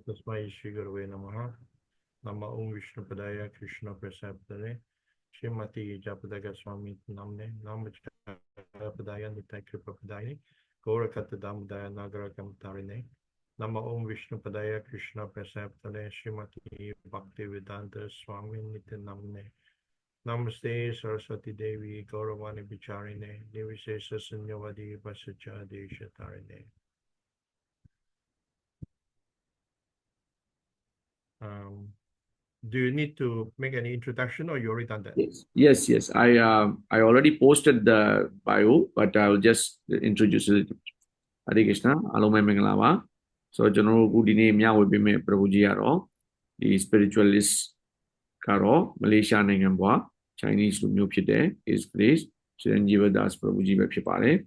Tasmai Shri Gurave Namaha. Nama Om Vishnu Padaya Krishna Prasaptare. Srimati Japadaga Swami Namne. Nama Padaya Nitai Kripa Padayani. Gora Katadamudaya Nagara Kamtarine. Nama Om Vishnu Padaya Krishna Prasaptare. Srimati Bhakti Vedanta Swami Nitinamne. Namaste Saraswati Devi Gauravani Bicharine. Nivishesha Sunyavadi Vasacha Deshatarine. Do you need to make any introduction or you already done that? Yes. I already posted the bio, but I'll just introduce it. Hare Krishna, Alomai Mangalava. So, General Gudine Mya will be me Prabhuji, the spiritualist Karo, Malaysia Nangamba, Chinese Lumio Pite, is place, Ciranjiva Das Prabhuji Pipare.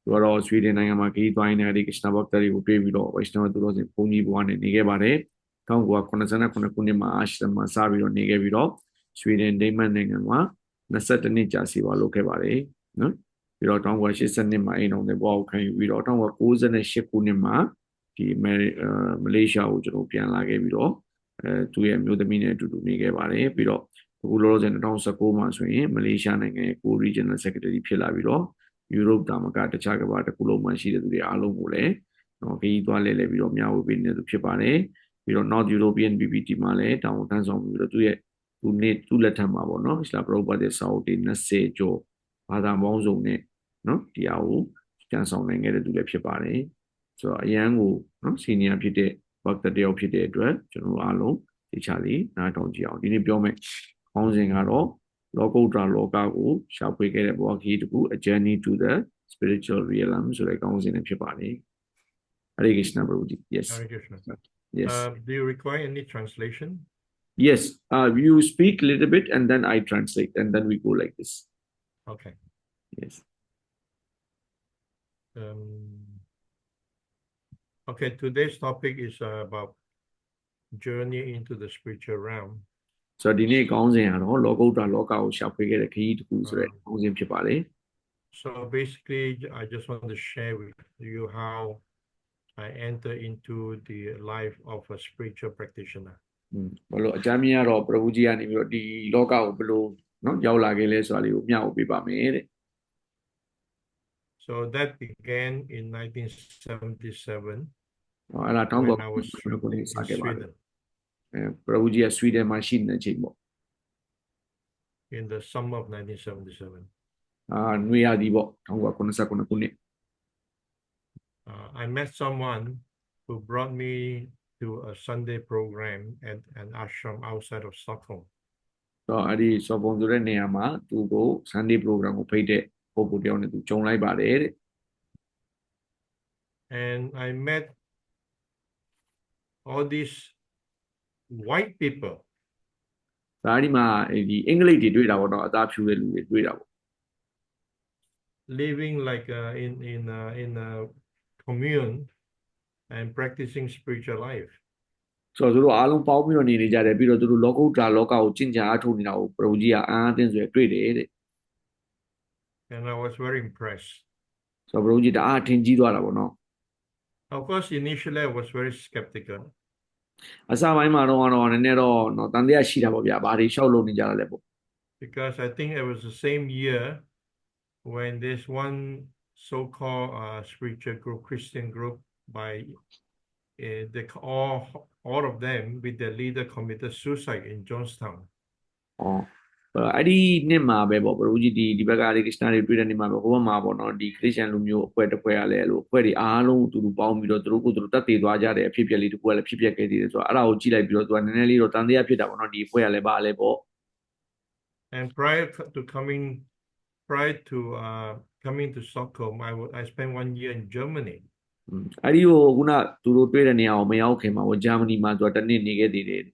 You are all Sweden Nangamaki, Twine Hare Krishna Bhaktari, who pay with all Vaishnava Duros in Puni Buan and Nigabare. Tangwa Konasana Konakunima Ashram Savi or Negaviro, Sweden Damon Nangama, Nasatani Jasiva Lokevare, no? Without on what she's sending my on the wall, can you without on what goes and a Shekunima, the Malaysia, European Lagaviro, 2M Udamina to do Negavare, Viro, Ulos and Town Sakoma, Malaysia and regional secretary Pilaviro, Europe Damakata Chagavata Kuloma, she the Alomule, okay, Toile Viro Mia will be near the Pipare. We don't North European BBT Malay, town Tanzom, to need to let him out, no? Isla Proba de South in a Sejo, Ada Monzone, no? Tiao, Chanson and get it to the Pipare. So a young, no? Senior Pite, but the day of Pite, General Alo, Charlie, Night on Gio, in Biome, housing at all, local dra local, shall we get a walk here to go a journey to the spiritual realm, so like housing and Pipare. Hare Krishna, yes. Hare Krishna. Yes. Do you require any translation? Yes. You speak a little bit and then I translate and then we go like this. Okay. Yes. Okay, today's topic is about journey into the spiritual realm. So, dine kaunsin haro logo ta loka ko shapwe ke khayi tku so re kaunsin phit pa le. So basically I just want to share with you how I enter into the life of a spiritual practitioner. ဘလို့အကြမ်းမြင်ကတော့ Prabhuji ကနေပြီးတော့ဒီလောကကိုဘလို့နော်ရောက်လာခဲ့လဲဆိုတာလေးကိုမျှဝေပေးပါမယ်တဲ့ So that began in 1977. အဲ့ဒါ1979 when I was in Sweden. Prabhuji က Sweden မှာရှိနေချိန်ပေါ့ In the summer of 1977. နွေရာသီပေါ့1989ခုနှစ် I met someone who brought me to a Sunday program at an ashram outside of Stockholm. တော့အဲ့ဒီစောပုံဆိုတဲ့နေရာမှာသူကို Sunday program ကိုဖိတ်တဲ့ပုဂ္ဂိုလ်တယောက်နဲ့သူကြုံလိုက်ပါတယ်တဲ့ And I met all these white people. ဒါဒီမှာဒီအင်္ဂလိပ်တွေတွေ့တာပေါ့နော်အသားဖြူတဲ့လူတွေတွေ့တာပေါ့ living like in a commune and practicing spiritual life. ဆိုတော့သူတို့အားလုံးပေါင်းပြီးတော့နေနေကြတယ်ပြီးတော့သူတို့လောကုတ္တရာလောကကိုကျင့်ကြံအားထုတ်နေတာကို Prabhuji ကအားအသင်းဆိုရတွေ့တယ်တဲ့ And I was very impressed. ဆိုတော့ Prabhuji တအားထင်ကြီးသွားတာပေါ့နော် Of course initially I was very skeptical. အစပိုင်းမှာတော့နည်းနည်းတော့တန်တရားရှိတာပေါ့ဗျာဘာတွေရှောက်လို့နေကြတာလဲပေါ့ Because I think it was the same year when this one so-called spiritual group, Christian group, by all of them with their leader committed suicide in Johnstown. အဲ့ဒီနှစ်မှာပဲပေါ့ Prabhuji ဒီဘက်ကဟရိကೃಷ್ဏတွေတွေ့တဲ့နေ့မှာပဲဟိုဘက်မှာပေါ့နော်ဒီခရစ်ယာန်လူမျိုးအဖွဲ့တစ်ဖွဲ့ကလည်းအဲ့လိုအဖွဲ့တွေအားလုံးသူတို့ပေါင်းပြီးတော့သူတို့ကိုသူတို့တတ်သိသွားကြတဲ့အဖြစ်အပျက်လေးတစ်ခုကလည်းဖြစ်ပျက်ခဲ့သေးတယ်ဆိုတော့အဲ့ဒါကိုကြည့်လိုက်ပြီးတော့သူကနည်းနည်းလေးတော့တန်တရားဖြစ်တာပေါ့နော်ဒီအဖွဲ့ကလည်းပါလဲပေါ့ And prior to coming to Stockholm, I spent 1 year in Germany. အဲ့ဒီကိုခုနသူတို့တွေ့တဲ့နေရာကိုမရောက်ခင်မှာဂျာမနီမှာသူကတစ်နှစ်နေခဲ့သေးတယ်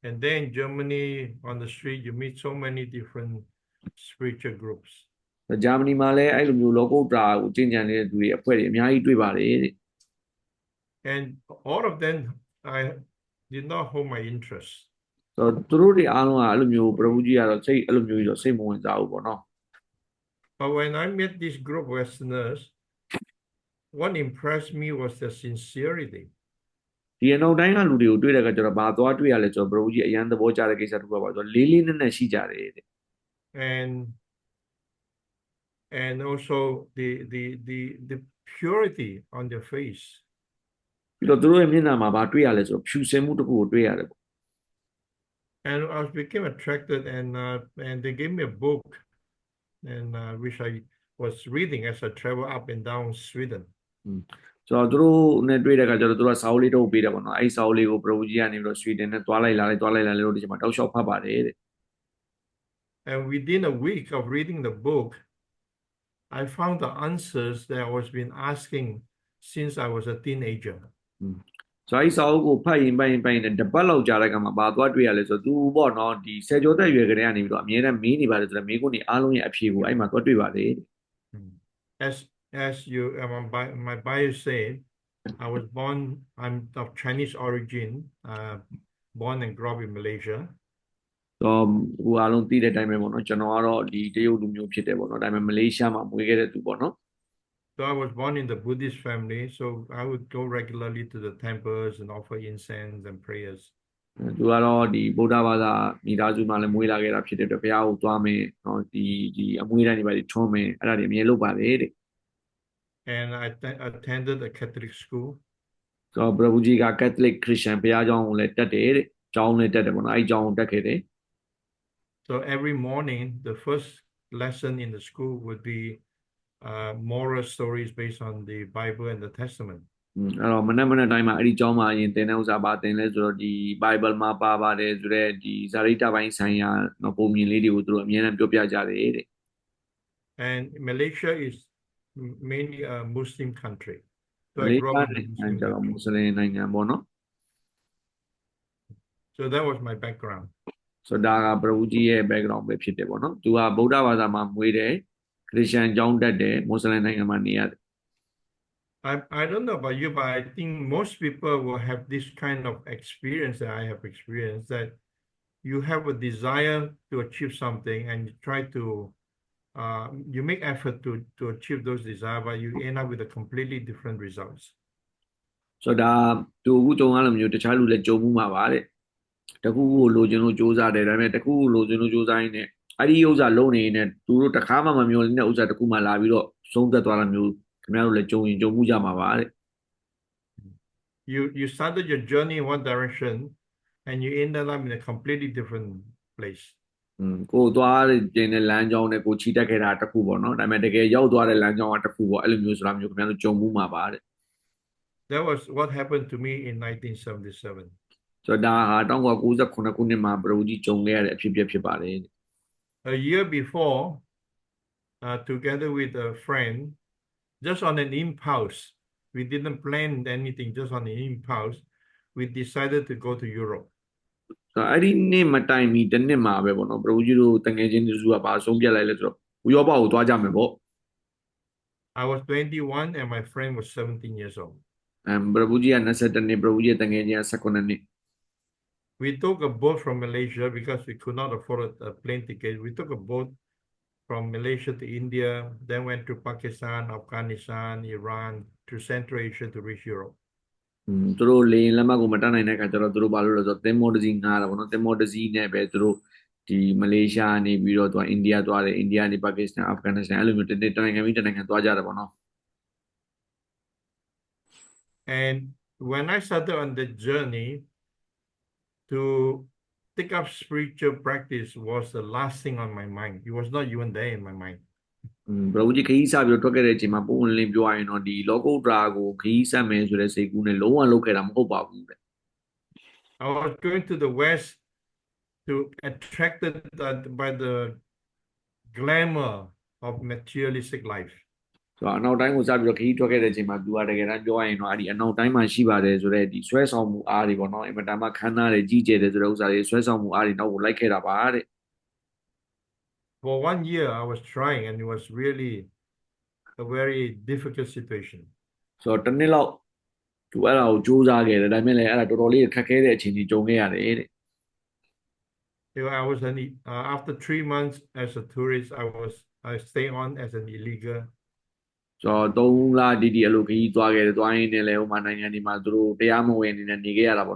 And then in Germany, on the street, you meet so many different spiritual groups. ဂျာမနီမှာလည်းအဲ့လိုမျိုးလောကုတ္တရာကိုကျင့်ကြံနေတဲ့သူတွေအဖွဲ့တွေအများကြီးတွေ့ပါတယ်တဲ့ And all of them, I did not hold my interest. ဆိုတော့သူတို့တွေအားလုံးကအဲ့လိုမျိုး Prabhuji ကတော့စိတ်အဲ့လိုမျိုးကြီးတော့စိတ်မဝင်စားဘူးပေါ့နော် But when I met this group of Westerners, what impressed me was the sincerity. ဒီအနောက်တိုင်းကလူတွေကိုတွေ့တဲ့အခါကျတော့ဘာသွားတွေ့ရလဲဆိုတော့ဘရူကြီးအရန်သဘောကျတဲ့ကိစ္စတစ်ခုပါဆိုတော့လေးလေးနက်နက်ရှိကြတယ်တဲ့ and also the purity on their face. ပြီးတော့သူတို့ရဲ့မျက်နှာမှာဘာတွေ့ရလဲဆိုတော့ဖြူစင်မှုတစ်ခုကိုတွေ့ရတယ်ပေါ့ And I became attracted, and they gave me a book, and which I was reading as I travel up and down Sweden. ဆိုတော့သူတို့နဲ့တွေ့တဲ့အခါကျတော့သူတို့ကစာအုပ်လေးထုတ်ပေးတယ်ပေါ့နော်အဲ့ဒီစာအုပ်လေးကိုဘရူကြီးကနေပြီးတော့ဆွီဒင်နဲ့တွားလိုက်လာလို့ဒီချိန်မှာတောက်လျှောက်ဖတ်ပါတယ်တဲ့ And within a week of reading the book, I found the answers that I was been asking since I was a teenager. ဆိုတော့အဲ့ဒီစာအုပ်ကိုဖတ်ရင်နဲ့တပတ်လောက်ကြာတဲ့အခါမှာဘာသွားတွေ့ရလဲဆိုတော့သူပေါ့နော်ဒီဆယ်ကျော်သက်ရွယ်ကလေးကနေပြီးတော့အမြဲတမ်းမေးနေပါတယ်ဆိုတော့မေးခွန်းတွေအားလုံးရဲ့အဖြေကိုအဲ့မှာသွားတွေ့ပါတယ် As you my bio said, I'm of Chinese origin, born and grew up in Malaysia. တော့ဟိုအားလုံးသိတဲ့အတိုင်းပဲပေါ့နော်ကျွန်တော်ကတော့ဒီတရုတ်လူမျိုးဖြစ်တယ်ပေါ့နော်ဒါပေမဲ့မလေးရှားမှာမွေးခဲ့တဲ့သူပေါ့နော် So I was born in the Buddhist family, so I would go regularly to the temples and offer incense and prayers. သူကတော့ဒီဗုဒ္ဓဘာသာမိသားစုမှာလည်းမွေးလာခဲ့တာဖြစ်တဲ့အတွက်ဘုရားကိုသွားမယ်နော်ဒီအမွေးတိုင်းတွေပါထွန်းမယ်အဲ့ဒါတွေအမြဲလုပ်ပါတယ်တဲ့ And I attended a Catholic school. ဆိုတော့ဘရူကြီးကကက်သလစ်ခရစ်ယာန်ဘုရားကျောင်းကိုလည်းတက်တယ်တဲ့ကျောင်းလည်းတက်တယ်ပေါ့နော်အဲ့ကျောင်းကိုတက်ခဲ့တယ် So every morning, the first lesson in the school would be moral stories based on the Bible and the Testament. အဲ့တော့မနေ့တိုင်းမှာအဲ့ဒီကျောင်းမှာအရင်သင်တဲ့ဥစ္စာပါသင်လဲဆိုတော့ဒီ Bible မှာပါပါတယ်ဆိုတော့ဒီဇာတိတပိုင်းဆိုင်ရာနော်ပုံမြင်လေးတွေကိုသူတို့အမြဲတမ်းပြောပြကြတယ်တဲ့ And Malaysia is mainly a Muslim country. So I လေး grew က up in a နို Muslim င်ကျတော့မွ country. တ်စလင်နိုင်ငံပေါ့နော် So that was my background. ဆိုတော့ဒါကဘရူကြီးရဲ့ background ပဲဖြစ်တယ်ပေါ့နော်သူကဗုဒ္ဓဘာသာမှာမွေးတယ်ခရစ်ယာန်ကျောင်းတက်တယ်မွတ်စလင်နိုင်ငံမှာနေရတယ် I don't know about you, but I think most people will have this kind of experience that I have experienced, that you have a desire to achieve something and you try to you make effort to achieve those desires, but you end up with a completely different results. ဆိုတော့ဒါသူအခုကြုံရလို့မျိုးတခြားလူလည်းကြုံမှုမှာပါတဲ့တခုခုကိုလိုချင်လို့စူးစမ်းတယ်ဒါပေမဲ့တခုခုလိုချင်လို့စူးစမ်းရင်းနဲ့အဲ့ဒီဥစ္စာလုံးနေနဲ့သူတို့တခါမှမမျိုးတဲ့ဥစ္စာတခုမှလာပြီးတော့ဆုံးသက်သွားတာမျိုးခင်ဗျားတို့လည်းကြုံမှုကြမှာပါတဲ့ You started your journey in one direction and you ended up in a completely different place. ကိုသွားတဲ့လမ်းကြောင်းနဲ့ကိုချီတက်ခဲ့တာတခုပေါ့နော်ဒါပေမဲ့တကယ်ရောက်သွားတဲ့လမ်းကြောင်းကတခုပေါ့အဲ့လိုမျိုးဆိုတာမျိုးခင်ဗျားတို့ကြုံမှုမှာပါတဲ့ That was what happened to me in 1977. ဆိုတော့ဒါဟာ1998ခုနှစ်မှာဘရူကြီးကြုံခဲ့ရတဲ့အဖြစ်အပျက်ဖြစ်ပါတယ် A year before, together with a friend, just on an impulse, we didn't plan anything, just on an impulse, we decided to go to Europe. ဆိုတော့အဲ့ဒီနေ့မတိုင်မီတစ်နှစ်မှာပဲပေါ့နော်ဘရူကြီးတို့တငယ်ချင်းတူစုကပါဆုံးပြတ်လိုက်လဲဆိုတော့ဥရောပကိုသွားကြမယ်ပေါ့ I was 21 and my friend was 17 years old. ဘရူကြီးက22နှစ်ဘရူကြီးတငယ်ချင်းက18နှစ် We took a boat from Malaysia because we could not afford a plane ticket. We took a boat from Malaysia to India, then went to Pakistan, Afghanistan, Iran, to Central Asia to reach Europe. သူတို့လေရင်လက်မှတ်ကိုမတက်နိုင်တဲ့အခါကျတော့သူတို့ဘာလို့လဲဆိုတော့သင်္ဘောတစ်စီးငှားတာပေါ့နော်သင်္ဘောတစ်စီးနဲ့ပဲသူတို့ဒီမလေးရှားနေပြီးတော့သူကအိန္ဒိယသွားတယ်အိန္ဒိယနေပါကစ္စတန်အာဖဂန်နစ္စတန်အဲ့လိုမျိုးတနိုင်ငံပြီးတနိုင်ငံသွားကြတယ်ပေါ့နော် And when I started on the journey to take up spiritual practice was the last thing on my mind. It was not even there in my mind. ဘရူကြီးခရီးစပြီးတော့ထွက်ခဲ့တဲ့အချိန်မှာပုံဝင်လင်းပြောရရင်တော့ဒီလောကုတ္တရာကိုခရီးဆက်မယ်ဆိုတဲ့စိတ်ကူးနဲ့လုံးဝလုပ်ခဲ့တာမဟုတ်ပါဘူးတဲ့ I was going to the West to attracted by the glamour of materialistic life. ဆိုတော့အနောက်တိုင်းကိုစပြီးတော့ခရီးထွက်ခဲ့တဲ့အချိန်မှာသူကတကယ်တမ်းပြောရရင်တော့အဲ့ဒီအနောက်တိုင်းမှာရှိပါတယ်ဆိုတော့ဒီဆွဲဆောင်မှုအားတွေပေါ့နော်အင်မတန်မှခမ်းနားတယ်ကြီးကျယ်တယ်ဆိုတဲ့ဥစ္စာတွေဆွဲဆောင်မှုအားတွေနောက်ကိုလိုက်ခဲ့တာပါတဲ့ For 1 year, I was trying, and it was really a very difficult situation. ဆိုတော့တစ်နှစ်လောက်သူအဲ့ဒါကိုစူးစမ်းခဲ့တယ်ဒါပေမဲ့လည်းအဲ့ဒါတော်တော်လေးခက်ခဲတဲ့အခြေအနေကြုံခဲ့ရတယ်တဲ့ I was after 3 months as a tourist, I stayed on as an illegal So don't la did you look he to get to in a leoman and animal they are moving in a Nigeria.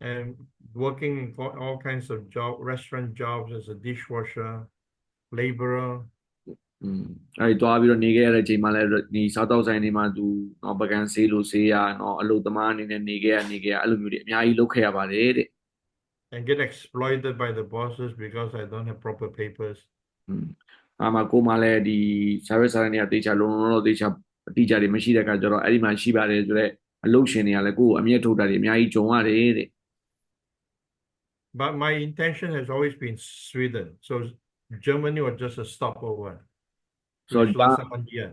and working for all kinds of restaurant jobs as a dishwasher, laborer. အဲဒီသွားပြီးတော့နေခဲ့ရတဲ့ချိန်မှာလည်းဒီစားတောက်ဆိုင်တွေမှာသူပကံဆေးလို့ဆေးရအလုပ်သမားအနေနဲ့နေခဲ့ရအဲ့လိုမျိုးတွေအများကြီးလုပ်ခဲ့ရပါတယ်တဲ့ and get exploited by the bosses because I don't have proper papers. အာမကိုမှလည်းဒီ service ဆိုင်တွေကတေချာလုံးလုံးတော့တေချာအတိအကျတွေမရှိတဲ့အခါကျတော့အဲ့ဒီမှာရှိပါတယ်ဆိုတော့အလုပ်ရှင်တွေကလည်းကိုယ်ကိုအမြတ်ထုတ်တာတွေအများကြီးကြုံရတယ်တဲ့ But my intention has always been Sweden. So Germany was just a stopover. So Which lasted 1 year.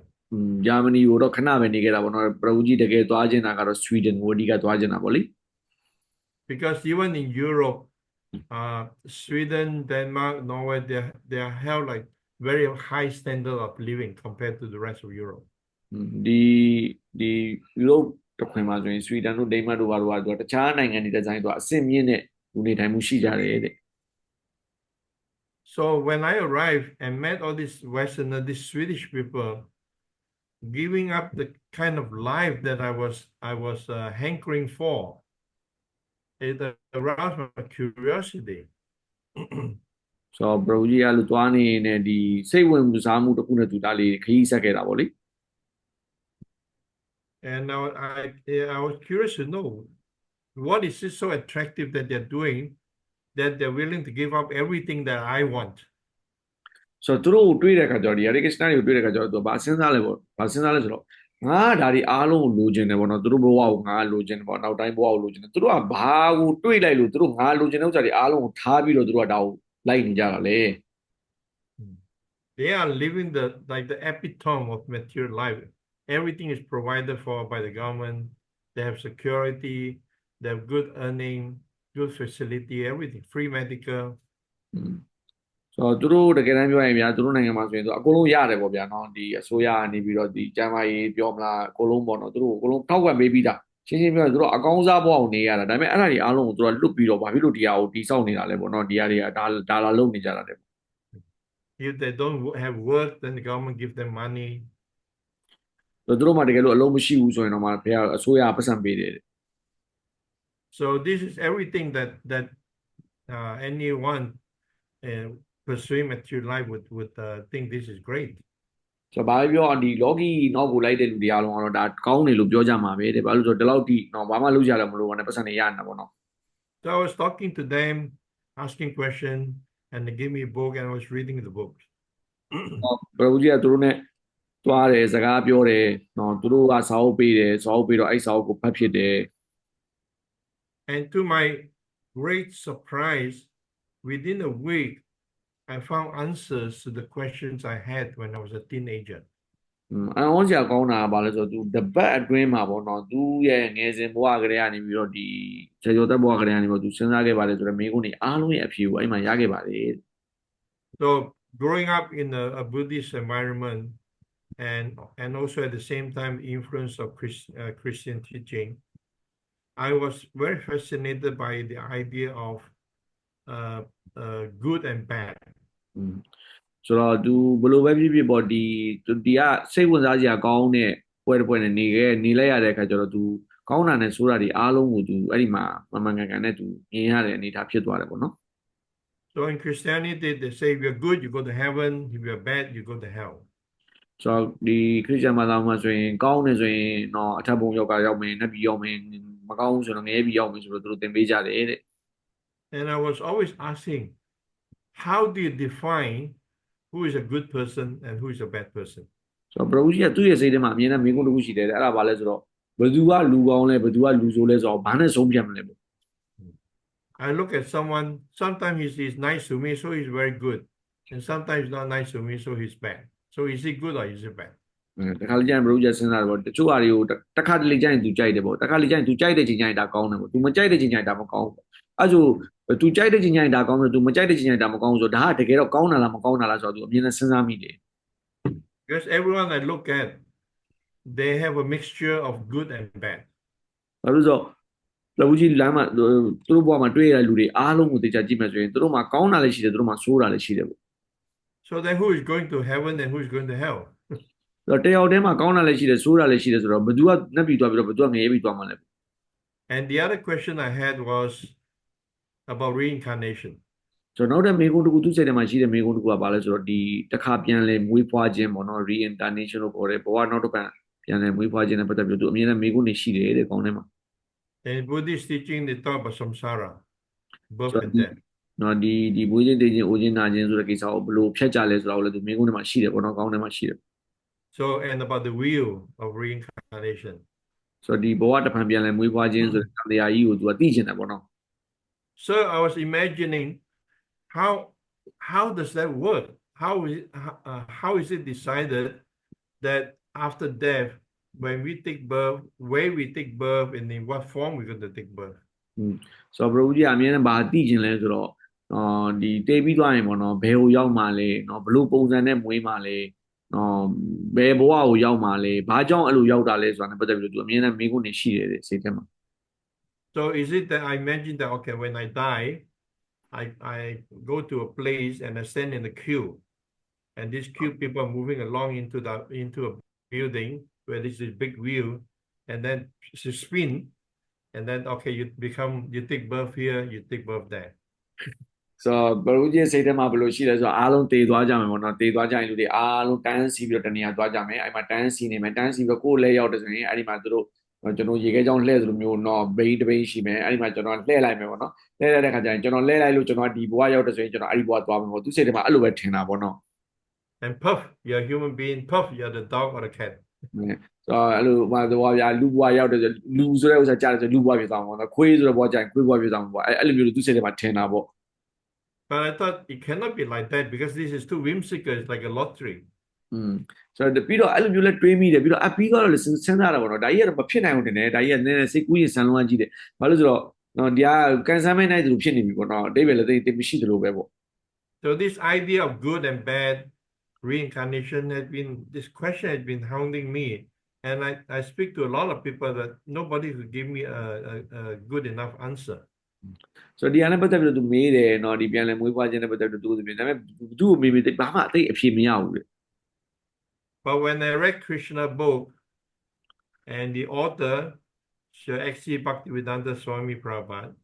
ဂျာမနီကိုတော့ခဏပဲနေခဲ့တာပေါ့နော်ပရဝူကြီးတကယ်သွားချင်တာကတော့ Sweden ကိုအဓိကသွားချင်တာပေါ့လေ Because even in Europe, Sweden, Denmark, Norway, they are held like very high standard of living compared to the rest of Europe. ဒီယူရိုတခွင်မှာဆိုရင် Sweden တို့ Denmark တို့ဘာလို့တခြားနိုင်ငံတွေတဲ့ဆိုင်တော့အဆင့်မြင့်တဲ့လူနေထိုင်မှုရှိကြတယ်တဲ့ So when I arrived and met all these Westerners, these Swedish people, giving up the kind of life that I was hankering for, it aroused my curiosity. So bro ကြီးကလို့သွားနေနေဒီစိတ်ဝင်စားမှုတစ်ခုနဲ့သူဒါလေးခရီးဆက်ခဲ့တာပေါ့လေ And now I was curious to know what is it so attractive that they're doing that they're willing to give up everything that I want. So သူတို့တွေ့တဲ့အခါကျတော့ဒီ Hare Krishna တွေကိုတွေ့တဲ့အခါကျတော့သူဘာစဉ်းစားလဲပေါ့ဘာစဉ်းစားလဲဆိုတော့ငါဒါဒီအားလုံးကိုလိုချင်တယ်ပေါ့နော်သူတို့ဘဝကိုငါလိုချင်တယ်ပေါ့နောက်တိုင်းဘဝကိုလိုချင်တယ်သူတို့ကဘာကိုတွေ့လိုက်လို့သူတို့ငါလိုချင်တဲ့ဥစ္စာတွေအားလုံးကိုထားပြီးတော့သူတို့ကဒါကိုလိုက်နေကြတာလေ They are living the epitome of material life. Everything is provided for by the government. They have security, they have good earning, good facility, everything, free medical. So သူတို့တကယ်တမ်းပြောရင်ဗျာသူတို့နိုင်ငံမှာဆိုရင်သူအကုန်လုံးရတယ်ပေါ့ဗျာနော်ဒီအစိုးရကနေပြီးတော့ဒီကျန်းမာရေးပြောမလားအကုန်လုံးပေါ့နော်သူတို့အကုန်လုံးထောက်ကွယ်ပေးပြီးသားရှင်းရှင်းပြောရင်သူတို့အကောင်းစားဘဝကိုနေရတာဒါပေမဲ့အဲ့ဒါတွေအားလုံးကိုသူတို့လွတ်ပြီးတော့ဘာဖြစ်လို့ဒီဟာကိုတိစောက်နေတာလဲပေါ့နော်ဒီဟာတွေကဒါလာလုပ်နေကြတာတဲ့ If they don't have work, then the government give them money. သူတို့မှတကယ်လို့အလုံးမရှိဘူးဆိုရင်တော့မှဘယ်အစိုးရပတ်စံပေးတယ် So this is everything that anyone pursuing material life would think this is great. ဆိုတော့ဘာပြောဒီလောကီနောက်ကိုလိုက်တဲ့လူတွေအားလုံးကတော့ဒါကောင်းတယ်လို့ပြောကြမှာပဲတဲ့ဘာလို့ဆိုတော့ဒီလောက်ထိတော့ဘာမှလုပ်ကြလည်းမလို့ဘာနဲ့ပတ်စံနေရနေတာပေါ့နော် So I was talking to them, asking questions, and they gave me a book, and I was reading the book. ဘယ်လိုကြီးကသူတို့ ਨੇ သွားတယ်စကားပြောတယ်နော်သူတို့ကစာအုပ်ပေးတယ်စာအုပ်ပေးတော့အဲ့စာအုပ်ကိုဖတ်ဖြစ်တယ် And to my great surprise, within a week, I found answers to the questions I had when I was a teenager. အအောင်စရာကောင်းတာကဘာလဲဆိုတော့သူတပတ်အတွင်းမှာပေါ့နော်သူရဲ့ငယ်စဉ်ဘဝကလေးကနေပြီးတော့ဒီခြေကျော်သက်ဘဝကလေးကနေပြီးတော့သူစဉ်းစားခဲ့ပါတယ်ဆိုတော့မိကုန်းတွေအားလုံးရဲ့အဖြေကိုအဲ့မှာရခဲ့ပါတယ် So growing up in a Buddhist environment and also at the same time influence of Christian teaching, I was very fascinated by the idea of good and bad. ဆိုတော့သူဘယ်လိုပဲဖြစ်ဖြစ်ပေါ့ဒီကစိတ်ဝင်စားစရာကောင်းတဲ့ပွဲတစ်ပွဲနဲ့နေလိုက်ရတဲ့အခါကျတော့သူကောင်းတာနဲ့ဆိုးတာတွေအားလုံးကိုသူအဲ့ဒီမှာမန်ကန်နဲ့သူမြင်ရတဲ့အနေအထားဖြစ်သွားတယ်ပေါ့နော် So in Christianity they say if you're good you go to heaven, if you're bad you go to hell. ဆိုတော့ဒီခရစ်ယာန်ဘာသာမှာဆိုရင်ကောင်းတယ်ဆိုရင်တော့အထက်ဘုံယောက်ကရောက်မယ်နတ်ပြည်ရောက်မယ်မကောင်းဘူးဆိုတော့ငရဲပြည်ရောက်မယ်ဆိုတော့သူတို့သင်ပေးကြတယ်တဲ့ And I was always asking, how do you define who is a good person and who is a bad person? ဆိုတော့ဘရုကြီးကသူ့ရဲ့စိတ်ထဲမှာအမြင်နဲ့မိကုန်းတစ်ခုရှိတယ်တဲ့အဲ့ဒါဘာလဲဆိုတော့ဘယ်သူကလူကောင်းလဲဘယ်သူကလူဆိုးလဲဆိုတော့ဘာနဲ့ဆုံးဖြတ်မလဲပေါ့ I look at someone, sometimes he's nice to me, so he's very good. And sometimes he's not nice to me, so he's bad. So is he good or is he bad? တခါလေကျရင်ဘရုကြီးစဉ်းစားတယ်ပေါ့တချို့ဟာတွေကိုတစ်ခါတလေကျရင်သူကြိုက်တယ်ပေါ့တစ်ခါလေကျရင်သူကြိုက်တဲ့ချိန်ကျရင်ဒါကောင်းတယ်ပေါ့သူမကြိုက်တဲ့ချိန်ကျရင်ဒါမကောင်းဘူးအဲ့ဆိုသူကြိုက်တဲ့ချိန်ကျရင်ဒါကောင်းတယ်သူမကြိုက်တဲ့ချိန်ကျရင်ဒါမကောင်းဘူးဆိုတော့ဒါကတကယ်တော့ကောင်းတာလားမကောင်းတာလားဆိုတော့သူအမြင်နဲ့စဉ်းစားမိတယ် Because everyone I look at, they have a mixture of good and bad. ဘာလို့ဆိုတော့ဘရုကြီးလမ်းမှာသူတို့ဘဝမှာတွေ့ရတဲ့လူတွေအားလုံးကိုသိချကြည့်မယ်ဆိုရင်သူတို့မှာကောင်းတာလည်းရှိတယ်သူတို့မှာဆိုးတာလည်းရှိတယ်ပေါ့ So then who is going to heaven and who is going to hell? တော့တယောက်တည်းမှာကောင်းတာလည်းရှိတယ်ဆိုးတာလည်းရှိတယ်ဆိုတော့ဘယ်သူကနှက်ပြီးသွားပြီးတော့ဘယ်သူကငရဲပြီးသွားမှလဲ And the other question I had was about reincarnation. ဆိုတော့နောက်တဲ့မေကုန်းတစ်ခုသူ့စိတ်ထဲမှာရှိတဲ့မေကုန်းတစ်ခုကဘာလဲဆိုတော့ဒီတစ်ခါပြန်လဲမွေးဖွားခြင်းပေါ့နော် reincarnation လို့ခေါ်တယ်ဘဝနောက်တစ်ပတ်ပြန်လဲမွေးဖွားခြင်းနဲ့ပတ်သက်ပြီးတော့သူအမြဲတမ်းမေကုန်းနေရှိတယ်တဲ့ကောင်းထဲမှာ In Buddhist teaching, they talk about samsara, ဆို birth တော့ and ဒီ death. နော်ဒီမွေးခြင်းတည်ခြင်းအိုခြင်းနာခြင်းဆိုတဲ့ကိစ္စကိုဘယ်လိုဖြတ်ကြလဲဆိုတာကိုလည်းသူမေကုန်းထဲမှာရှိတယ်ပေါ့နော်ကောင်းထဲမှာရှိတယ် So, and about the wheel of reincarnation. ဆိုတော့ဒီဘဝတစ်ဖန်ပြန်လဲမွေးဖွားခြင်းဆိုတဲ့တရားကြီးကိုသူကသိချင်တယ်ပေါ့နော် So I was imagining how how does that work? How is it decided that after death, when we take birth, where we take birth, and in what form we're going to take birth? ဆိုတော့ဘရိုကြီးကအမြဲတမ်းဘာသိချင်လဲဆိုတော့ဒီတေးပြီးသွားရင်ပေါ့နော်ဘယ်ကိုရောက်မှာလဲနော်ဘလို့ပုံစံနဲ့မွေးမှာလဲနော်ဘယ်ဘဝကိုရောက်မှာလဲဘာကြောင့်အဲ့လိုရောက်တာလဲဆိုတာနဲ့ပတ်သက်ပြီးတော့သူအမြဲတမ်းမေးခွန်းနေရှိတယ်တဲ့စိတ်ထဲမှာ So is it that I imagine that, okay, when I die, I go to a place and I stand in the queue, and these queue people are moving along into a building where this is big wheel, and then you spin, and then okay, you take birth here, you take birth there. ဆိုတော့ဘရိုကြီးစိတ်ထဲမှာဘယ်လိုရှိလဲဆိုတော့အားလုံးတည်သွားကြမယ်ပေါ့နော်တည်သွားကြရင်လူတွေအားလုံးတန်းစီပြီးတော့တနေရာသွားကြမယ်အဲ့မှာတန်းစီနေမယ်တန်းစီပြီးတော့ကိုယ်လဲရောက်တဲ့ဆိုရင်အဲ့ဒီမှာသူတို့ကျွန်တော်ရေခဲကြောင်းလှည့်သလိုမျိုးတော့ဘိန်းတဘိန်းရှိမယ်အဲ့ဒီမှာကျွန်တော်လှည့်လိုက်မယ်ပေါ့နော်လှည့်လိုက်တဲ့ခါကျရင်ကျွန်တော်လှည့်လိုက်လို့ကျွန်တော်ဒီဘဝရောက်တဲ့ဆိုရင်ကျွန်တော်အဲ့ဒီဘဝသွားမယ်ပေါ့သူစိတ်ထဲမှာအဲ့လိုပဲထင်တာပေါ့နော် And puff, you're a human being, puff, you're the dog or the cat. ဆိုတော့အဲ့လိုဘာသွားပြလူဘဝရောက်တဲ့ဆိုလူဆိုတဲ့ဥစ္စာကြားတယ်ဆိုလူဘဝဖြစ်သွားမှာပေါ့ခွေးဆိုတဲ့ဘဝကြားရင်ခွေးဘဝဖြစ်သွားမှာပေါ့အဲ့လိုမျိုးသူစိတ်ထဲမှာထင်တာပေါ့ But I thought it cannot be like that because this is too whimsical. It's like a lottery. ဆိုတော့ပြီးတော့အဲ့လိုမျိုးလဲတွေးမိတယ်ပြီးတော့ပြီးတော့လည်းစဉ်းစားတာပေါ့နော်ဒါကြီးကတော့မဖြစ်နိုင်ဘူးတင်တယ်ဒါကြီးကနည်းနည်းစိတ်ကူးရင်ဆန်လုံးကကြီးတယ်ဘာလို့ဆိုတော့နော်ဒီကကန်ဆယ်မဲနိုင်တယ်လို့ဖြစ်နေပြီပေါ့နော်အတိတ်ပဲလည်းတိတ်မရှိတယ်လို့ပဲပေါ့ So this idea of good and bad reincarnation this question has been hounding me. And I speak to a lot of people that nobody could give me a good enough answer. ဆိုတော့ဒီအနေနဲ့ပတ်သက်ပြီးတော့သူမေးတယ်နော်ဒီပြန်လဲမွေးဖွားခြင်းနဲ့ပတ်သက်ပြီးတော့သူပြောဒါပေမဲ့သူ့ကိုမေးဘာမှအသိအဖြေမရဘူးလေ But when I read Krishna book and the author, Sir HG Bhaktivedanta Swami Prabhupada,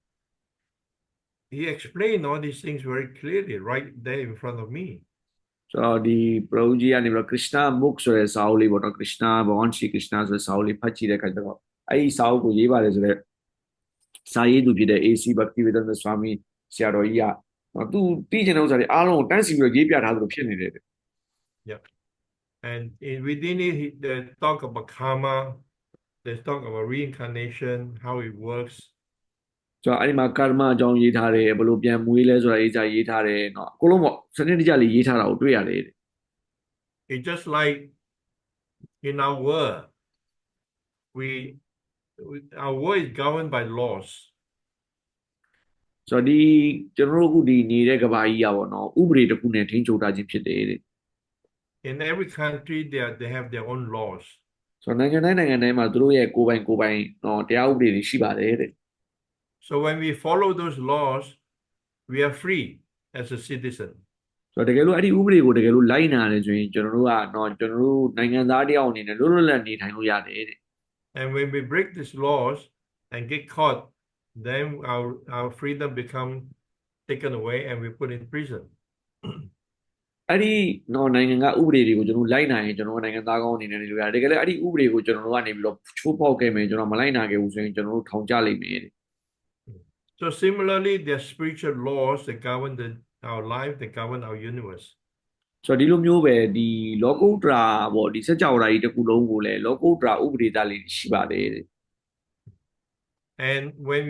he explained all these things very clearly right there in front of me. ဆိုတော့ဒီပရိုကြီးကနေပြီးတော့ Krishna book ဆိုတဲ့စာအုပ်လေးပေါ့နော် Krishna ဘောင်းရှိ Krishna ဆိုတဲ့စာအုပ်လေးဖတ်ကြည့်တဲ့အခါကျတော့အဲ့ဒီစာအုပ်ကိုရေးပါတယ်ဆိုတော့စာရေးသူဖြစ်တဲ့ AC Bhaktivedanta Swami ဆရာတော်ကြီးကသူသိချင်တဲ့ဥစ္စာတွေအားလုံးကိုတန်းစီပြီးတော့ရေးပြထားသလိုဖြစ်နေတယ် Yeah. And within it, they talk about karma, they talk about reincarnation, how it works. ဆိုတော့အဲ့ဒီမှာကာမအကြောင်းရေးထားတယ်ဘယ်လိုပြန်မွေးလဲဆိုတာရေးထားတယ်เนาะအကုန်လုံးပေါ့စနစ်တကျလေးရေးထားတာကိုတွေ့ရတယ် It's just like in our world, our world is governed by laws. ဆိုတော့ဒီကျွန်တော်တို့အခုဒီနေတဲ့ကဘာကြီးอ่ะပေါ့เนาะဥပဒေတစ်ခုနဲ့ထိန်းချုပ်ထားခြင်းဖြစ်တယ်တဲ့ In every country, they have their own laws. ဆိုတော့နိုင်ငံတိုင်းမှာသူတို့ရဲ့ကိုယ်ပိုင်เนาะတရားဥပဒေတွေရှိပါတယ်တဲ့ So when we follow those laws, we are free as a citizen. ဆိုတော့တကယ်လို့အဲ့ဒီဥပဒေကိုတကယ်လို့လိုက်နာတယ်ဆိုရင်ကျွန်တော်တို့ကเนาะကျွန်တော်တို့နိုင်ငံသားတယောက်အနေနဲ့လွတ်လွတ်လပ်နေထိုင်လို့ရတယ်တဲ့ And when we break these laws and get caught, then our freedom become taken away and we put in prison. အဲ့ဒီเนาะနိုင်ငံကဥပဒေတွေကိုကျွန်တော်လိုက်နိုင်ရင်ကျွန်တော်နိုင်ငံသားကောင်းအနေနဲ့နေလို့ရတယ်တကယ်လည်းအဲ့ဒီဥပဒေကိုကျွန်တော်တို့ကနေပြီးတော့ချိုးဖောက်ခဲ့မယ်ကျွန်တော်မလိုက်နာခဲ့ဘူးဆိုရင်ကျွန်တော်တို့ထောင်ကျလိမ့်မယ်တဲ့ So similarly, there are spiritual laws that govern our life, that govern our universe. ဆိုတော့ဒီလိုမျိုးပဲဒီလောကုတ္တရာပေါ့ဒီစัจ java ဓာတ်ကြီးတစ်ခုလုံးကိုလည်းလောကုတ္တရာဥပဒေသားလေးရှိပါတယ်တဲ့ And when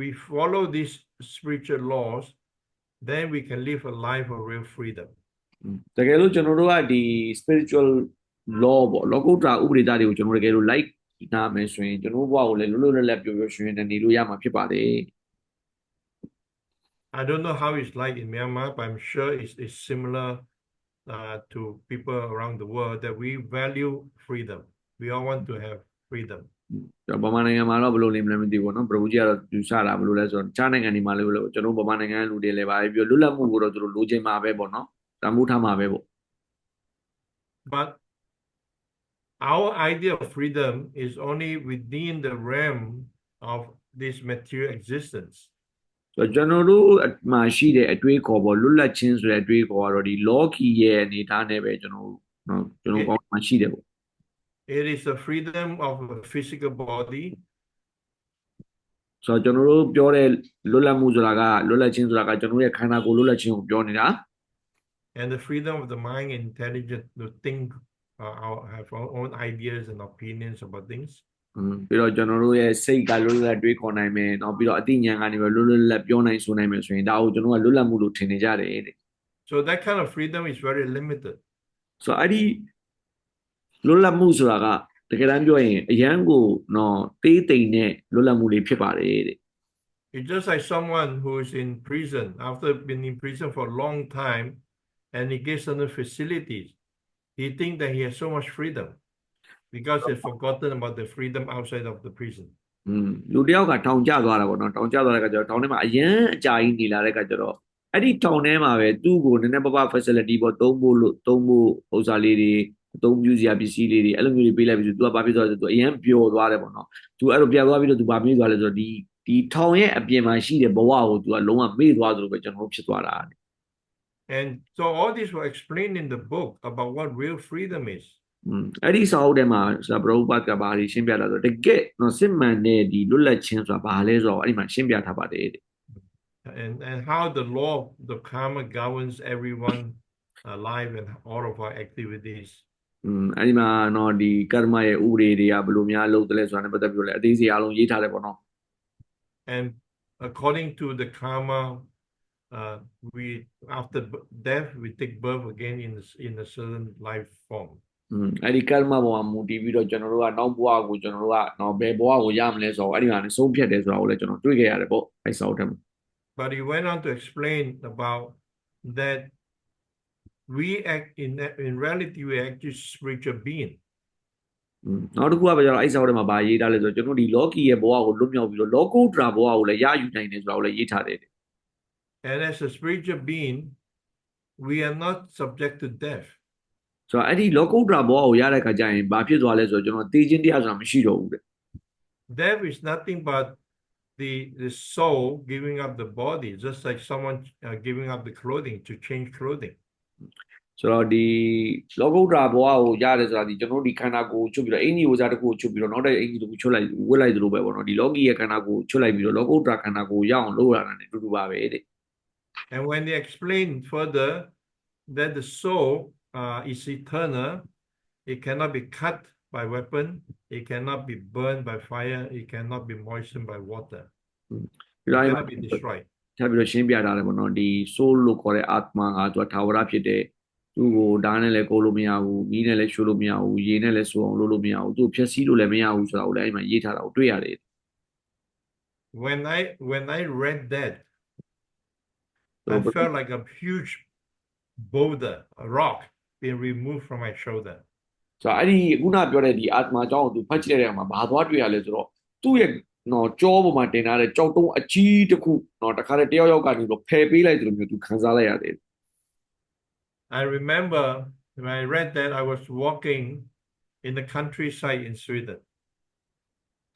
we follow these spiritual laws, then we can live a life of real freedom. တကယ်လို့ကျွန်တော်တို့ကဒီ spiritual law ပေါ့လောကုတ္တရာဥပဒေသားတွေကိုကျွန်တော်တကယ်လို့ like နားမယ်ဆိုရင်ကျွန်တော်ဘဝကိုလည်းလွတ်လွတ်လပ်လပ်ပျော်ပျော်ရွှင်ရွှင်နဲ့နေလို့ရမှာဖြစ်ပါတယ် I don't know how it's like in Myanmar, but I'm sure it's similar to people around the world that we value freedom. We all want to have freedom. ဗမာနိုင်ငံမှာတော့ဘယ်လိုနေမလဲမသိဘူးเนาะပရိုကြီးကတော့ယူဆတာဘယ်လိုလဲဆိုတော့တခြားနိုင်ငံတွေမှာလည်းကျွန်တော်ဗမာနိုင်ငံလူတွေလည်းပါပြီးလွတ်လပ်မှုကိုတော့သူတို့လိုချင်မှာပဲပေါ့เนาะတမိုးထားမှာပဲပေါ့ But our idea of freedom is only within the realm of this material existence. ဆိုတော့ကျွန်တော်တို့မှာရှိတဲ့အတွေးခေါ်ပေါ်လွတ်လပ်ခြင်းဆိုတဲ့အတွေးခေါ်ကတော့ဒီလောကီရဲ့အနေအထားနဲ့ပဲကျွန်တော်နော်ကျွန်တော်ကောင်းမှရှိတယ်ပေါ့ It is the freedom of a physical body. ဆိုတော့ကျွန်တော်တို့ပြောတဲ့လွတ်လပ်မှုဆိုတာကလွတ်လပ်ခြင်းဆိုတာကကျွန်တော်တို့ရဲ့ခန္ဓာကိုယ်လွတ်လပ်ခြင်းကိုပြောနေတာ and the freedom of the mind and intelligence to think, have our own ideas and opinions about things. ပြီးတော့ကျွန်တော်တို့ရဲ့စိတ်ကလွတ်လပ်တွေးခေါ်နိုင်မယ်เนาะပြီးတော့အသိဉာဏ်ကနေပဲလွတ်လွတ်လပ်ပြောနိုင်ဆိုနိုင်မယ်ဆိုရင်ဒါကိုကျွန်တော်ကလွတ်လပ်မှုလို့ထင်နေကြတယ်တဲ့ So that kind of freedom is very limited. ဆိုတော့အဲ့ဒီလွတ်လပ်မှုဆိုတာကတကယ်တမ်းပြောရင်အရန်ကိုเนาะတေးတိမ်နဲ့လွတ်လပ်မှုလေးဖြစ်ပါတယ်တဲ့ It's just like someone who is in prison after being in prison for a long time and he gets certain facilities. He thinks that he has so much freedom because he's forgotten about the freedom outside of the prison. လူတယောက်ကထောင်ကျသွားတာပေါ့နော်ထောင်ကျသွားတဲ့အခါကျတော့ထောင်ထဲမှာအရန်အကြာကြီးနေလာတဲ့အခါကျတော့အဲ့ဒီထောင်ထဲမှာပဲသူ့ကိုနည်းနည်းပါးပါး facility ပေါ့သုံးဖို့ဥစ္စာလေးတွေအသုံးပြုစရာပစ္စည်းလေးတွေအဲ့လိုမျိုးတွေပေးလိုက်ပြီးသူကဘာဖြစ်သွားလဲဆိုတော့သူအရန်ပျော်သွားတယ်ပေါ့နော်သူအဲ့လိုပျော်သွားပြီးတော့သူဘာမေ့သွားလဲဆိုတော့ဒီထောင်ရဲ့အပြင်မှာရှိတဲ့ဘဝကိုသူကလုံးဝမေ့သွားသလိုပဲကျွန်တော်ဖြစ်သွားတာ And so all this were explained in the book about what real freedom is. အဲ့ဒီစာအုပ်ထဲမှာဆရာပရောပတ်ကဘာတွေရှင်းပြလာဆိုတော့တကယ်နော်စစ်မှန်တဲ့ဒီလွတ်လပ်ခြင်းဆိုတာဘာလဲဆိုတော့အဲ့ဒီမှာရှင်းပြထားပါတယ်တဲ့ And how the law of the karma governs everyone life and all of our activities. အဲ့ဒီမှာနော်ဒီကမ္မရဲ့ဥပဒေတွေကဘယ်လိုများလုပ်တယ်လဲဆိုတာနဲ့ပတ်သက်ပြီးတော့လည်းအသေးစိတ်အားလုံးရေးထားတယ်ပေါ့နော် And according to the karma, we after death we take birth again in a certain life form. အဲ့ဒီကမ္မဘဝမူတည်ပြီးတော့ကျွန်တော်တို့ကနောက်ဘဝကိုကျွန်တော်တို့ကနော်ဘယ်ဘဝကိုရမလဲဆိုတော့အဲ့ဒီမှာလည်းဆုံးဖြတ်တယ်ဆိုတာကိုလည်းကျွန်တော်တွေ့ခဲ့ရတယ်ပေါ့အဲ့စာအုပ်ထဲမှာ But he went on to explain about that we act in reality we are actually spiritual being. နောက်တစ်ခုကပဲကျွန်တော်အဲ့စာအုပ်ထဲမှာဗာရေးထားလဲဆိုတော့ကျွန်တော်ဒီလောကီရဲ့ဘဝကိုလွတ်မြောက်ပြီးတော့လောကုတ္တရာဘဝကိုလည်းရယူနိုင်တယ်ဆိုတာကိုလည်းရေးထားတယ် And as a spiritual being, we are not subject to death. ဆိုတော့အဲ့ဒီလောကုတ္တရာဘဝကိုရတဲ့ခါကျရင်ဘာဖြစ်သွားလဲဆိုတော့ကျွန်တော်သိချင်းတရားဆိုတာမရှိတော့ဘူးတဲ့ Death is nothing but the soul giving up the body, just like someone giving up the clothing to change clothing. ဆိုတော့ဒီလောကုတ္တရာဘဝကိုရတယ်ဆိုတာဒီကျွန်တော်တို့ဒီခန္ဓာကိုယ်ချုပ်ပြီးတော့အင်ကြီးဝဇာတစ်ခုကိုချုပ်ပြီးတော့နောက်တဲ့အင်ကြီးတစ်ခုချုပ်လိုက်ဝတ်လိုက်သလိုပဲပေါ့နော်ဒီလောကီရဲ့ခန္ဓာကိုယ်ချုပ်လိုက်ပြီးတော့လောကုတ္တရာခန္ဓာကိုယ်ရအောင်လုပ်ရတာနဲ့တူတူပါပဲတဲ့ And when they explain further that the soul is eternal, it cannot be cut by weapon, it cannot be burned by fire, it cannot be moistened by water. It cannot be destroyed. ဆက်ပြီးတော့ရှင်းပြထားတယ်ပေါ့နော်ဒီ soul လို့ခေါ်တဲ့အာတ္တမာကသူကထာဝရဖြစ်တယ်သူ့ကိုဓာတ်နဲ့လည်းကိုလို့မရဘူးမီးနဲ့လည်းရှို့လို့မရဘူးရေနဲ့လည်းဆိုအောင်လုပ်လို့မရဘူးသူ့ဖြည့်ဆည်းလို့လည်းမရဘူးဆိုတာကိုလည်းအဲ့မှာရေးထားတာကိုတွေ့ရတယ် When I read that, I felt like a huge boulder, a rock, being removed from my shoulder. ဆိုတော့အဲ့ဒီခုနပြောတဲ့ဒီအာတ္တမာကြောင့်သူဖတ်ကြည့်တဲ့အခါမှာဘာသွားတွေ့ရလဲဆိုတော့သူ့ရဲ့နော်ကြောပေါ်မှာတင်ထားတဲ့ကြောက်တုံးအကြီးတစ်ခုနော်တခါတည်းတယောက်ယောက်ကနေတော့ဖယ်ပေးလိုက်တယ်လို့မျိုးသူခံစားလိုက်ရတယ် I remember when I read that I was walking in the countryside in Sweden.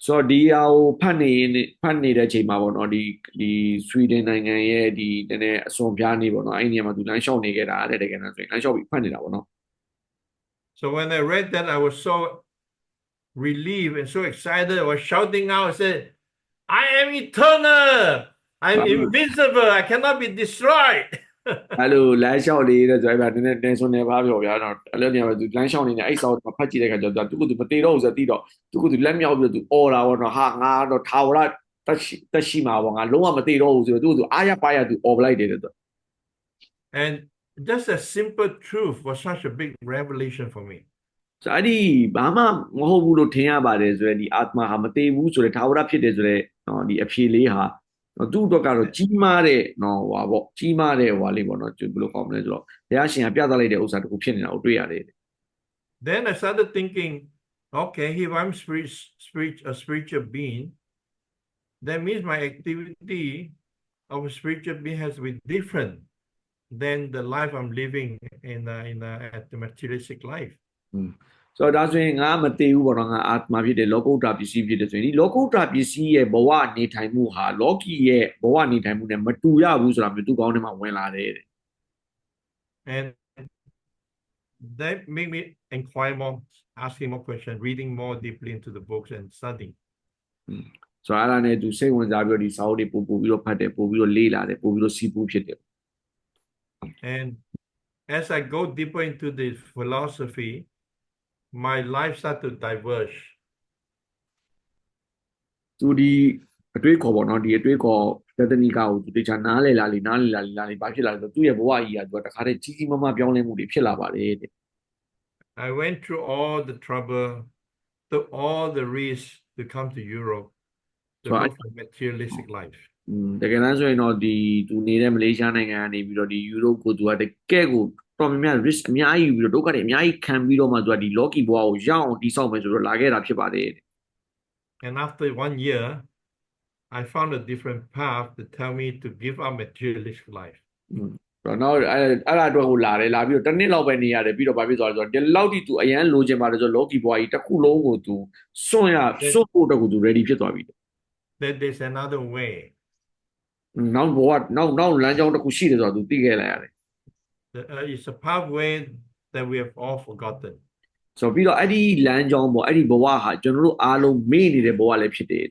ဆိုတော့ဒီဟာကိုဖတ်နေတဲ့အချိန်မှာပေါ့နော်ဒီဆွီဒင်နိုင်ငံရဲ့ဒီနည်းနည်းအစွန်ပြားနေပေါ့နော်အဲ့ဒီနေရာမှာသူလမ်းလျှောက်နေခဲ့တာတဲ့တကယ်တော့ဆိုရင်လမ်းလျှောက်ပြီးဖတ်နေတာပေါ့နော် So when I read that, I was so relieved and so excited. I was shouting out, I said, I am eternal. I'm invincible. I cannot be destroyed. အဲ့လိုလမ်းလျှောက်လေးတဲ့ဆိုအဲ့ဒါနည်းနည်းတင်ဆွနေပါပြောဗျာတော့အဲ့လိုနေရာမှာသူလမ်းလျှောက်နေတယ်အဲ့စာကိုဖတ်ကြည့်တဲ့အခါကျတော့သူကသူမသေးတော့ဘူးဆိုတော့တီးတော့သူကသူလက်မြောက်ပြီးတော့သူអော်တာပေါ့နော်ဟာငါတော့ထာဝရတက်ရှိမှာပေါ့ငါလုံးဝမသေးတော့ဘူးဆိုတော့သူအားရပါရသူអော်ပလိုက်တယ်တော့ And just a simple truth was such a big revelation for me. ဆိုအဲ့ဒီဘာမှမဟုတ်ဘူးလို့ထင်ရပါတယ်ဆိုရင်ဒီအာတ္တမာဟာမသေးဘူးဆိုတဲ့ထာဝရဖြစ်တယ်ဆိုတဲ့နော်ဒီအဖြေလေးဟာသူ့အတွက်ကတော့ကြီးမားတဲ့နော်ဟွာပေါ့ကြီးမားတဲ့ဟွာလေးပေါ့နော်ဘယ်လိုကောင်းမလဲဆိုတော့ဘုရားရှင်ကပြသလိုက်တဲ့ဥစ္စာတစ်ခုဖြစ်နေတာကိုတွေ့ရတယ် Then I started thinking, okay, if I'm a spiritual being, that means my activity of a spiritual being has to be different than the life I'm living at the materialistic life. ဆိုတော့ဒါဆိုရင်ငါမသိဘူးပေါ့နော်ငါအာတ္တမဖြစ်တယ်လောကုတ္တရာပစ္စည်းဖြစ်တယ်ဆိုရင်ဒီလောကုတ္တရာပစ္စည်းရဲ့ဘဝနေထိုင်မှုဟာလောကီရဲ့ဘဝနေထိုင်မှုနဲ့မတူရဘူးဆိုတာမျိုးသူ့ကောင်းထဲမှာဝင်လာတယ်တဲ့ And that made me inquire more, asking more questions, reading more deeply into the books and studying. ဆိုတော့အဲ့ဒါနဲ့သူစိတ်ဝင်စားပြီးတော့ဒီစာအုပ်တွေပို့ပြီးတော့ဖတ်တယ်ပို့ပြီးတော့လေ့လာတယ်ပို့ပြီးတော့စီးပူးဖြစ်တယ် And as I go deeper into the philosophy, my life started to diverge. သူဒီအတွေးခေါ်ပေါ့နော်ဒီအတွေးခေါ်တသနိကကိုသူတခြားနားလေလာလေဘာဖြစ်လာလဲဆိုတော့သူ့ရဲ့ဘဝကြီးကသူကတခါတည်းကြီးကြီးမားမားပြောင်းလဲမှုတွေဖြစ်လာပါတယ်တဲ့ I went through all the trouble, took all the risks to come to Europe to Right. live a materialistic life. တကယ်တမ်းဆိုရင်တော့ဒီသူနေတဲ့မလေးရှားနိုင်ငံကနေပြီးတော့ဒီယူရိုပကိုသူကတကယ်ကိုတော်များများ risk အများကြီးယူပြီးတော့ဒုက္ခတွေအများကြီးခံပြီးတော့မှသူကဒီလောကီဘဝကိုရအောင်တိဆောက်မယ်ဆိုတော့လာခဲ့တာဖြစ်ပါတယ်တဲ့ And after 1 year, I found a different path to tell me to give up materialistic life. တော့နောက်အဲ့ဒါအတွက်ကိုလာတယ်လာပြီးတော့တစ်နှစ်လောက်ပဲနေရတယ်ပြီးတော့ဘာဖြစ်သွားလဲဆိုတော့ဒီလောက်ထိသူအရန်လိုချင်ပါတယ်ဆိုတော့လောကီဘဝကြီးတစ်ခုလုံးကိုသူစွန့်ဖို့အတွက်ကိုသူ ready ဖြစ်သွားပြီ That there's another way. နောက်ဘဝနောက်လမ်းကြောင်းတစ်ခုရှိတယ်ဆိုတော့သူသိခဲ့လိုက်ရတယ် It's a pathway that we have all forgotten. ဆိုတော့ပြီးတော့အဲ့ဒီလမ်းကြောင်းပေါ့အဲ့ဒီဘဝဟာကျွန်တော်တို့အားလုံးမေ့နေတဲ့ဘဝလည်းဖြစ်တယ်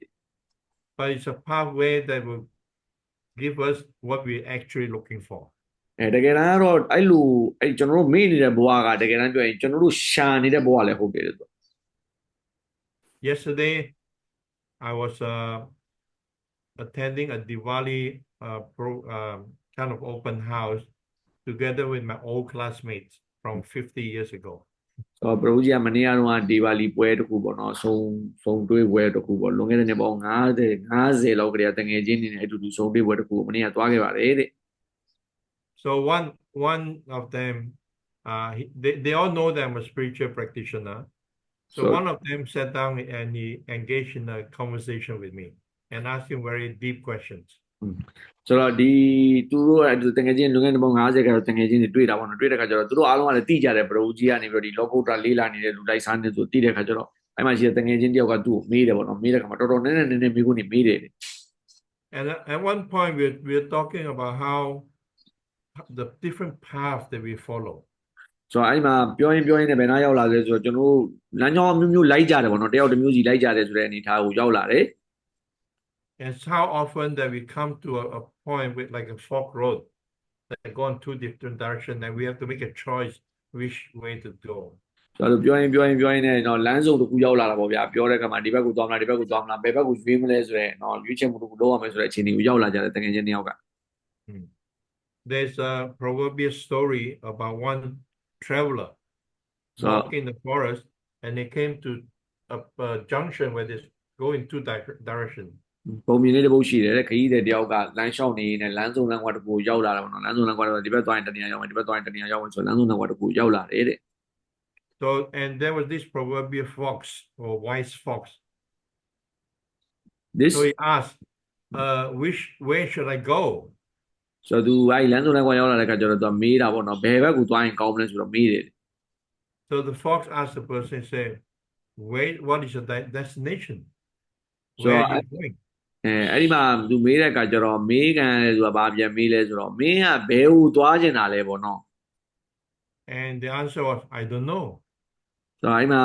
But it's a pathway that will give us what we're actually looking for. တကယ်တမ်းကတော့အဲ့လိုအဲ့ကျွန်တော်တို့မေ့နေတဲ့ဘဝကတကယ်တမ်းပြောရင်ကျွန်တော်တို့ရှာနေတဲ့ဘဝလည်းဟုတ်တယ်ဆို Yesterday, I was attending a Diwali kind of open house together with my old classmates from 50 years ago. ဆိုတော့ပရိုဂျီကမနေ့ကတော့ဒီပါလီပွဲတစ်ခုပေါ့နော်ဆုံတွေးပွဲတစ်ခုပေါ့လွန်ခဲ့တဲ့နှစ်ပေါင်း50လောက်ကတည်းကတငယ်ချင်းနေနဲ့အတူတူဆုံတွေးပွဲတစ်ခုကိုမနေ့ကသွားခဲ့ပါတယ်တဲ့ So one of them, they all know that I'm a spiritual practitioner. So one of them sat down and he engaged in a conversation with me and asked him very deep questions. ဆိုတော့ဒီသူတို့ကတငယ်ချင်းလွန်ခဲ့တဲ့ပေါင်း50ကတော့တငယ်ချင်းတွေတွေ့တာပေါ့နော်တွေ့တဲ့ခါကျတော့သူတို့အားလုံးကလည်းသိကြတယ်ပရိုဂျီကနေပြီးတော့ဒီလောကုတ္တရာလေးလာနေတဲ့လူလိုက်စားနေဆိုသိတဲ့ခါကျတော့အဲ့မှာရှိတဲ့တငယ်ချင်းတယောက်ကသူ့ကိုမေးတယ်ပေါ့နော်မေးတဲ့ခါမှာတော်တော်နည်းနည်းမေးခွန်းနေမေးတယ် And at one point we're talking about how the different paths that we follow. ဆိုတော့အဲ့မှာပြောရင်လည်းဘယ်နှရောက်လာလဲဆိုတော့ကျွန်တော်တို့လမ်းကြောင်းမျိုးလိုက်ကြတယ်ပေါ့နော်တယောက်တစ်မျိုးစီလိုက်ကြတယ်ဆိုတဲ့အနေထားကိုရောက်လာတယ် And how often that we come to a point with like a fork road that go in two different directions and we have to make a choice which way to go. ဆိုတော့ပြောရင်နဲ့တော့လမ်းစုံတစ်ခုရောက်လာတာပေါ့ဗျာပြောတဲ့အခါမှာဒီဘက်ကိုသွားမလားဘယ်ဘက်ကိုရွေးမလဲဆိုတဲ့တော့ရွေးချယ်မှုတစ်ခုလုပ်ရမယ်ဆိုတဲ့အခြေအနေကိုရောက်လာကြတယ်တကယ်ချင်းတယောက်က There's a proverbial story about one traveler walking in the forest and they came to a junction where they go in two directions. ပုံမြင်လေးတစ်ပုတ်ရှိတယ်တဲ့ခရီးတဲ့တယောက်ကလမ်းလျှောက်နေနဲ့လမ်းစုံလမ်းကွာတစ်ခုရောက်လာတာပေါ့နော်လမ်းစုံလမ်းကွာတော့ဒီဘက်သွားရင်တနေရာရောက်မယ်ဒီဘက်သွားရင်တနေရာရောက်မယ်ဆိုလမ်းစုံလမ်းကွာတစ်ခုရောက်လာတယ်တဲ့ So and there was this proverbial fox or wise fox. So he asked, which way should I go? ဆိုတော့သူအဲ့လမ်းစုံလမ်းကွာရောက်လာတဲ့အခါကျတော့သူမေးတာပေါ့နော်ဘယ်ဘက်ကိုသွားရင်ကောင်းမလဲဆိုတော့မေးတယ် So the fox asked the person, say, wait, what is your destination? Where are you going? အဲ့ဒီမှာသူမေးတဲ့အခါကျတော့မေးကန်လဲဆိုတာဘာပြန်မေးလဲဆိုတော့မင်းကဘယ်ကိုသွားချင်တာလဲပေါ့နော် And the answer was, I don't know. ဆိုတော့အဲ့မှာ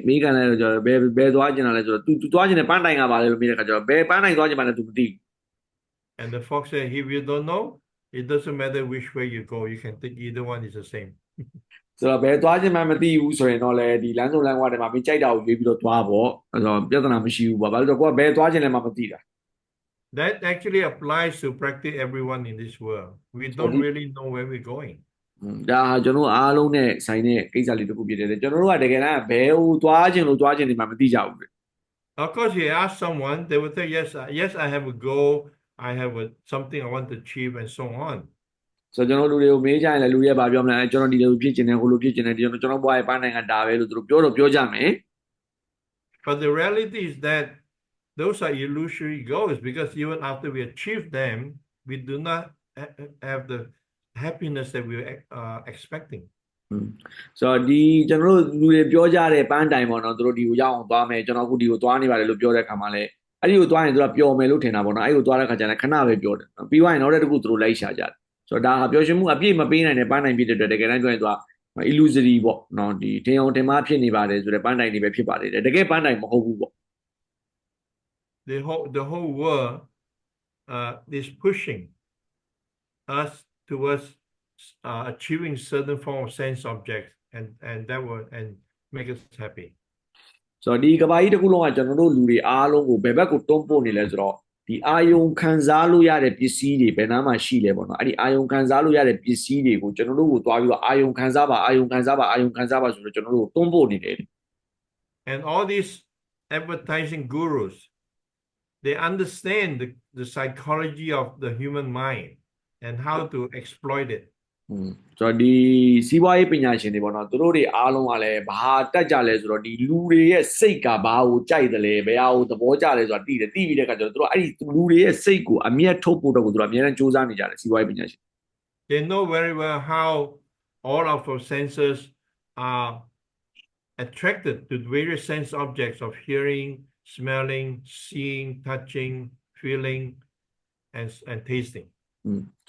မေးကန်လဲဆိုတော့ဘယ်သွားချင်တာလဲဆိုတော့ तू သွားချင်တဲ့ပန်းတိုင်ကပါလဲလို့မေးတဲ့အခါကျတော့ဘယ်ပန်းတိုင်သွားချင်မှလဲ तू မသိဘူး And the fox said, if you don't know, it doesn't matter which way you go. You can take either one is the same. ဆိုတော့ဘယ်သွားချင်မှမသိဘူးဆိုရင်တော့လေဒီလမ်းစုံလမ်းကွာတွေမှာမင်းကြိုက်တာကိုရွေးပြီးတော့သွားပေါ့အဲ့တော့ပြဿနာမရှိဘူးပေါ့ဘာလို့လဲဆိုတော့ကိုကဘယ်သွားချင်လဲမှမသိတာ That actually applies to practice everyone in this world. We don't really know where we're going. ဒါကျွန်တော်အားလုံးနဲ့ဆိုင်တဲ့ကိစ္စလေးတစ်ခုဖြစ်တယ်ကျွန်တော်တို့ကတကယ်တမ်းဘယ်ကိုသွားချင်လို့သွားချင်နေမှမသိကြဘူး Of course, you ask someone, they will say, yes, I have a goal. I have something I want to achieve and so on. ဆိုတော့ကျွန်တော်လူတွေကိုမေးကြရင်လည်းလူတွေကဘာပြောမလဲကျွန်တော်ဒီလိုဖြစ်ချင်တယ်ဟိုလိုဖြစ်ချင်တယ်ကျွန်တော်ဘွားရဲ့ပန်းနိုင်ကဒါပဲလို့သူတို့ပြောကြမယ် But the reality is that those are illusory goals because even after we achieve them, we do not have the happiness that we are expecting. ဆိုတော့ဒီကျွန်တော်တို့လူတွေပြောကြတဲ့ပန်းတိုင်ပေါ့နော်သူတို့ဒီကိုရောက်အောင်သွားမယ်ကျွန်တော်အခုဒီကိုသွားနေပါတယ်လို့ပြောတဲ့ခါမှာလဲအဲ့ဒီကိုသွားရင်သူကပျော်မယ်လို့ထင်တာပေါ့နော်အဲ့ဒီကိုသွားတဲ့ခါကျရင်ခဏပဲပြောတယ်ပြီးသွားရင်နောက်တစ်ခုသူတို့လိုက်ရှာကြတယ်ဆိုတော့ဒါဟာပျော်ရွှင်မှုအပြည့်မပေးနိုင်တဲ့ပန်းတိုင်ဖြစ်တဲ့အတွက်တကယ်တမ်းပြောရင်သူက illusory ပေါ့နော်ဒီထင်အောင်ထင်မှားဖြစ်နေပါတယ်ဆိုတဲ့ပန်းတိုင်တွေပဲဖြစ်ပါတယ်တကယ်ပန်းတိုင်မဟုတ်ဘူးပေါ့ the whole world is pushing us towards achieving certain form of sense objects, and that will and make us happy. ဆိုတော့ဒီကဘာကြီးတစ်ခုလုံးကကျွန်တော်တို့လူတွေအားလုံးကိုဘယ်ဘက်ကိုတွန်းပို့နေလဲဆိုတော့ဒီအာယုံခံစားလို့ရတဲ့ပစ္စည်းတွေဘယ်နားမှာရှိလဲပေါ့နော်အဲ့ဒီအာယုံခံစားလို့ရတဲ့ပစ္စည်းတွေကိုကျွန်တော်တို့ကိုသွားပြီးတော့အာယုံခံစားပါအာယုံခံစားပါအာယုံခံစားပါဆိုတော့ကျွန်တော်တို့တွန်းပို့နေတယ် And all these advertising gurus, they understand the psychology of the human mind and how to exploit it. ဆိုတော့ဒီစီးပွားရေးပညာရှင်တွေပေါ့နော်သူတို့တွေအားလုံးကလည်းဘာတက်ကြလဲဆိုတော့ဒီလူတွေရဲ့စိတ်ကဘာကိုကြိုက်တယ်လဲဘယ်ဟာကိုသဘောကျလဲဆိုတာသိတယ်သိပြီးတဲ့အခါကျတော့သူတို့အဲ့ဒီလူတွေရဲ့စိတ်ကိုအမျက်ထုတ်ဖို့တော့ကိုသူတို့အများအားစူးစမ်းနေကြတယ်စီးပွားရေးပညာရှင် They know very well how all of our senses are attracted to various sense objects of hearing, smelling, seeing, touching, feeling, and tasting.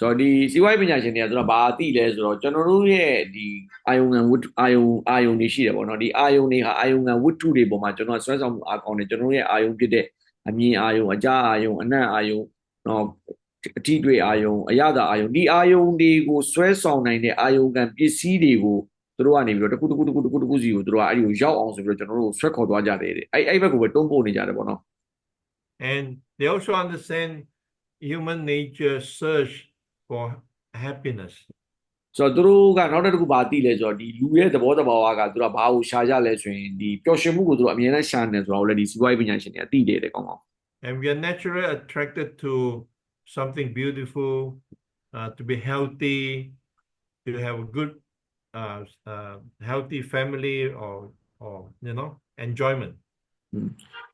ဆိုတော့ဒီစီးပွားရေးပညာရှင်တွေကသူတို့ဘာသိလဲဆိုတော့ကျွန်တော်တို့ရဲ့ဒီအာယုံငံဝတ္ထုအာယုံတွေရှိတယ်ပေါ့နော်ဒီအာယုံတွေဟာအာယုံငံဝတ္ထုတွေပေါ်မှာကျွန်တော်ဆွဲဆောင်မှုအားကောင်းတယ်ကျွန်တော်တို့ရဲ့အာယုံဖြစ်တဲ့အမြင်အာယုံအကြားအာယုံအနံ့အာယုံနော်အထီးတွေအာယုံအရသာအာယုံဒီအာယုံတွေကိုဆွဲဆောင်နိုင်တဲ့အာယုံကံပစ္စည်းတွေကိုသူတို့ကနေပြီးတော့တစ်ခုစီကိုသူတို့ကအဲ့ဒီကိုရောက်အောင်ဆိုပြီးတော့ကျွန်တော်တို့ဆွဲခေါ်သွားကြတယ်အဲ့ဘက်ကိုပဲတွန်းပို့နေကြတယ်ပေါ့နော် And they also understand human nature search for happiness. ဆိုတော့သူတို့ကနောက်တစ်ခုဘာသိလဲဆိုတော့ဒီလူရဲ့သဘောတဘာဝကသူတို့ကဘာကိုရှာကြလဲဆိုရင်ဒီပျော်ရွှင်မှုကိုသူတို့အမြဲတမ်းရှာနေဆိုတော့လည်းဒီစီးပွားရေးပညာရှင်တွေကသိတယ်ကောင်းကောင်း And we are naturally attracted to something beautiful, to be healthy, to have a good, healthy family, or enjoyment.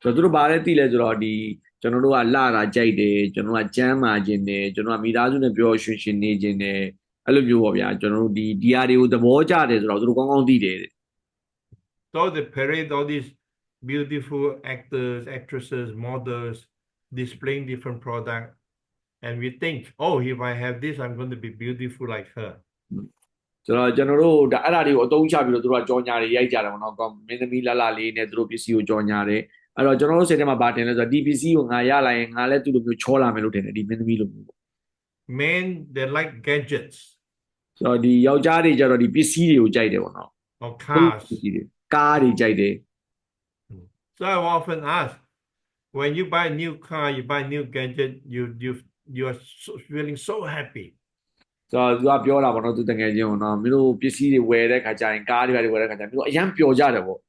ဆိုတော့သူတို့ဘာလဲသိလဲဆိုတော့ဒီကျွန်တော်တို့ကလှတာကြိုက်တယ်ကျွန်တော်ကကျမ်းမာခြင်းတယ်ကျွန်တော်ကမိသားစုနဲ့ပျော်ရွှင်ရှင်နေခြင်းတယ်အဲ့လိုမျိုးပေါ့ဗျာကျွန်တော်တို့ဒီဟာတွေကိုသဘောကျတယ်ဆိုတော့သူတို့ကောင်းကောင်းသိတယ် So they parade all these beautiful actors, actresses, models displaying different products, and we think, oh, if I have this, I'm going to be beautiful like her. ဆိုတော့ကျွန်တော်တို့ဒါအဲ့ဒါတွေကိုအသုံးချပြီးတော့သူတို့ကကြော်ညာတွေရိုက်ကြတယ်ပေါ့နော်ကောမင်းသမီးလှလှလေးနဲ့သူတို့ပစ္စည်းကိုကြော်ညာတယ်အဲ့တော့ကျွန်တော်တို့စိတ်ထဲမှာဘာတင်လဲဆိုတော့ဒီပစ္စည်းကိုငါရလာရင်ငါလည်းသူ့လိုမျိုးချောလာမယ်လို့ထင်တယ်ဒီမင်းသမီးလိုမျိုးပေါ့ Men, they like gadgets ဆိုတော့ဒီယောက်ျားတွေကြတော့ဒီပစ္စည်းတွေကိုကြိုက်တယ်ပေါ့နော် or cars. ကားတွေကြိုက်တယ် So I often ask, when you buy a new car, you buy a new gadget, you are feeling so happy. ဆိုတော့သူကပြောတာပေါ့နော်သူတကယ်ချင်းပေါ့နော်မင်းတို့ပစ္စည်းတွေဝယ်တဲ့ခါကျရင်ကားတွေဝယ်တဲ့ခါကျရင်မင်းတို့အရန်ပျော်ကြတယ်ပေါ့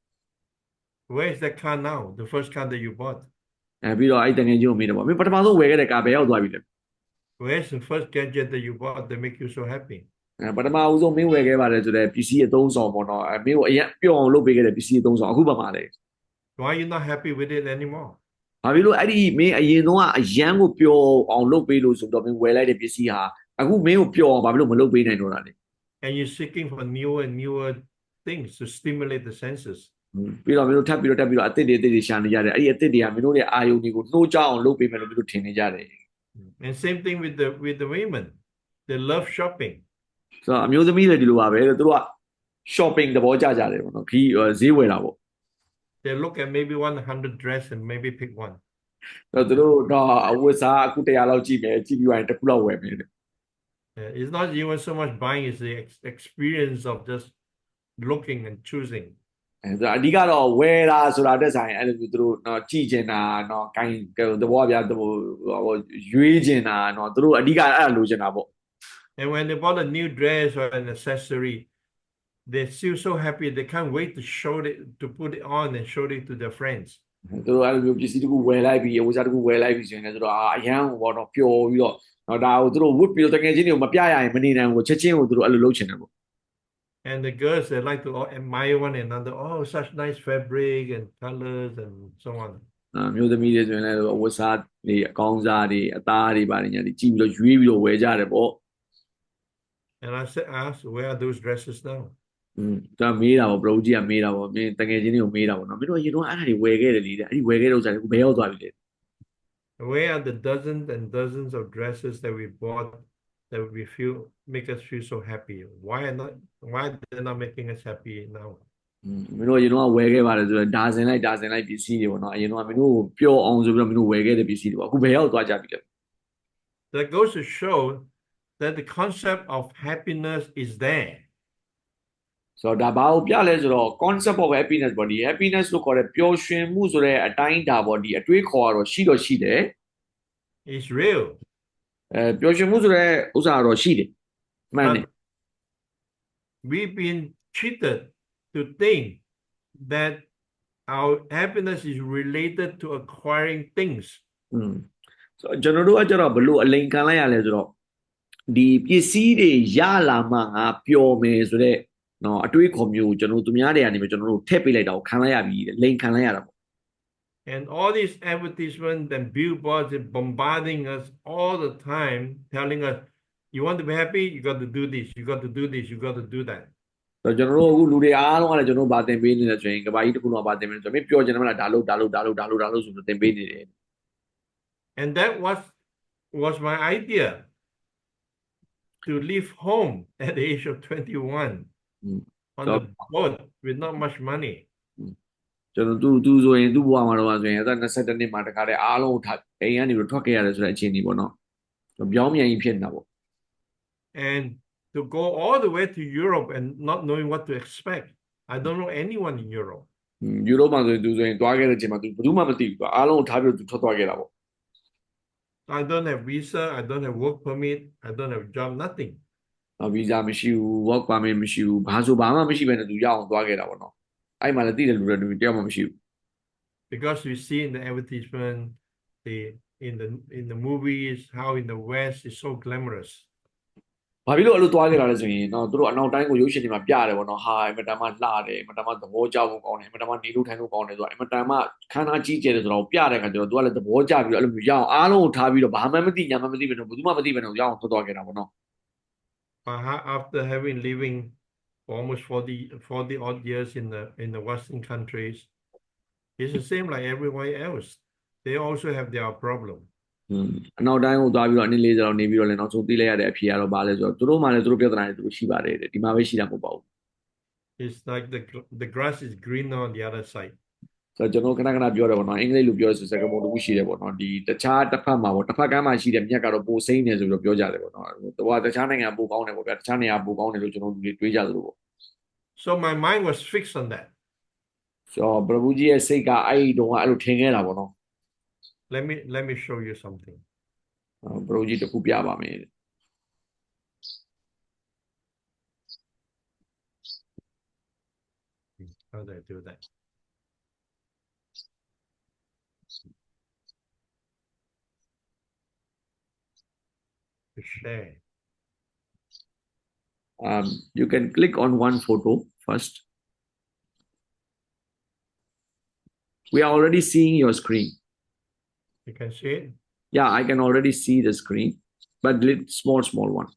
Where is that car now? The first car that you bought? ပြီးတော့အဲ့တကယ်ချင်းကိုမေးတယ်ပေါ့မင်းပထမဆုံးဝယ်ခဲ့တဲ့ကားဘယ်ရောက်သွားပြီလဲ Where's the first gadget that you bought that make you so happy? ပထမဦးဆုံးမင်းဝယ်ခဲ့ပါတယ်ဆိုတော့ပစ္စည်းအသုံးဆောင်ပေါ့နော်မင်းကိုအရန်ပျော်အောင်လုပ်ပေးခဲ့တဲ့ပစ္စည်းအသုံးဆောင်အခုပါမှာလဲ Why are you not happy with it anymore? ဘာဖြစ်လို့အဲ့ဒီမင်းအရင်တော့အရန်ကိုပျော်အောင်လုပ်ပေးလို့ဆိုတော့မင်းဝယ်လိုက်တဲ့ပစ္စည်းဟာအခုမင်းကိုပျော်အောင်ဘာဖြစ်လို့မလုပ်ပေးနိုင်တော့တာလဲ And you're seeking for newer and newer things to stimulate the senses. ပြီးတော့မင်းတို့ထပ်ပြီးတော့အသစ်တွေရှာနေကြတယ်အဲ့ဒီအသစ်တွေကမင်းတို့ရဲ့အာယုန်တွေကိုနှိုးကြအောင်လုပ်ပေးမယ်လို့မင်းတို့ထင်နေကြတယ် And same thing with the women. They love shopping. ဆိုတော့အမျိုးသမီးတွေဒီလိုပါပဲသူတို့က shopping သဘောကျကြတယ်ပေါ့နော်ခီးဈေးဝယ်တာပေါ့ They look at maybe 100 dress and maybe pick one. ဆိုတော့သူတို့တော့အဝတ်စားအခု100လောက်ကြည့်မယ်ကြည့်ပြီးရင်တစ်ခုလောက်ဝယ်မယ် It's not even so much buying, it's the experience of just looking and choosing. ဆိုတော့အဓိကတော့ဝယ်တာဆိုတာတက်ဆိုင်အဲ့လိုမျိုးသူတို့တော့ကြည့်ကျင်တာတော့ကိုင်းသဘောပြဟိုရွေးကျင်တာတော့သူတို့အဓိကအဲ့လိုချင်တာပေါ့ And when they bought a new dress or an accessory, they feel so happy. They can't wait to put it on and show it to their friends. သူတို့အဲ့လိုမျိုးပစ္စည်းတစ်ခုဝယ်လိုက်ပြီးအဝတ်စားတစ်ခုဝယ်လိုက်ပြီးဆိုရင်လည်းသူတို့အရန်ဘောတော့ပျော်ပြီးတော့ဒါကိုသူတို့ဝတ်ပြီးတော့တကယ်ချင်းတွေကိုမပြရရင်မနေနိုင်ဘူးချက်ချင်းကိုသူတို့အဲ့လိုလုပ်ချင်တယ်ပေါ့ And the girls, they like to admire one another. Oh, such nice fabric and colors and so on. မျိုးသမီးတွေဆိုရင်လည်းအဝတ်စားတွေအကောင်းစားတွေအသားတွေပါတယ်ညာတွေကြည့်ပြီးတော့ရွေးပြီးတော့ဝယ်ကြတယ်ပေါ့ And I asked, where are those dresses now? ဒါမေးတာပေါ့ဘရိုကြီးကမေးတာပေါ့မင်းတကယ်ချင်းတွေကိုမေးတာပေါ့နော်မင်းတို့အရင်တော့အဲ့ဒါတွေဝယ်ခဲ့တယ်လေတဲ့အဲ့ဒီဝယ်ခဲ့တဲ့ဥစ္စာတွေဘယ်ရောက်သွားပြီလဲ Where are the dozens and dozens of dresses that we bought that we feel make us feel so happy? Why they're not making us happy now? မင်းတို့အရင်တော့ဝယ်ခဲ့ပါတယ်ဆိုတော့ဒါဇင်လိုက်ပစ္စည်းတွေပေါ့နော်အရင်တော့မင်းတို့ပျော်အောင်ဆိုပြီးတော့မင်းတို့ဝယ်ခဲ့တဲ့ပစ္စည်းတွေပေါ့အခုဘယ်ရောက်သွားကြပြီလဲ That goes to show that the concept of happiness is there. ဆိုတော့ဒါဘာကိုပြလဲဆိုတော့ concept of happiness ပေါ့ဒီ happiness လို့ခေါ်တဲ့ပျော်ရွှင်မှုဆိုတဲ့အတိုင်းဒါပေါ့ဒီအတွေးခေါ်ကတော့ရှိတယ် It's real. ပျော်ရွှင်မှုဆိုတဲ့ဥစ္စာကတော့ရှိတယ်မှန်တယ် But we've been cheated to think that our happiness is related to acquiring things. ဆိုတော့ကျွန်တော်တို့ကကျတော့ဘလို့အလိန်ခံလိုက်ရလဲဆိုတော့ဒီပစ္စည်းတွေရလာမှငါပျော်မယ်ဆိုတဲ့နော်အတွေးခေါ်မျိုးကိုကျွန်တော်တို့သူများတွေကနေပြီးကျွန်တော်တို့ထည့်ပေးလိုက်တာကိုခံလိုက်ရပြီလိန်ခံလိုက်ရတာပေါ့ And all these advertisements and billboards are bombarding us all the time, telling us, you want to be happy, you got to do this, you got to do this, you got to do that. ဆိုတော့ကျွန်တော်တို့အခုလူတွေအားလုံးကလည်းကျွန်တော်တို့ဗာတင်ပေးနေတယ်ဆိုရင်ကဘာကြီးတစ်ခုလုံးကဗာတင်ပေးနေဆိုတော့မင်းပျော်ချင်တယ်မလားဒါလို့ဆိုပြီးတင်ပေးနေတယ် And that was my idea to leave home at the age of 21 on the boat with not much money. ကျွန်တော်သူဆိုရင်သူ့ဘဝမှာတော့ဆိုရင်အသက်22နှစ်မှာတခါတည်းအားလုံးထားအိမ်ကနေပြီးထွက်ခဲ့ရတယ်ဆိုတဲ့အခြေအနေပေါ့နော်ပြောင်းပြန်ကြီးဖြစ်နေတာပေါ့ And to go all the way to Europe and not knowing what to expect. I don't know anyone in Europe. ယူရိုပမှာဆိုရင်သူဆိုရင်တွားခဲ့တဲ့အချိန်မှာသူဘယ်သူမှမသိဘူးအားလုံးထားပြီးသူထွက်သွားခဲ့တာပေါ့ I don't have visa, I don't have work permit, I don't have job, nothing. ဗီဇာမရှိဘူး work permit မရှိဘူးဘာဆိုဘာမှမရှိဘဲနဲ့သူရအောင်သွားခဲ့တာပေါ့နော်အဲ့မှာလည်းတည်တယ်လူတွေတယောက်မှမရှိဘူး Because we see in the advertisement, in the movies, how in the West is so glamorous. ဘာဖြစ်လို့အဲ့လိုသွားခဲ့တာလဲဆိုရင်တော့သူတို့အနောက်တိုင်းကိုရုပ်ရှင်တွေမှာပြရတယ်ပေါ့နော်ဟာအမတန်မှလှတယ်အမတန်မှသဘောကျဖို့ကောင်းတယ်အမတန်မှနေလို့ထိုင်လို့ကောင်းတယ်ဆိုတော့အမတန်မှခန်းသားကြီးကျယ်တယ်ဆိုတော့ပြတဲ့အခါကျတော့သူကလည်းသဘောကျပြီးတော့အဲ့လိုမျိုးရအောင်အားလုံးကိုထားပြီးတော့ဘာမှမသိညာမှမသိဘဲနဲ့ဘယ်သူမှမသိဘဲနဲ့ရအောင်ထွက်သွားခဲ့တာပေါ့နော် After having living for almost 40 odd years in the Western countries, it's the same like everywhere else. They also have their problem. အနောက်တိုင်းကိုသွားပြီးတော့အနည်း40လောက်နေပြီးတော့လည်းနောက်ဆုံးသိလိုက်ရတဲ့အဖြေကတော့ဘာလဲဆိုတော့သူတို့မှလည်းသူတို့ပြဿနာတွေသူတို့ရှိပါတယ်တဲ့ဒီမှာပဲရှိတာမဟုတ်ပါဘူး It's like the grass is greener on the other side. ဆိုတော့ကျွန်တော်ခဏပြောတယ်ပေါ့နော်အင်္ဂလိပ်လိုပြောဆိုစကားပုံတစ်ခုရှိတယ်ပေါ့နော်ဒီတခြားတစ်ဖက်မှာပေါ့တစ်ဖက်ကမ်းမှာရှိတဲ့မြက်ကတော့ပိုစိမ့်နေဆိုပြီးတော့ပြောကြတယ်ပေါ့နော်သူကတခြားနိုင်ငံပိုကောင်းတယ်ပေါ့ဗျာတခြားနေရာပိုကောင်းတယ်လို့ကျွန်တော်တို့တွေးကြသလိုပေါ့ So my mind was fixed on that. ဆိုတော့ဘရဘူးကြီးရဲ့စိတ်ကအဲ့ဒီတုန်းကအဲ့လိုထင်ခဲ့တာပေါ့နော် Let me show you something. ဘရဘူးကြီးတစ်ခုပြပါမယ် How do I do that? To share. You can click on one photo first we are already seeing your screen You can see it? yeah I can already see the screen but small one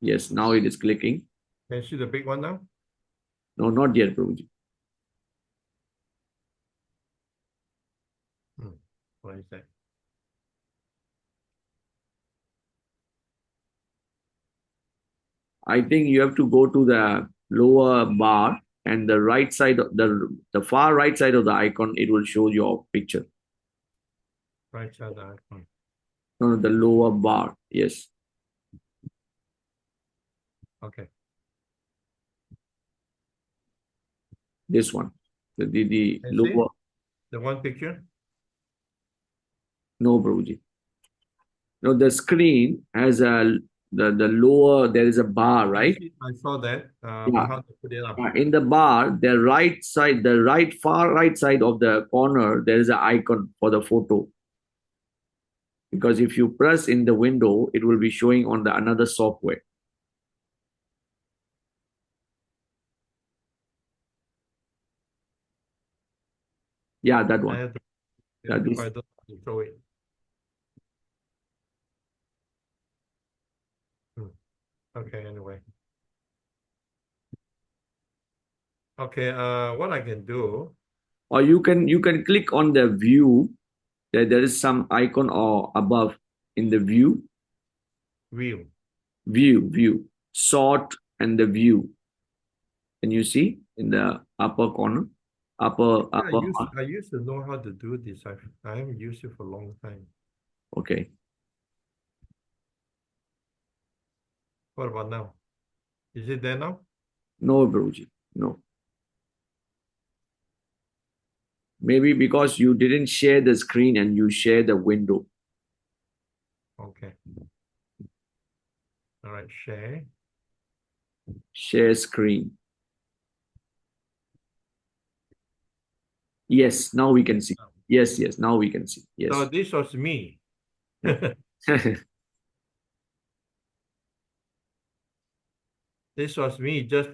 yes now it is clicking Can you see the big one now? no not yet Prabhuji. What is that? I think you have to go to the lower bar and the right side of the far right side of the icon it will show your picture Right side of the icon. no the lower bar yes Okay. this one the lower The one picture? no Prabhuji. No the screen has a the lower there is a bar right I saw that. Yeah. How to put it up? In the bar the right side the far right side of the corner there is an icon for the photo because if you press in the window it will be showing on the another software yeah that one I have to, That if is- I don't have to show it. Okay, anyway. Okay, what I can do, or you can click on the view. There is some icon or above in the view. view, sort and the view. Can you see in the upper corner? Yeah, Upper part. I used to know how to do this. I haven't used it for a long time. Okay. What about now? Is it there now? No, Guruji. No. Maybe because you didn't share the screen and you share the window. Okay. All right, share. Share screen. Yes, now we can see. Yes, yes, now we can see. So Yes. this was me. Yeah. This was me just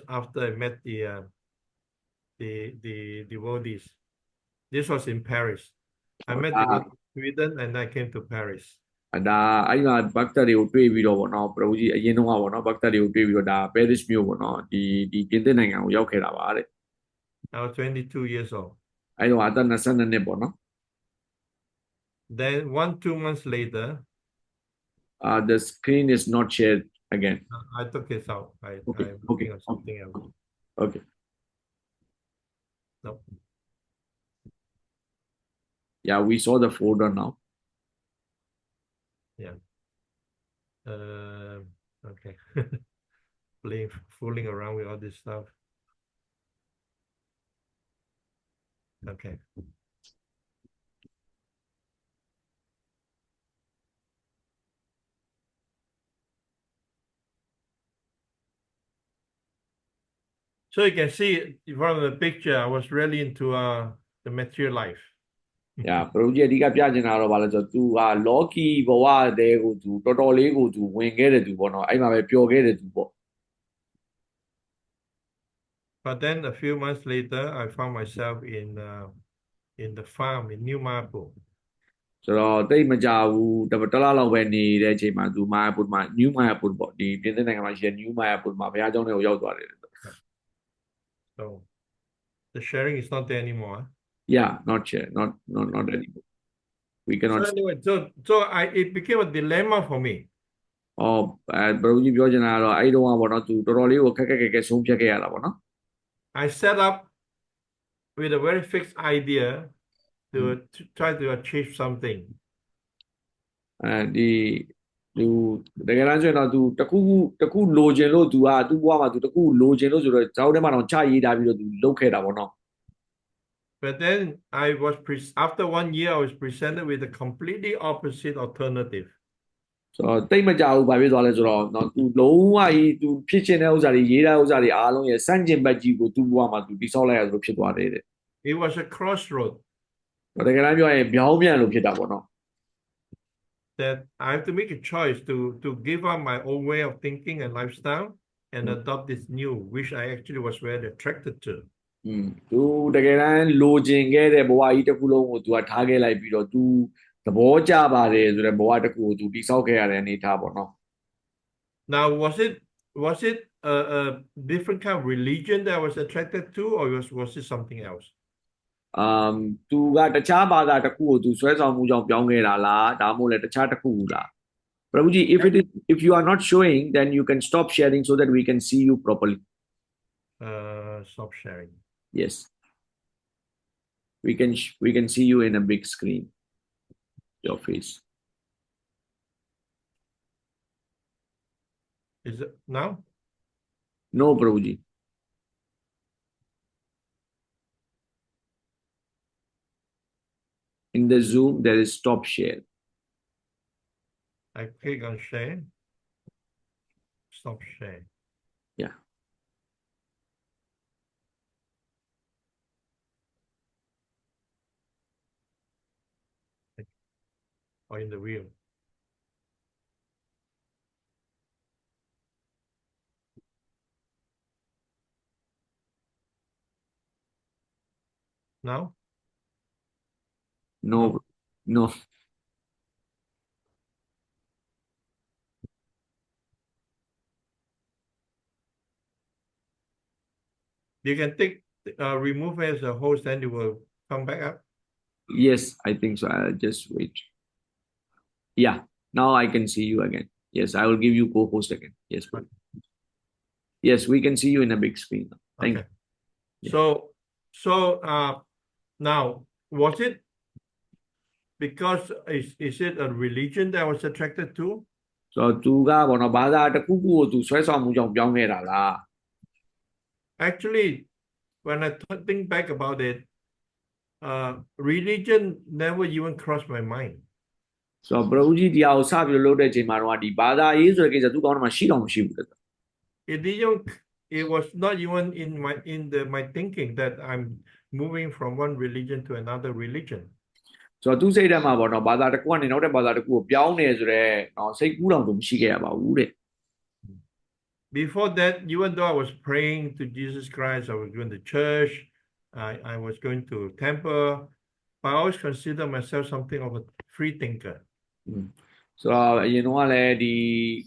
after I met the devotees. This was in Paris. I met devotees in Sweden and I came to Paris. ဒါအဲ့မှာဘက်တာတွေကိုတွေ့ပြီးတော့ဗောနော်ပရဝကြီးအရင်တော့ကဗောနော်ဘက်တာတွေကိုတွေ့ပြီးတော့ဒါ Paris မြို့ဗောနော်ဒီပြင်သစ်နိုင်ငံကိုရောက်ခဲ့တာပါတဲ့ I was 22 years old. အဲ့တော့အသက်22နှစ်ဗောနော် Then 2 months later, the screen is not shared again. I took it out. Okay, I'm okay, looking at something else. okay. No. Yeah, we saw the folder now. Yeah. Okay. Fooling around with all this stuff. Okay. So you can see from the picture, I was really into the material life. Yeah, ပရဝကြီးအဓိကပြချင်တာတော့ဗာလဲဆိုတော့ तू ဟာလောကီဘဝတည်းကို तू တော်တော်လေးကို तू ဝင်ခဲ့တဲ့သူပေါ့နော်အဲ့မှာပဲပျော်ခဲ့တဲ့သူပေါ့ But then a few months later, I found myself in the farm in New Marble. ဆိုတော့တိတ်မကြဘူးတလားလောက်ပဲနေတဲ့အချိန်မှာ तू မာယာပုမှာ New မာယာပုပေါ့ဒီပြင်သစ်နိုင်ငံမှာရှိတဲ့ New မာယာပုမှာဘုရားကျောင်းတွေကိုရောက်သွားတယ် So the sharing is not there anymore. Yeah, not share, not anymore. We So cannot. anyway, it became a dilemma for me. အော်ဘရူကြီးပြောချင်တာကတော့အဲ့တုန်းကပေါ့နော် तू တော်တော်လေးကိုခက်ခက်ဆုံးဖြတ်ခဲ့ရတာပေါ့နော် I set up with a very fixed idea to try to achieve something. ဒီသူတကယ်တမ်းဆိုရင်တော့ तू တခုလိုချင်လို့ तू ဟာ तू ဘဝမှာ तू တခုလိုချင်လို့ဆိုတော့ဇောက်ထဲမှာတော့ချရေးထားပြီးတော့ तू လုပ်ခဲ့တာပေါ့နော် But then after 1 year, I was presented with a completely opposite alternative. ဆိုတော့တိတ်မကြဘူးဘာဖြစ်သွားလဲဆိုတော့နော် तू လုံးဝကြီး तू ဖြစ်ချင်တဲ့ဥစ္စာတွေရေးတဲ့ဥစ္စာတွေအားလုံးရဲ့စန့်ကျင်ဘက်ကြီးကို तू ဘဝမှာ तू တိဆောက်လိုက်ရသလိုဖြစ်သွားတယ်တဲ့ It was a crossroad တကယ်တမ်းပြောရင်ပြောင်းပြန်လို့ဖြစ်တာပေါ့နော် that I have to make a choice to give up my old way of thinking and lifestyle and adopt this new, which I actually was very attracted to. သူတကယ်တမ်းလိုချင်ခဲ့တဲ့ဘဝကြီးတစ်ခုလုံးကို तू ကထားခဲ့လိုက်ပြီးတော့ तू သဘောကျပါတယ်ဆိုတဲ့ဘဝတစ်ခုကို तू တိဆောက်ခဲ့ရတဲ့အနေအထားပေါ့နော် Now, was it a different kind of religion that I was attracted to, or was it something else? तू ကတခြားဘာသာတစ်ခုကို तू ဆွဲဆောင်မှုကြောင့်ပြောင်းခဲ့တာလားဒါမှမဟုတ်လည်းတခြားတစ်ခုဘူးလား Prabhuji, if you are not showing, then you can stop sharing so that we can see you properly. Stop sharing. Yes. We can see you in a big screen. Your face. Is it now? No, Prabhuji. In the Zoom, there is stop share. I click on share. Stop share. Yeah. Or in the wheel. Now? No. No. You can take remove as a host, then you will come back up. Yes, I think so. I'll just wait. Yeah, now I can see you again. Yes, I will give you co-host again. Yes, please. Yes, we can see you in a big screen. Thank Okay. you. So now was it because is it a religion that I was attracted to? ဆိုတော့သူကဘောနော်ဘာသာတစ်ခုခုကိုသူဆွဲဆောင်မှုကြောင့်ပြောင်းခဲ့တာလား Actually, when I think back about it, religion never even crossed my mind. ဆိုတော့ဘရုကြီးတရားကိုစပြီးလုပ်တဲ့အချိန်မှာတော့ဒီဘာသာရေးဆိုတဲ့ကိစ္စသူကောင်းတော့မှရှိတော့မရှိဘူးတဲ့ It didn't. It was not even in my thinking that I'm moving from one religion to another religion. ဆိုတော့သူစိတ်ထဲမှာဘောနော်ဘာသာတစ်ခုကနေနောက်တဲ့ဘာသာတစ်ခုကိုပြောင်းနေဆိုတော့နော်စိတ်ကူးတောင်သူမရှိခဲ့ရပါဘူးတဲ့ Before that, even though I was praying to Jesus Christ, I was going to church, I was going to temple, but I always consider myself something of a free thinker. ဆိုတော့အရင်တော့လည်းဒီ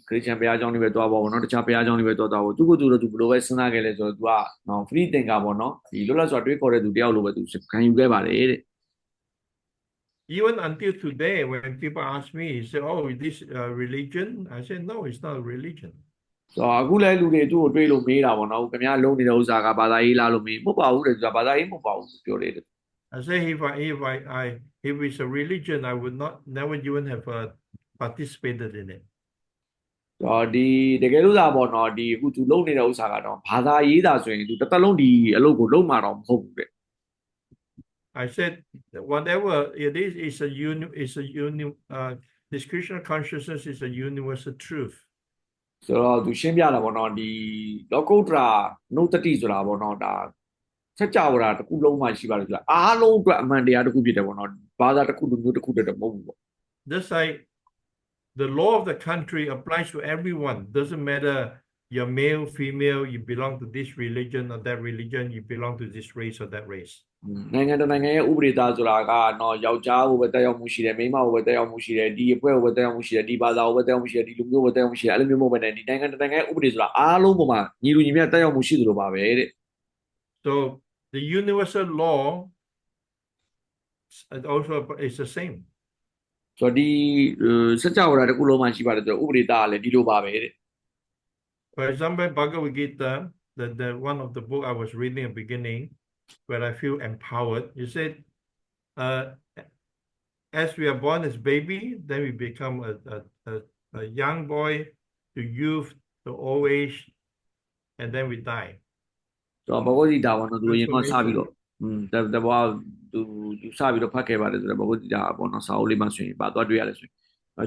ခရစ်ယာန်ဘုရားကျောင်းတွေပဲတွားပါဘောနော်တခြားဘုရားကျောင်းတွေပဲတွားဖို့သူကသူတော့သူဘယ်လိုပဲစဉ်းစားခဲ့လဲဆိုတော့သူကနော် free thinker ပေါ့နော်ဒီလွတ်လပ်စွာတွေးခေါ်တဲ့သူတယောက်လိုပဲသူခံယူခဲ့ပါတယ်တဲ့ Even until today, when people ask me, say, "Oh, is this religion?" I say, "No, it's not a religion." ဆိုတော့အခုလည်းလူတွေသူ့ကိုတွေးလို့မေးတာပေါ့နော်ခင်ဗျားလုံးနေတဲ့ဥစ္စာကဘာသာရေးလားလို့မေးမဟုတ်ပါဘူးတဲ့သူကဘာသာရေးမဟုတ်ပါဘူးပြောတယ်တဲ့ I say, if it's a religion, I would never even have participated in it. ဆိုတော့ဒီတကယ်လို့သာပေါ့နော်ဒီအခုသူလုံးနေတဲ့ဥစ္စာကတော့ဘာသာရေးတာဆိုရင်သူတစ်သက်လုံးဒီအလုပ်ကိုလုံးမှာတော့မဟုတ်ဘူးတဲ့ I said, whatever it is, this Krishna consciousness is a universal truth. ဆိုတော့သူရှင်းပြတာပေါ့နော်ဒီလောကုတ္တရာနှုတ်တတိဆိုတာပေါ့နော်ဒါစัจ java တစ်ခုလုံးမှရှိပါတယ်ဆိုတာအားလုံးအတွက်အမှန်တရားတစ်ခုဖြစ်တယ်ပေါ့နော်ဘာသာတစ်ခုလူမျိုးတစ်ခုတည်းတော့မဟုတ်ဘူးပေါ့ Just like the law of the country applies to everyone. Doesn't matter you're male, female, you belong to this religion or that religion, you belong to this race or that race. နိုင်ငံတနိုင်ငံရဲ့ဥပဒေသားဆိုတာကတော့ယောက်ျားကိုပဲတက်ရောက်မှုရှိတယ်မိန်းမကိုပဲတက်ရောက်မှုရှိတယ်ဒီအဖွဲ့ကိုပဲတက်ရောက်မှုရှိတယ်ဒီဘာသာကိုပဲတက်ရောက်မှုရှိတယ်ဒီလူမျိုးကိုတက်ရောက်မှုရှိတယ်အဲ့လိုမျိုးမဟုတ်ဘဲနဲ့ဒီနိုင်ငံတနိုင်ငံရဲ့ဥပဒေဆိုတာအားလုံးပေါ်မှာညီလူညီမျှတက်ရောက်မှုရှိသလိုပါပဲတဲ့ So the universal law also is the same. ဆိုတော့ဒီစัจ java တစ်ခုလုံးမှရှိပါတယ်ဆိုတော့ဥပဒေသားကလည်းဒီလိုပါပဲတဲ့ For example, Bhagavad Gita, the one of the book I was reading at the beginning, where I feel empowered. You said, as we are born as baby, then we become a young boy to youth to old age, and then we die. ဆိုတော့ဘဂဝတိတာပေါ့နော်သူရင်တော့စပြီးတော့တဘောသူစပြီးတော့ဖတ်ခဲ့ပါတယ်ဆိုတော့ဘဂဝတိတာပေါ့နော်စာအုပ်လေးမှဆိုရင်ပါတော့တွေ့ရတယ်ဆိုရင်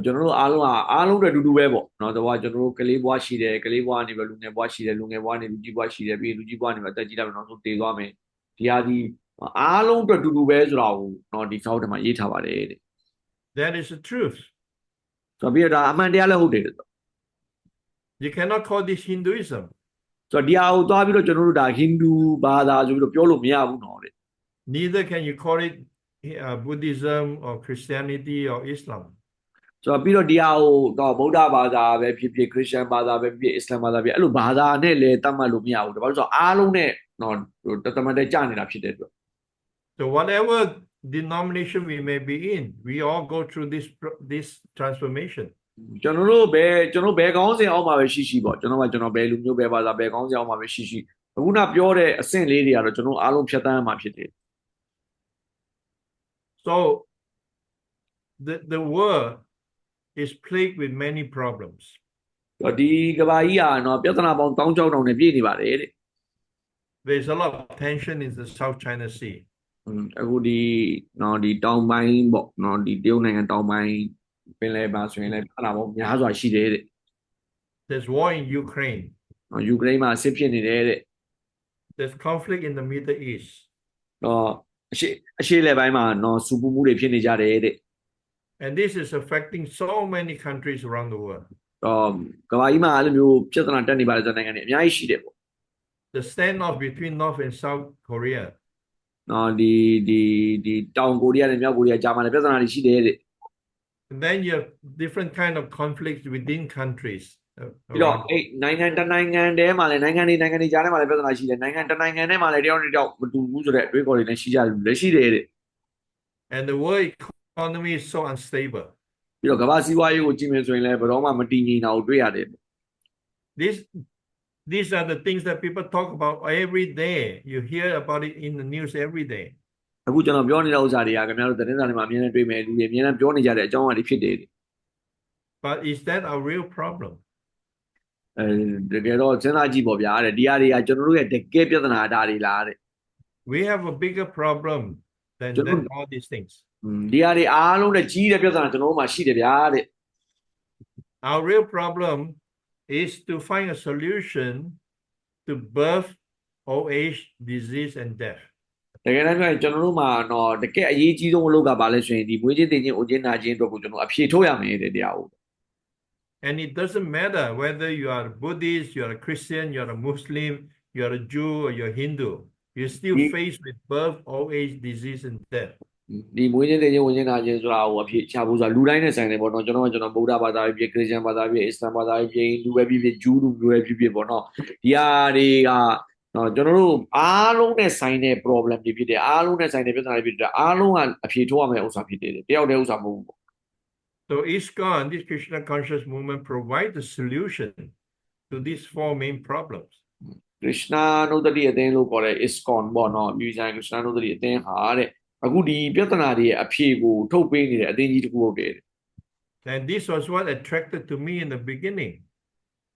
ကျွန်တော်တို့အားလုံးတွေအတူတူပဲပေါ့နော်တဘောကျွန်တော်တို့ကလေးဘွားရှိတယ်ကလေးဘွားနေပဲလူငယ်ဘွားရှိတယ်လူငယ်ဘွားနေလူကြီးဘွားရှိတယ်ပြီးလူကြီးဘွားနေပဲအသက်ကြီးလာပြီနောက်ဆုံးတည်သွားမယ်ဒီဟာဒီအားလုံးအတွက်အတူတူပဲဆိုတာကိုနော်ဒီစာအုပ်ထဲမှာရေးထားပါတယ်တဲ့ That is the truth. ဆိုတော့ပြီးတော့ဒါအမှန်တရားလည်းဟုတ်တယ် You cannot call this Hinduism. ဆိုတော့ဒီဟာကိုသွားပြီးတော့ကျွန်တော်တို့ဒါဟိန္ဒူဘာသာဆိုပြီးတော့ပြောလို့မရဘူးနော်တဲ့ Neither can you call it Buddhism or Christianity or Islam. ဆိုတော့ပြီးတော့ဒီဟာကိုတော့ဗုဒ္ဓဘာသာပဲဖြစ်ဖြစ်ခရစ်ယာန်ဘာသာပဲဖြစ်ဖြစ်အစ္စလာမ်ဘာသာပဲအဲ့လိုဘာသာနဲ့လည်းတတ်မှတ်လို့မရဘူးဒါပါလို့ဆိုတော့အားလုံးနဲ့နော်တမန်တဲ့ကြာနေတာဖြစ်တဲ့အတွက် So whatever denomination we may be in, we all go through this transformation. ကျွန်တော်ဘယ်ကောင်းစဉ်အောက်မှာပဲရှိရှိပေါ့ကျွန်တော်ဘယ်လူမျိုးဘယ်ဘာသာဘယ်ကောင်းစဉ်အောက်မှာပဲရှိရှိအခုနပြောတဲ့အဆင့်လေးတွေကတော့ကျွန်တော်အားလုံးဖြတ်သန်းမှာဖြစ်တယ် So the world is plagued with many problems. ဒီကဘာကြီးอ่ะเนาะပြဿနာပေါင်းတောင်းကြောက်တောင်နဲ့ပြည့်နေပါတယ်တဲ့ There's a lot of tension in the South China Sea. အခုဒီเนาะဒီတောင်ပိုင်းပေါ့เนาะဒီတရုတ်နိုင်ငံတောင်ပိုင်းပင်လယ်မှာဆိုရင်လည်းပြဿနာပေါင်းများစွာရှိတယ်တဲ့ There's war in Ukraine. ယူကရိန်းမှာစစ်ဖြစ်နေတယ်တဲ့ There's conflict in the Middle East. တော့အရှေ့လက်ပိုင်းမှာเนาะစူပူမှုတွေဖြစ်နေကြတယ်တဲ့ And this is affecting so many countries around the world. တော့ကမ္ဘာကြီးမှာအဲ့လိုမျိုးပြဿနာတက်နေပါလေဆိုတဲ့နိုင်ငံတွေအများကြီးရှိတယ်ပေါ့ The standoff between North and South Korea. နော်ဒီတောင်ကိုရီးယားနဲ့မြောက်ကိုရီးယားကြားမှာလည်းပြဿနာတွေရှိတယ်တဲ့ And then you have different kind of conflicts within countries. ပြီးတော့ around. နိုင်ငံတစ်နိုင်ငံတည်းမှာလည်းနိုင်ငံတွေကြားထဲမှာလည်းပြဿနာရှိတယ်နိုင်ငံတစ်နိုင်ငံထဲမှာလည်းတယောက်နဲ့တယောက်မတူဘူးဆိုတဲ့အတွေးခေါ်တွေလည်းရှိကြတယ်လက်ရှိတယ်တဲ့ And the world economy is so unstable. ပြီးတော့ကမ္ဘာစီးပွားရေးကိုကြည့်မယ်ဆိုရင်လည်းဘယ်တော့မှမတည်ငြိမ်တာကိုတွေ့ရတယ် These are the things that people talk about every day. You hear about it in the news every day. အခုကျွန်တော်ပြောနေတဲ့ဥစ္စာတွေကခင်ဗျားတို့သတင်းစာတွေမှာအများနဲ့တွေ့မယ်လူတွေအများနဲ့ပြောနေကြတဲ့အကြောင်းအရာတွေဖြစ်တယ် But is that our real problem? တကယ်တော့စဉ်းစားကြည့်ပေါ့ဗျာတဲ့ဒီဟာတွေကကျွန်တော်တို့ရဲ့တကယ်ပြဿနာဒါတွေလားတဲ့ We have a bigger problem than all these things. ဒီဟာတွေအားလုံးနဲ့ကြီးတဲ့ပြဿနာကျွန်တော်တို့မှာရှိတယ်ဗျာတဲ့ Our real problem is to find a solution to birth, old age, disease, and death. တကယ်တမ်းပြောရင်ကျွန်တော်တို့မှာတော့တကယ်အရေးကြီးဆုံးအလုပ်ကဘာလဲဆိုရင်ဒီမွေးချင်းတင်ချင်းအိုချင်းနာချင်းအတွက်ကိုကျွန်တော်အဖြေထုတ်ရမယ်တဲ့တရားကို And it doesn't matter whether you are a Buddhist, you are a Christian, you are a Muslim, you are a Jew, or you're Hindu. You're still faced with birth, old age, disease, and death. ဒီမွေးချင်းတင်ချင်းဝင်ချင်းနာချင်းဆိုတာကိုအဖြေချဖို့ဆိုတာလူတိုင်းနဲ့ဆိုင်တယ်ပေါ့နော်ကျွန်တော်ဗုဒ္ဓဘာသာပဲဖြစ်ခရစ်ယာန်ဘာသာပဲအစ္စလာမ်ဘာသာပဲဖြစ်ဟိန္ဒူပဲဖြစ်ဂျူးလူမျိုးပဲဖြစ်ပေါ့နော်ဒီဟာတွေကနော်ကျွန်တော်တို့အားလုံးနဲ့ဆိုင်တဲ့ problem တွေဖြစ်တယ်အားလုံးနဲ့ဆိုင်တဲ့ပြဿနာတွေဖြစ်တယ်အားလုံးကအဖြေထုတ်ရမယ့်ဥစ္စာဖြစ်တယ်တယောက်တည်းဥစ္စာမဟုတ်ဘူး So ISKCON, this Krishna conscious movement, provides the solution to these four main problems. Krishna နုဒတိအသင်းလို့ခေါ်တဲ့ ISKCON ပေါ့နော်ပြည်ဆိုင် Krishna နုဒတိအသင်းဟာတဲ့အခုဒီပြဿနာတွေရဲ့အဖြေကိုထုတ်ပေးနေတဲ့အသင်းကြီးတစ်ခုဟုတ်တယ် And this was what attracted to me in the beginning.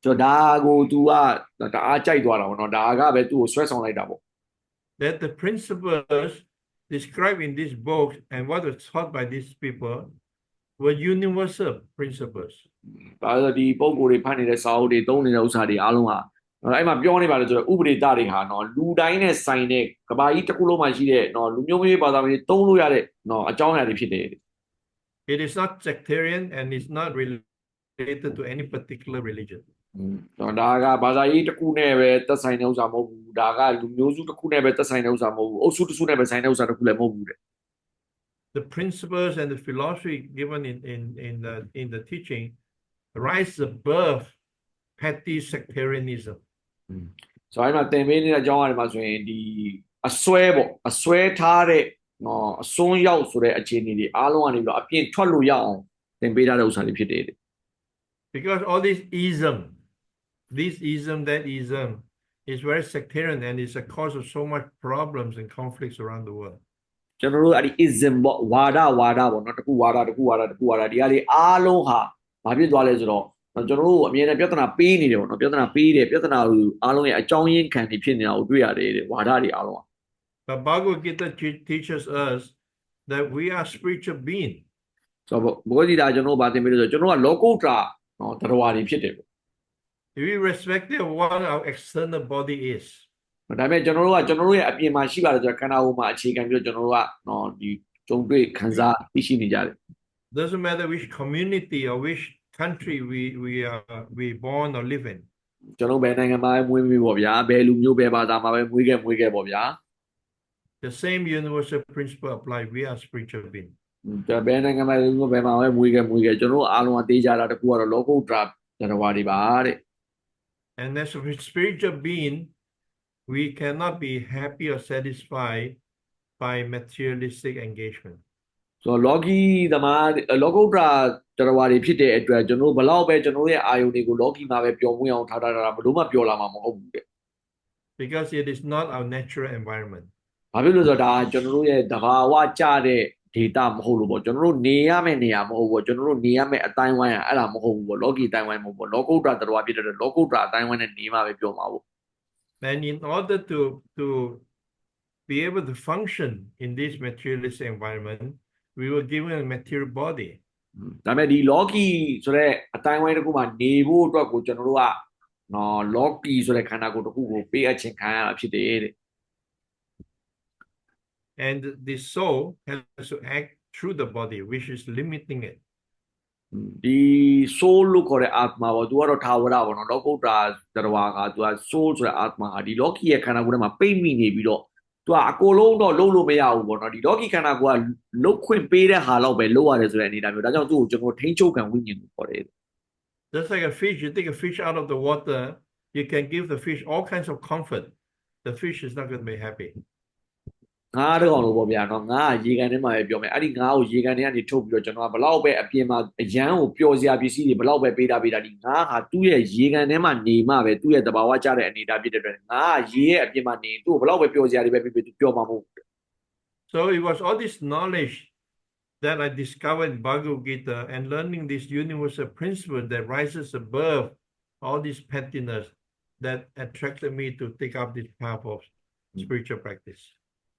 ဆိုတော့ဒါကို तू ကတအားကြိုက်သွားတာပေါ့နော်ဒါကပဲသူ့ကိုဆွဲဆောင်လိုက်တာပေါ့ That the principles described in this book and what was taught by these people were universal principles. ဒါဆိုဒီပုံကိုယ်တွေဖတ်နေတဲ့စာအုပ်တွေသုံးနေတဲ့ဥစ္စာတွေအားလုံးဟာအဲ့မှာပြောနေပါလေဆိုတော့ဥပဒေတာတွေဟာနော်လူတိုင်းနဲ့ဆိုင်တဲ့ကဘာကြီးတစ်ခုလုံးမှာရှိတဲ့နော်လူမျိုးမျိုးဘာသာမျိုးသုံးလို့ရတဲ့နော်အကြောင်းအရာတွေဖြစ်တယ် It is not sectarian and it's not related to any particular religion. ဒါကဘာသာရေးတစ်ခုနဲ့ပဲသက်ဆိုင်တဲ့ဥစ္စာမဟုတ်ဘူးဒါကလူမျိုးစုတစ်ခုနဲ့ပဲသက်ဆိုင်တဲ့ဥစ္စာမဟုတ်ဘူးအုပ်စုတစ်စုနဲ့ပဲဆိုင်တဲ့ဥစ္စာတစ်ခုလည်းမဟုတ်ဘူးတဲ့ The principles and the philosophy given in the teaching rise above petty sectarianism. ဆိုတော့အဲ့မှာသင်ပေးနေတဲ့အကြောင်းအရာတွေမှာဆိုရင်ဒီအစွဲပေါ့အစွဲထားတဲ့နော်အစွန်းရောက်ဆိုတဲ့အခြေအနေတွေအားလုံးကနေပြီးတော့အပြင်ထွက်လို့ရအောင်သင်ပေးထားတဲ့ဥစ္စာတွေဖြစ်တယ် Because all this ism, that ism is very sectarian and it's a cause of so much problems and conflicts around the world. ကျွန်တော်တို့အဲ့ဒီ ism ပေါ့ဝါဒပေါ့နော်တစ်ခုဝါဒဒီဟာတွေအားလုံးဟာဘာဖြစ်သွားလဲဆိုတော့ကျွန်တော်တို့အမြဲတမ်းပြဿနာပေးနေတယ်ပေါ့နော်ပြဿနာပေးတယ်ပြဿနာကိုအားလုံးရဲ့အကြောင်းရင်းခံပြီးဖြစ်နေတာကိုတွေ့ရတယ်တဲ့ဝါဒတွေအားလုံး But Bhagavad Gita teaches us that we are spiritual beings. ဆိုတော့ဘောဓိတာကျွန်တော်တို့ဗာသင်ပေးလို့ဆိုကျွန်တော်ကလောကုတ္တရာနော်တရားတွေဖြစ်တယ်ပေါ့ Irrespective of what our external body is. ဒါပေမဲ့ကျွန်တော်တို့ရဲ့အပြင်မှာရှိပါတယ်ဆိုတော့ခန္ဓာကိုယ်မှာအခြေခံပြီးတော့ကျွန်တော်တို့ကနော်ဒီကြုံတွေ့ခံစားသိရှိနေကြတယ် Doesn't matter which community or which country we born or live in. ကျွန်တော်ဘယ်နိုင်ငံမှာမွေးပေါ့ဗျာဘယ်လူမျိုးဘယ်ဘာသာမှာပဲမွေးခဲ့ပေါ့ဗျာ The same universal principle apply. We are spiritual beings. ဘယ်နိုင်ငံမှာဘယ်မှာပဲမွေးခဲ့ကျွန်တော်အားလုံးအသေးကြတာတခုကတော့လောကုတ္တရာတရားတွေပါတဲ့ And as a spiritual being, we cannot be happy or satisfied by materialistic engagement. ဆိုတော့လောကီသမားလောကုတ္တရာတရားတွေဖြစ်တဲ့အတွက်ကျွန်တော်ဘလောက်ပဲကျွန်တော်ရဲ့အာယုန်တွေကိုလောကီမှာပဲပျော်မွေ့အောင်ထားတာဘလို့မှပျော်လာမှာမဟုတ်ဘူးတဲ့ Because it is not our natural environment. ဘာဖြစ်လို့ဆိုတော့ဒါကျွန်တော်တို့ရဲ့တဘာဝကြတဲ့ data မဟုတ်လို့ပေါ့ကျွန်တော်တို့နေရမယ့်နေရာမဟုတ်ဘူးကျွန်တော်တို့နေရမယ့်အတိုင်းဝိုင်းအဲ့ဒါမဟုတ်ဘူးပေါ့လောကီအတိုင်းဝိုင်းမဟုတ်ဘူးလောကုတ္တရာတရားဖြစ်တဲ့လောကုတ္တရာအတိုင်းဝိုင်းနဲ့နေမှာပဲပြောမှာပေါ့ And in order to be able to function in this materialistic environment, we were given a material body. ဒါပေမဲ့ဒီလောကီဆိုတဲ့အတိုင်းဝိုင်းတစ်ခုမှာနေဖို့အတွက်ကိုကျွန်တော်တို့ကနော်လောကီဆိုတဲ့ခန္ဓာကိုယ်တစ်ခုကိုပေးအပ်ခြင်းခံရတာဖြစ်တယ်တဲ့ And the soul has to act through the body, which is limiting it. ဒီ soul လို့ခေါ်တဲ့အာတ္မာပေါ့သူကတော့ထာဝရပေါ့နော်လောကုတ္တရာတရားကသူက soul ဆိုတဲ့အာတ္မာဟာဒီလောကီရဲ့ခန္ဓာကိုယ်ထဲမှာပိတ်မိနေပြီးတော့သူကအကိုလုံးတော့လုံးလို့မရဘူးပေါ့နော်ဒီလောကီခန္ဓာကိုယ်ကလုတ်ခွင့်ပေးတဲ့ဟာလောက်ပဲလုပ်ရတယ်ဆိုတဲ့အနေအထားမျိုးဒါကြောင့်သူ့ကိုကျွန်တော်ထိန်းချုပ်ခံဝိညာဉ်ကိုခေါ်တယ် Just like a fish, you take a fish out of the water, you can give the fish all kinds of comfort. The fish is not going to be happy. ငါးတစ်ကောင်လိုပေါ့ဗျာနော်ငါကရေကန်ထဲမှာပဲပြောမယ်အဲ့ဒီငါးကိုရေကန်ထဲကနေထုတ်ပြီးတော့ကျွန်တော်ကဘလောက်ပဲအပြင်မှာအရန်ကိုပျော်စရာပစ္စည်းတွေဘလောက်ပဲပေးတာဒီငါးဟာသူ့ရဲ့ရေကန်ထဲမှာနေမှပဲသူ့ရဲ့တဘာဝကျတဲ့အနေအထားဖြစ်တဲ့အတွက်ငါကရေရဲ့အပြင်မှာနေသူ့ကိုဘလောက်ပဲပျော်စရာတွေပဲပေးသူပျော်မှာမဟုတ် So it was all this knowledge that I discovered in Bhagavad Gita and learning this universal principle that rises above all this pettiness that attracted me to take up this path of spiritual practice.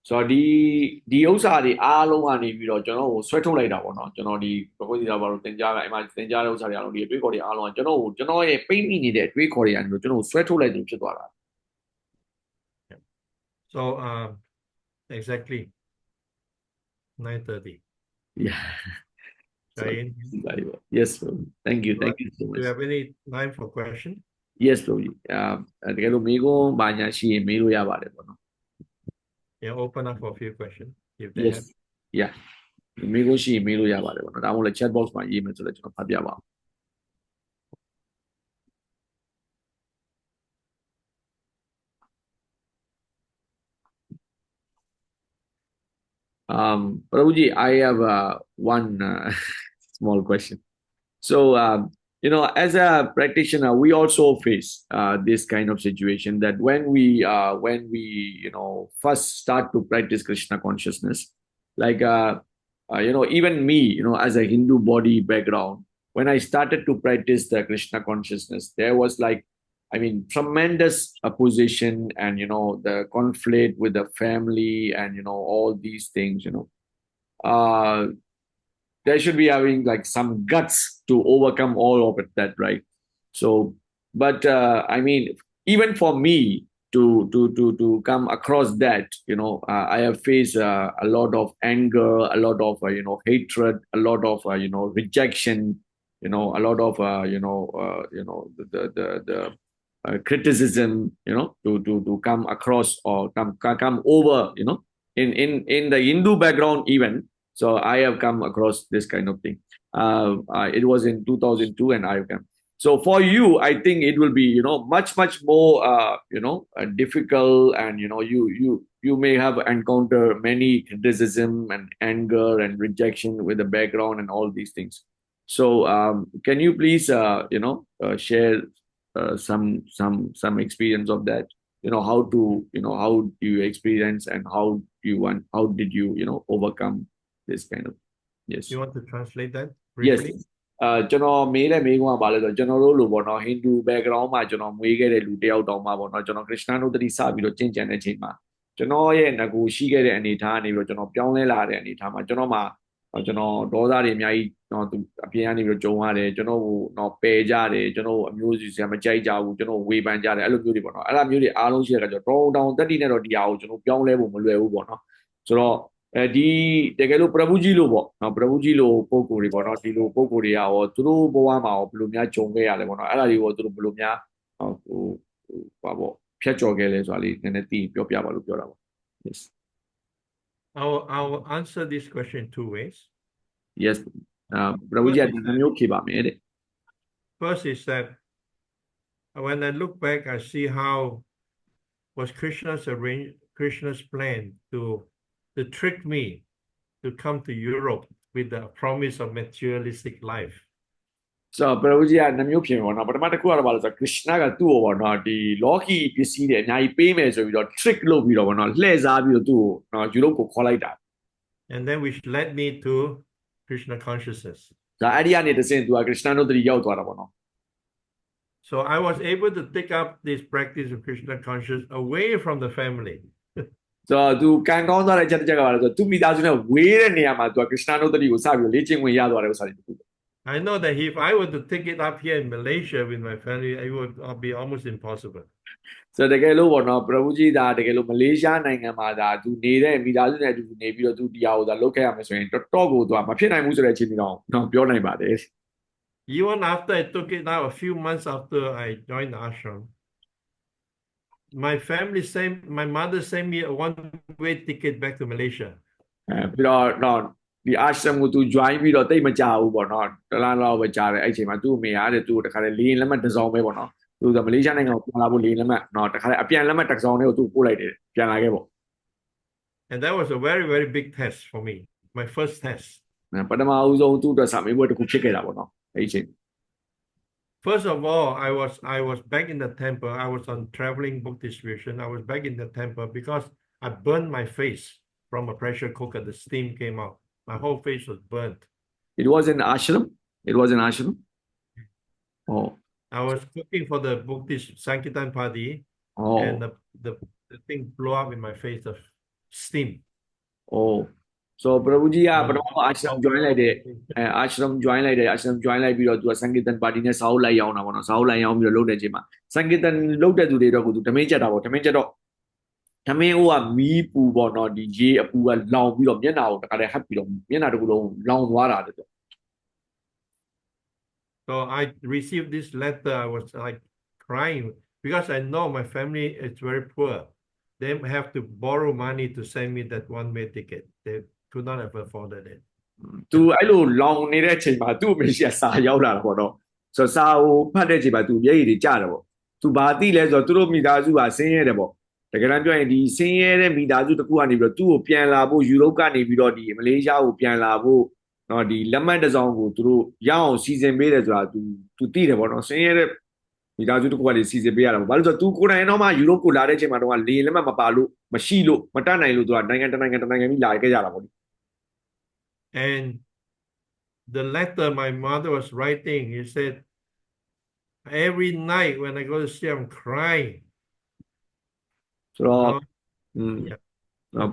ဆိုတော့ဒီဥစ္စာတွေအားလုံးကနေပြီးတော့ကျွန်တော်ကိုဆွဲထုတ်လိုက်တာပေါ့နော်ကျွန်တော်ဒီဘဂဝတိသာဘာလို့သင်ကြားကအဲ့မှာသင်ကြားတဲ့ဥစ္စာတွေအားလုံးဒီအတွေးခေါ်တွေအားလုံးကကျွန်တော်ရဲ့ပိတ်မိနေတဲ့အတွေးခေါ်တွေကနေပြီးကျွန်တော်ကိုဆွဲထုတ်လိုက်တယ်ဖြစ်သွားတာ So exactly 9:30. Yeah. Jai Hind. Yes, bro. Thank you so much. Do you have any time for question? Yes, bro. တကယ်လို့မိကုန်းဘာညာရှိရင်မေးလို့ရပါတယ်ပေါ့နော် Yeah, open up for a few questions if they Yes. have. Yeah. မိကုန်းရှိရင်မေးလို့ရပါတယ်ပေါ့နော်ဒါမှမဟုတ်လည်း chat box မှာရေးမယ်ဆိုတော့ကျွန်တော်ဖတ်ပြပါPrabhuji, I have one small question. So, as a practitioner, we also face this kind of situation that when we first start to practice Krishna consciousness, like, even me, as a Hindu body background, when I started to practice the Krishna consciousness, there was tremendous opposition and, the conflict with the family and, all these things, they should be having like some guts to overcome all of that, right? So, but even for me to come across that, I have faced a lot of anger, a lot of hatred, a lot of rejection, a lot of the criticism, to come across or come over, in the Hindu background even. So I have come across this kind of thing. It was in 2002 and I have come. So for you, I think it will be, much more, difficult, and, you may have encountered many criticism and anger and rejection with the background and all these things. So can you please, share some experience of that? How do you experience and how did you, overcome this kind of? Yes. You want to translate that Yes. briefly? ကျွန်တော်မေးတဲ့မေးခွန်းကဘာလဲဆိုတော့ကျွန်တော်တို့လိုပေါ့နော် Hindu background မှာကျွန်တော်မွေးခဲ့တဲ့လူတယောက်တောင်မှပေါ့နော်ကျွန်တော် Krishna နုဒတိစပြီးတော့ကျင့်ကြံတဲ့ချိန်မှာကျွန်တော်ရဲ့ငကူရှိခဲ့တဲ့အနေအထားကနေပြီးတော့ကျွန်တော်ပြောင်းလဲလာတဲ့အနေအထားမှာကျွန်တော်ဒေါသတွေအများကြီးသူအပြင်ကနေပြီးတော့ကြုံရတယ်ကျွန်တော်ကိုပယ်ကြတယ်ကျွန်တော်အမျိုးစီဆရာမကြိုက်ကြဘူးကျွန်တော်ဝေဖန်ကြတယ်အဲ့လိုမျိုးတွေပေါ့နော်အဲ့လိုမျိုးတွေအားလုံးရှိတဲ့အခါကျတော့တောင်းတတိနဲ့တော့ဒီဟာကိုကျွန်တော်ပြောင်းလဲဖို့မလွယ်ဘူးပေါ့နော်ဆိုတော့ဒီတကယ်လို့ Prabhuji လို့ပေါ့နော် Prabhuji လို့ပုံကိုယ်တွေပေါ့နော်ဒီလိုပုံကိုယ်တွေကရောသူတို့ဘဝမှာရောဘယ်လိုများကြုံခဲ့ရလဲပေါ့နော်အဲ့ဒါတွေကိုသူတို့ဘယ်လိုများဖြတ်ကျော်ခဲ့လဲဆိုတာလေးနည်းနည်းသိပြောပြပါလို့ပြောတာပေါ့ Yes. I'll answer this question two ways. Yes. Prabhuji ဒီမျိုးဖြေပါမယ်တဲ့ First is that when I look back, I see how was Krishna's plan to trick me to come to Europe with the promise of materialistic life. So Prabhuji ကနှမျိုးဖြစ်ပေါ့နော်ပထမတစ်ခုကတော့ဘာလဲဆိုတော့ Krishna ကသူ့ကိုပေါ့နော်ဒီလောကီပစ္စည်းတွေအများကြီးပေးမယ်ဆိုပြီးတော့ trick လုပ်ပြီးတော့ပေါ့နော်လှည့်စားပြီးတော့သူ့ကိုနော်ယူရိုပကိုခေါ်လိုက်တာ And then which led me to Krishna consciousness. ဒါအဲ့ဒီကနေတစ်ဆင့်သူက Krishna နုဒတိရောက်သွားတာပေါ့နော် So I was able to take up this practice of Krishna consciousness away from the family. So သူကန်ကောင်းသွားတဲ့အချက်တစ်ချက်ကဘာလဲဆိုတော့သူမိသားစုနဲ့ဝေးတဲ့နေရာမှာသူက Krishna နုဒတိကိုစပြီးလေ့ကျင့်ဝင်ရသွားတဲ့ဥစ္စာတွေတခု I know that if I were to take it up here in Malaysia with my family, it would be almost impossible. So တကယ်လို့ပေါ့နော် Prabhuji ဒါတကယ်လို့မလေးရှားနိုင်ငံမှာဒါသူနေတဲ့မိသားစုနဲ့အတူနေပြီးတော့သူတရားကိုဒါလုပ်ခဲ့ရမယ်ဆိုရင်တော်တော်ကိုသူကမဖြစ်နိုင်ဘူးဆိုတဲ့အချိန်မျိုးတော့ပြောနိုင်ပါတယ် Even after I took it out, a few months after I joined the ashram, my mother sent me a one-way ticket back to Malaysia. ပြီးတော့ ဒီ ashram ကို तू join ပြီးတော့တိတ်မကြဘူးပေါ့နော်တလားလောက်ပဲကြားတယ်အဲ့ချိန်မှာသူ့အမေကတဲ့သူ့တခါလေလေရင်လက်မှတ်တစ်စောင်းပဲပေါ့နော်သူကမလေးရှားနိုင်ငံကိုပြန်လာဖို့လေရင်လက်မှတ်နော်တခါလေအပြန်လက်မှတ်တစ်စောင်းလေးကိုသူ့ပို့လိုက်တယ်ပြန်လာခဲ့ပေါ့ And that was a very, very big test for me, my first test. ပထမဦးဆုံးသူ့အတွက်စာမေးပွဲတစ်ခုဖြစ်ခဲ့တာပေါ့နော်အဲ့ဒီချိန် First of all, I was back in the temple. I was on traveling book distribution. I was back in the temple because I burned my face from a pressure cooker. The steam came out. My whole face was burnt. It was in ashram. It was in ashram. Oh. I was cooking for the Buddhist Sankirtan party, and the thing blew up in my face of steam. Oh. So ပရဝကြီးကပထမ ashram join လိုက်တယ်ashram join လိုက်တယ် ashram join လိုက်ပြီးတော့သူက Sankirtan party နဲ့စာအုပ်လိုက်ရောင်းတာပေါ့နော်စာအုပ်လိုက်ရောင်းပြီးတော့လုပ်တဲ့အချိန်မှာ Sankirtan လုပ်တဲ့သူတွေတော့သူဓမင်းချက်တာပေါ့ဓမင်းချက်တော့ဓမင်းဟိုကမီးပူပေါ့နော်ဒီရေအပူကလောင်ပြီးတော့မျက်နှာကိုတခါတည်းဟပ်ပြီးတော့မျက်နှာတစ်ခုလုံးလောင်သွားတာတဲ့ So I received this letter. I was like crying because I know my family is very poor. They have to borrow money to send me that one-way ticket. They could not have afforded it. သူအဲ့လိုလောင်နေတဲ့အချိန်မှာသူ့အမေရှိကစာရောက်လာတာပေါ့နော်ဆိုတော့စာကိုဖတ်တဲ့အချိန်မှာသူမျက်ရည်တွေကျတယ်ပေါ့သူဘာသိလဲဆိုတော့သူတို့မိသားစုကဆင်းရဲတယ်ပေါ့တကယ်တမ်းပြောရင်ဒီဆင်းရဲတဲ့မိသားစုတစ်ခုကနေပြီးတော့သူ့ကိုပြန်လာဖို့ယူရိုပကနေပြီးတော့ဒီမလေးရှားကိုပြန်လာဖို့နော်ဒီလက်မှတ်တစ်စောင်းကိုသူတို့ရအောင်စီစဉ်ပေးတယ်ဆိုတာသူသိတယ်ပေါ့နော်ဆင်းရဲတဲ့မိသားစုတစ်ခုကနေစီစဉ်ပေးရတာပေါ့ဘာလို့ဆိုတော့သူကိုယ်တိုင်တော့မှယူရိုကိုလာတဲ့အချိန်မှာတော့လေလက်မှတ်မပါလို့မရှိလို့မတတ်နိုင်လို့သူကနိုင်ငံတနိုင်ငံပြီးလာခဲ့ကြတာပေါ့ And the letter my mother was writing, he said, every night when I go to sleep, I'm crying. ဆိုတော့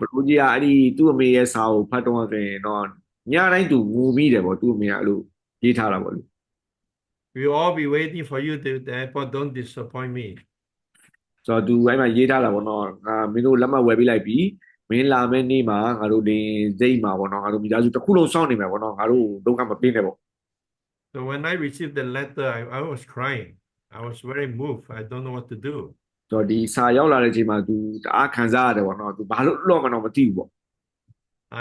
ပရိုကြီးကအဲ့ဒီသူ့အမေရဲ့စာကိုဖတ်တော့ဆိုရင်တော့ညတိုင်းသူငိုမိတယ်ပေါ့သူ့အမေကအဲ့လိုရေးထားတာပေါ့လေ We'll all be waiting for you to the airport. Don't disappoint me. ဆိုတော့သူအဲ့မှာရေးထားတာပေါ့နော်ငါမင်းတို့လက်မှတ်ဝယ်ပေးလိုက်ပြီမင်းလာမယ့်နေ့မှာငါတို့ဒီစိတ်မှာပေါ့နော်ငါတို့မိသားစုတစ်ခုလုံးစောင့်နေမှာပေါ့နော်ငါတို့ဒုက္ခမပေးနဲ့ပေါ့ So when I received the letter, I was crying. I was very moved. I don't know what to do. ဆိုတော့ဒီစာရောက်လာတဲ့အချိန်မှာသူတအားခံစားရတယ်ပေါ့နော်သူဘာလို့လော့မတော့မသိဘူးပေါ့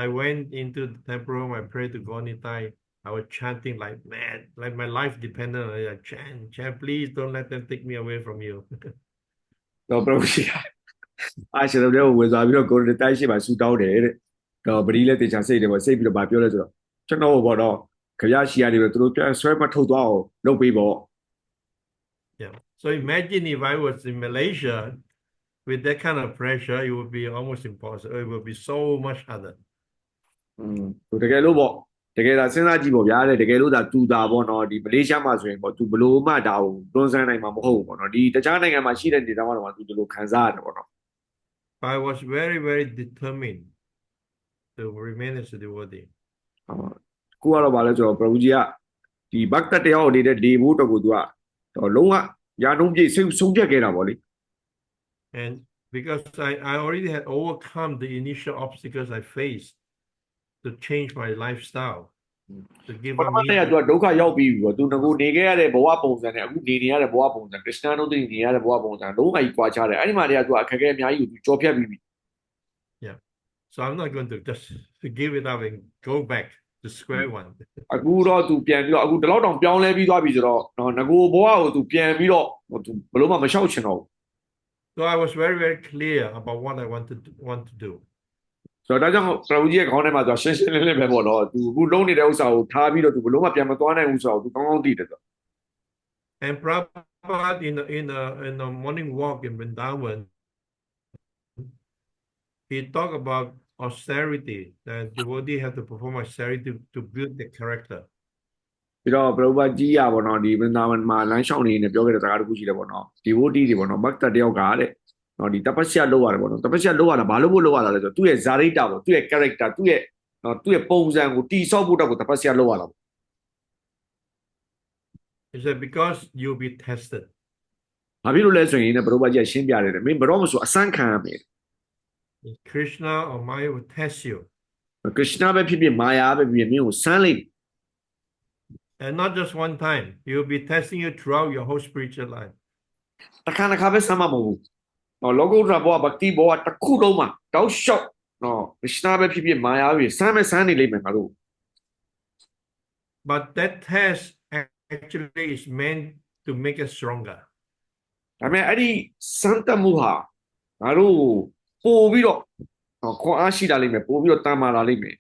I went into the temple room. I prayed to God Nitai. I was chanting like mad, like my life depended on it. Chant, please don't let them take me away from you. တော့ပရိုကြီးအားရှိတယ်ဝင်သွားပြီးတော့ကိုယ်တိုင်ရှိမှဆူတောင်းတယ်တဲ့တော့ဗတိလည်းတေချာစိတ်တယ်ပေါ့စိတ်ပြီးတော့ဗာပြောလဲဆိုတော့ကျွန်တော်ပေါ့တော့ခရရှိရတယ်ပဲသူတို့ပြန်ဆွဲမထုတ်သွားအောင်လုပ်ပေးပေါ့ Yeah. So imagine if I was in Malaysia with that kind of pressure, it would be almost impossible. It would be so much harder. သူတကယ်လို့ပေါ့တကယ်ဒါစဉ်းစားကြည့်ပေါ့ဗျာတဲ့တကယ်လို့ဒါတူတာပေါ့နော်ဒီမလေးရှားမှာဆိုရင်ပေါ့သူဘလို့မှဒါကိုတွန်းဆန်းနိုင်မှာမဟုတ်ဘူးပေါ့နော်ဒီတခြားနိုင်ငံမှာရှိတဲ့ဒေသမှာတော့သူဒီလိုခံစားရတယ်ပေါ့နော် I was very, very determined to remain as a devotee. ကိုကတော့ဗာလဲဆိုတော့ပရိုကြီးကဒီဘတ်တတရားကိုနေတဲ့လေဖို့တော့ကိုသူကတော့လုံးဝရာနှုန်းပြည့်ဆုံးဖြတ်ခဲ့တာပေါ့လေ And because I already had overcome the initial obstacles I faced to change my lifestyle, to give ပထ up မတည်းက meaning. သူကဒုက္ခရောက်ပြီးပြီပေါ့သူငကိုနေခဲ့ရတဲ့ဘဝပုံစံနဲ့အခုနေနေရတဲ့ဘဝပုံစံခရစ်ယာန်တို့နေရတဲ့ဘဝပုံစံလုံးဝကြီးကွာခြားတယ်အဲ့ဒီမှာတည်းကသူကအခက်အခဲအများကြီးကိုသူကြော်ဖြတ်ပြီးပြီ Yeah. So I'm not going to just give it up and go back to square one. အခုတော့သူပြန်ပြီးတော့အခုဒီလောက်တောင်ပြောင်းလဲပြီးသွားပြီဆိုတော့နော်ငကိုဘဝကိုသူပြန်ပြီးတော့သူဘလို့မှမလျှောက်ချင်တော့ဘူး So I was very, very clear about what I want to do. ဆိုတော့ဒါကြောင့်ပရိုကြီးရဲ့ခေါင်းထဲမှာသူရှင်းရှင်းလင်းလင်းပဲပေါ့နော်သူအခုလုံးနေတဲ့ဥစ္စာကိုထားပြီးတော့သူဘလို့မှပြန်မသွားနိုင်ဘူးဆိုတော့သူကောင်းကောင်းသိတယ်ဆို And Prabhupada in a morning walk in Vrindavan, he talked about austerity, that devotee have to perform austerity to build the character. ပြီးတော့ပရိုဘကြီးရပေါ့နော်ဒီဗင်ဒါဝန်မှာလမ်းလျှောက်နေနေပြောခဲ့တဲ့စကားတစ်ခုရှိတယ်ပေါ့နော်ဒီဝတီတွေပေါ့နော်မတ်တတယောက်ကတဲ့နော်ဒီတပတ်ရှက်လောက်ရတယ်ပေါ့နော်တပတ်ရှက်လောက်ရတာဘာလို့ဖို့လောက်ရတာလဲဆိုတော့သူ့ရဲ့ဇာရိတာပေါ့သူ့ရဲ့ character သူ့ရဲ့ပုံစံကိုတီဆောက်ဖို့တော့ကိုတပတ်ရှက်လောက်ရတာပေါ့ He said, because you'll be tested. ဘာဖြစ်လို့လဲဆိုရင်ねပရိုဘကြီးကရှင်းပြတယ်မင်းဘရောမဆိုအစမ်းခံရမယ် Krishna or Maya will test you. ခရစ်ယာန်ပဲဖြစ်ဖြစ်မာယာပဲဖြစ်ဖြစ်မင်းကိုစမ်းလိုက် And not just one time. He will be testing you throughout your whole spiritual life. တစ်ခါပဲစမ်းမှာမဟုတ်ဘူးနော်လောကုတ္တရာဘဝဗတိဘဝတစ်ခုလုံးမှာတောက်လျှောက်နော်ခရစ်ယာန်ပဲဖြစ်ဖြစ်မာယာပဲစမ်းနေလိမ့်မယ်ငါတို့ but that test actually is meant to make us stronger. ဒါပေမဲ့အဲ့ဒီစမ်းသပ်မှုဟာငါတို့ပို့ပြီးတော့ခွန်အားရှိလာလိမ့်မယ်ပို့ပြီးတော့တန်မာလာလိမ့်မယ်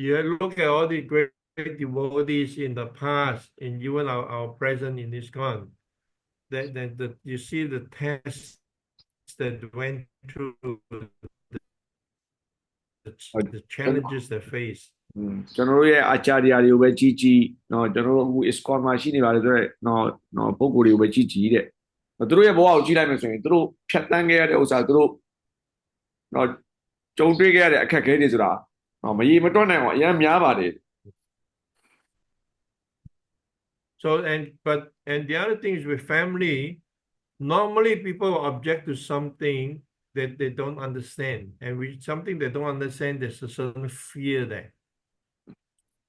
You look at all the great devotees in the past, and even our present in ISKCON, that you see the tests that went through the challenges they face. ကျွန်တော်တို့ရဲ့အာချာရီယာတွေကိုပဲကြည့်ကြည့်เนาะကျွန်တော်တို့အခု ISKCON မှာရှိနေပါတယ်ဆိုတော့เนาะပုံကိုယ်တွေကိုပဲကြည့်ကြည့်တဲ့သူတို့ရဲ့ဘဝကိုကြည့်လိုက်မယ်ဆိုရင်သူတို့ဖြတ်တန်းခဲ့ရတဲ့ဥစ္စာသူတို့เนาะကြုံတွေ့ခဲ့ရတဲ့အခက်အခဲတွေဆိုတာเนาะမရေမတွက်နိုင်အောင်အများများပါတယ် So and the other thing is with family, normally people object to something that they don't understand, and with something they don't understand, there's a certain fear there.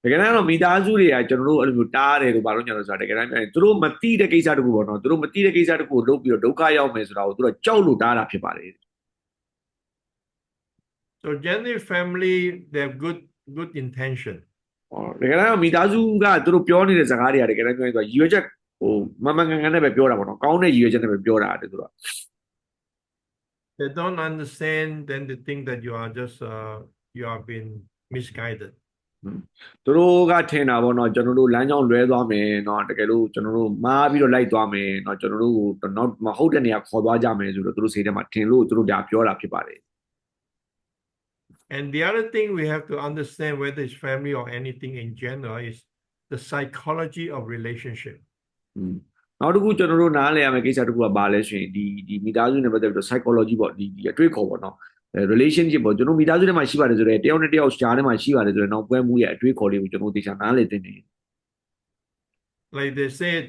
တကယ်တော့မိသားစုတွေကကျွန်တော်တို့အဲ့လိုမျိုးတားတယ်လို့ဘာလို့ညာလို့ဆိုတာတကယ်တမ်းပြောရင်သူတို့မသိတဲ့ကိစ္စတခုပေါ့နော်သူတို့မသိတဲ့ကိစ္စတခုကိုလုပ်ပြီးတော့ဒုက္ခရောက်မယ်ဆိုတာကိုသူတို့ကြောက်လို့တားတာဖြစ်ပါတယ် So generally family they have good intention. တကယ်တော့မိသားစုကသူတို့ပြောနေတဲ့စကားတွေကတကယ်တမ်းပြောရင်သူကရည်ရွယ်ချက်ဟိုမမှန်ကန်ကန်နဲ့ပဲပြောတာပေါ့နော်ကောင်းတဲ့ရည်ရွယ်ချက်နဲ့ပဲပြောတာတဲ့သူတို့ They don't understand, then they think that you are just you have been misguided. သူတို့ကထင်တာပေါ့နော်ကျွန်တော်တို့လမ်းကြောင်းလွဲသွားမယ်เนาะတကယ်လို့ကျွန်တော်တို့မားပြီးတော့လိုက်သွားမယ်เนาะကျွန်တော်တို့ကိုတော့မဟုတ်တဲ့နေရာခေါ်သွားကြမယ်ဆိုတော့သူတို့စိတ်ထဲမှာထင်လို့သူတို့ဒါပြောတာဖြစ်ပါတယ် And the other thing we have to understand, whether it's family or anything in general, is the psychology of relationship. နောက်တစ်ခုကျွန်တော်တို့နားလည်ရမယ့်ကိစ္စတစ်ခုကဘာလဲဆိုရင်ဒီမိသားစုနဲ့ပတ်သက်ပြီးတော့ psychology ပေါ့ဒီအတွေ့အခေါ်ပေါ့နော် relationship ပေါ့ကျွန်တော်မိသားစုထဲမှာရှိပါတယ်ဆိုတော့တယောက်နဲ့တယောက်ရှားထဲမှာရှိပါတယ်ဆိုတော့နောက်ပွဲမှုရဲ့အတွေ့အခေါ်လေးကိုကျွန်တော်သိချာနားလည်သင့်တယ် Like they said,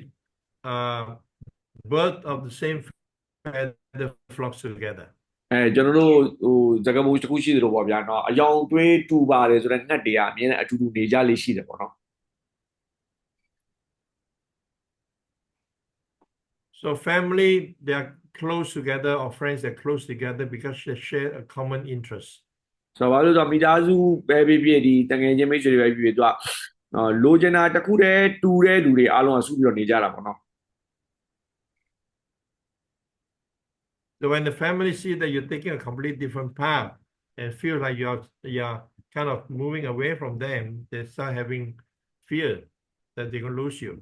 birds of the same feather flocks together. ကျွန်တော်တို့ဟိုဇကမိုးတစ်ခုရှိသလိုပေါ့ဗျာနော်အယောင်သွေးတူပါတယ်ဆိုတော့ငှက်တွေကအမြဲတမ်းအတူတူနေကြလေးရှိတယ်ပေါ့နော် So family, they are close together, or friends, they're close together because they share a common interest. ဆိုတော့ဘာလို့ဆိုတော့မိသားစုပဲဖြစ်ဖြစ်ဒီတငယ်ချင်းမိတ်ဆွေတွေပဲဖြစ်ဖြစ်သူကလိုချင်တာတစ်ခုတည်းတူတဲ့လူတွေအားလုံးကစုပြီးတော့နေကြတာပေါ့နော် So when the family see that you're taking a completely different path and feel like you're kind of moving away from them, they start having fear that they're going to lose you.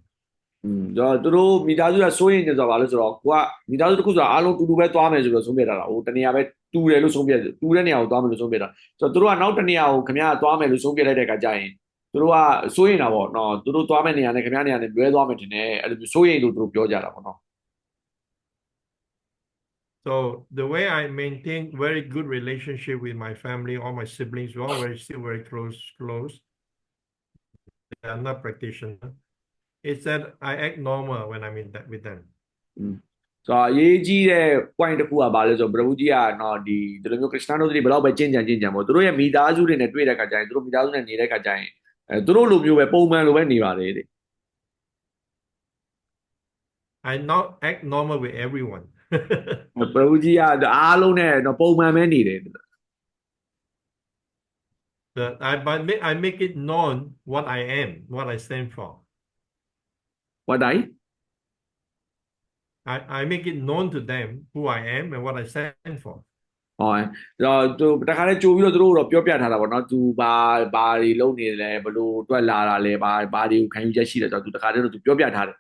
သူတို့မိသားစုကစိုးရင်ကြဆိုတော့ဘာလို့ဆိုတော့ကိုကမိသားစုတစ်ခုဆိုတာအားလုံးတူတူပဲသွားမယ်ဆိုတော့ဆုံးဖြတ်တာဟိုတနေရာပဲတူတယ်လို့ဆုံးဖြတ်တူတဲ့နေရာကိုသွားမယ်လို့ဆုံးဖြတ်တာဆိုတော့သူတို့ကနောက်တနေရာကိုခင်ဗျားသွားမယ်လို့ဆုံးဖြတ်လိုက်တဲ့အခါကျရင်သူတို့ကစိုးရင်တာပေါ့နော်သူတို့သွားမယ့်နေရာနဲ့ခင်ဗျားနေရာနဲ့လွဲသွားမယ်တင်တယ်အဲ့လိုမျိုးစိုးရင်လို့သူတို့ပြောကြတာပေါ့နော် So the way I maintain very good relationship with my family, all my siblings, we're all still very close. They are not practitioners. It's that I act normal when I'm with them. ဆိုတော့အရေးကြီးတဲ့ point တစ်ခုကဘာလဲဆိုတော့ဘရဝကြီးကနော်ဒီလိုမျိုးခရစ်စတန်တို့တွေဘယ်တော့ပဲကျင့်ကြံပေါ့သူတို့ရဲ့မိသားစုတွေနဲ့တွေ့တဲ့အခါကျရင်သူတို့မိသားစုနဲ့နေတဲ့အခါကျရင်သူတို့လိုမျိုးပဲပုံမှန်လိုပဲနေပါတယ်တဲ့ I not act normal with everyone. ဘရဝကြီးကအားလုံးနဲ့ပုံမှန်ပဲနေတယ် That I make it known what I am, what I stand for. what I make it known to them who I am and what I stand for. ဟောသူတခါလဲကြိုပြီးတော့သူတို့တော့ပြောပြထားတာပေါ့နော်သူဘာတွေလုပ်နေလဲဘလို့တွက်လာတာလဲဘာတွေကိုခံယူချက်ရှိတယ်ဆိုတော့သူတခါတည်းတော့သူပြောပြထားတယ်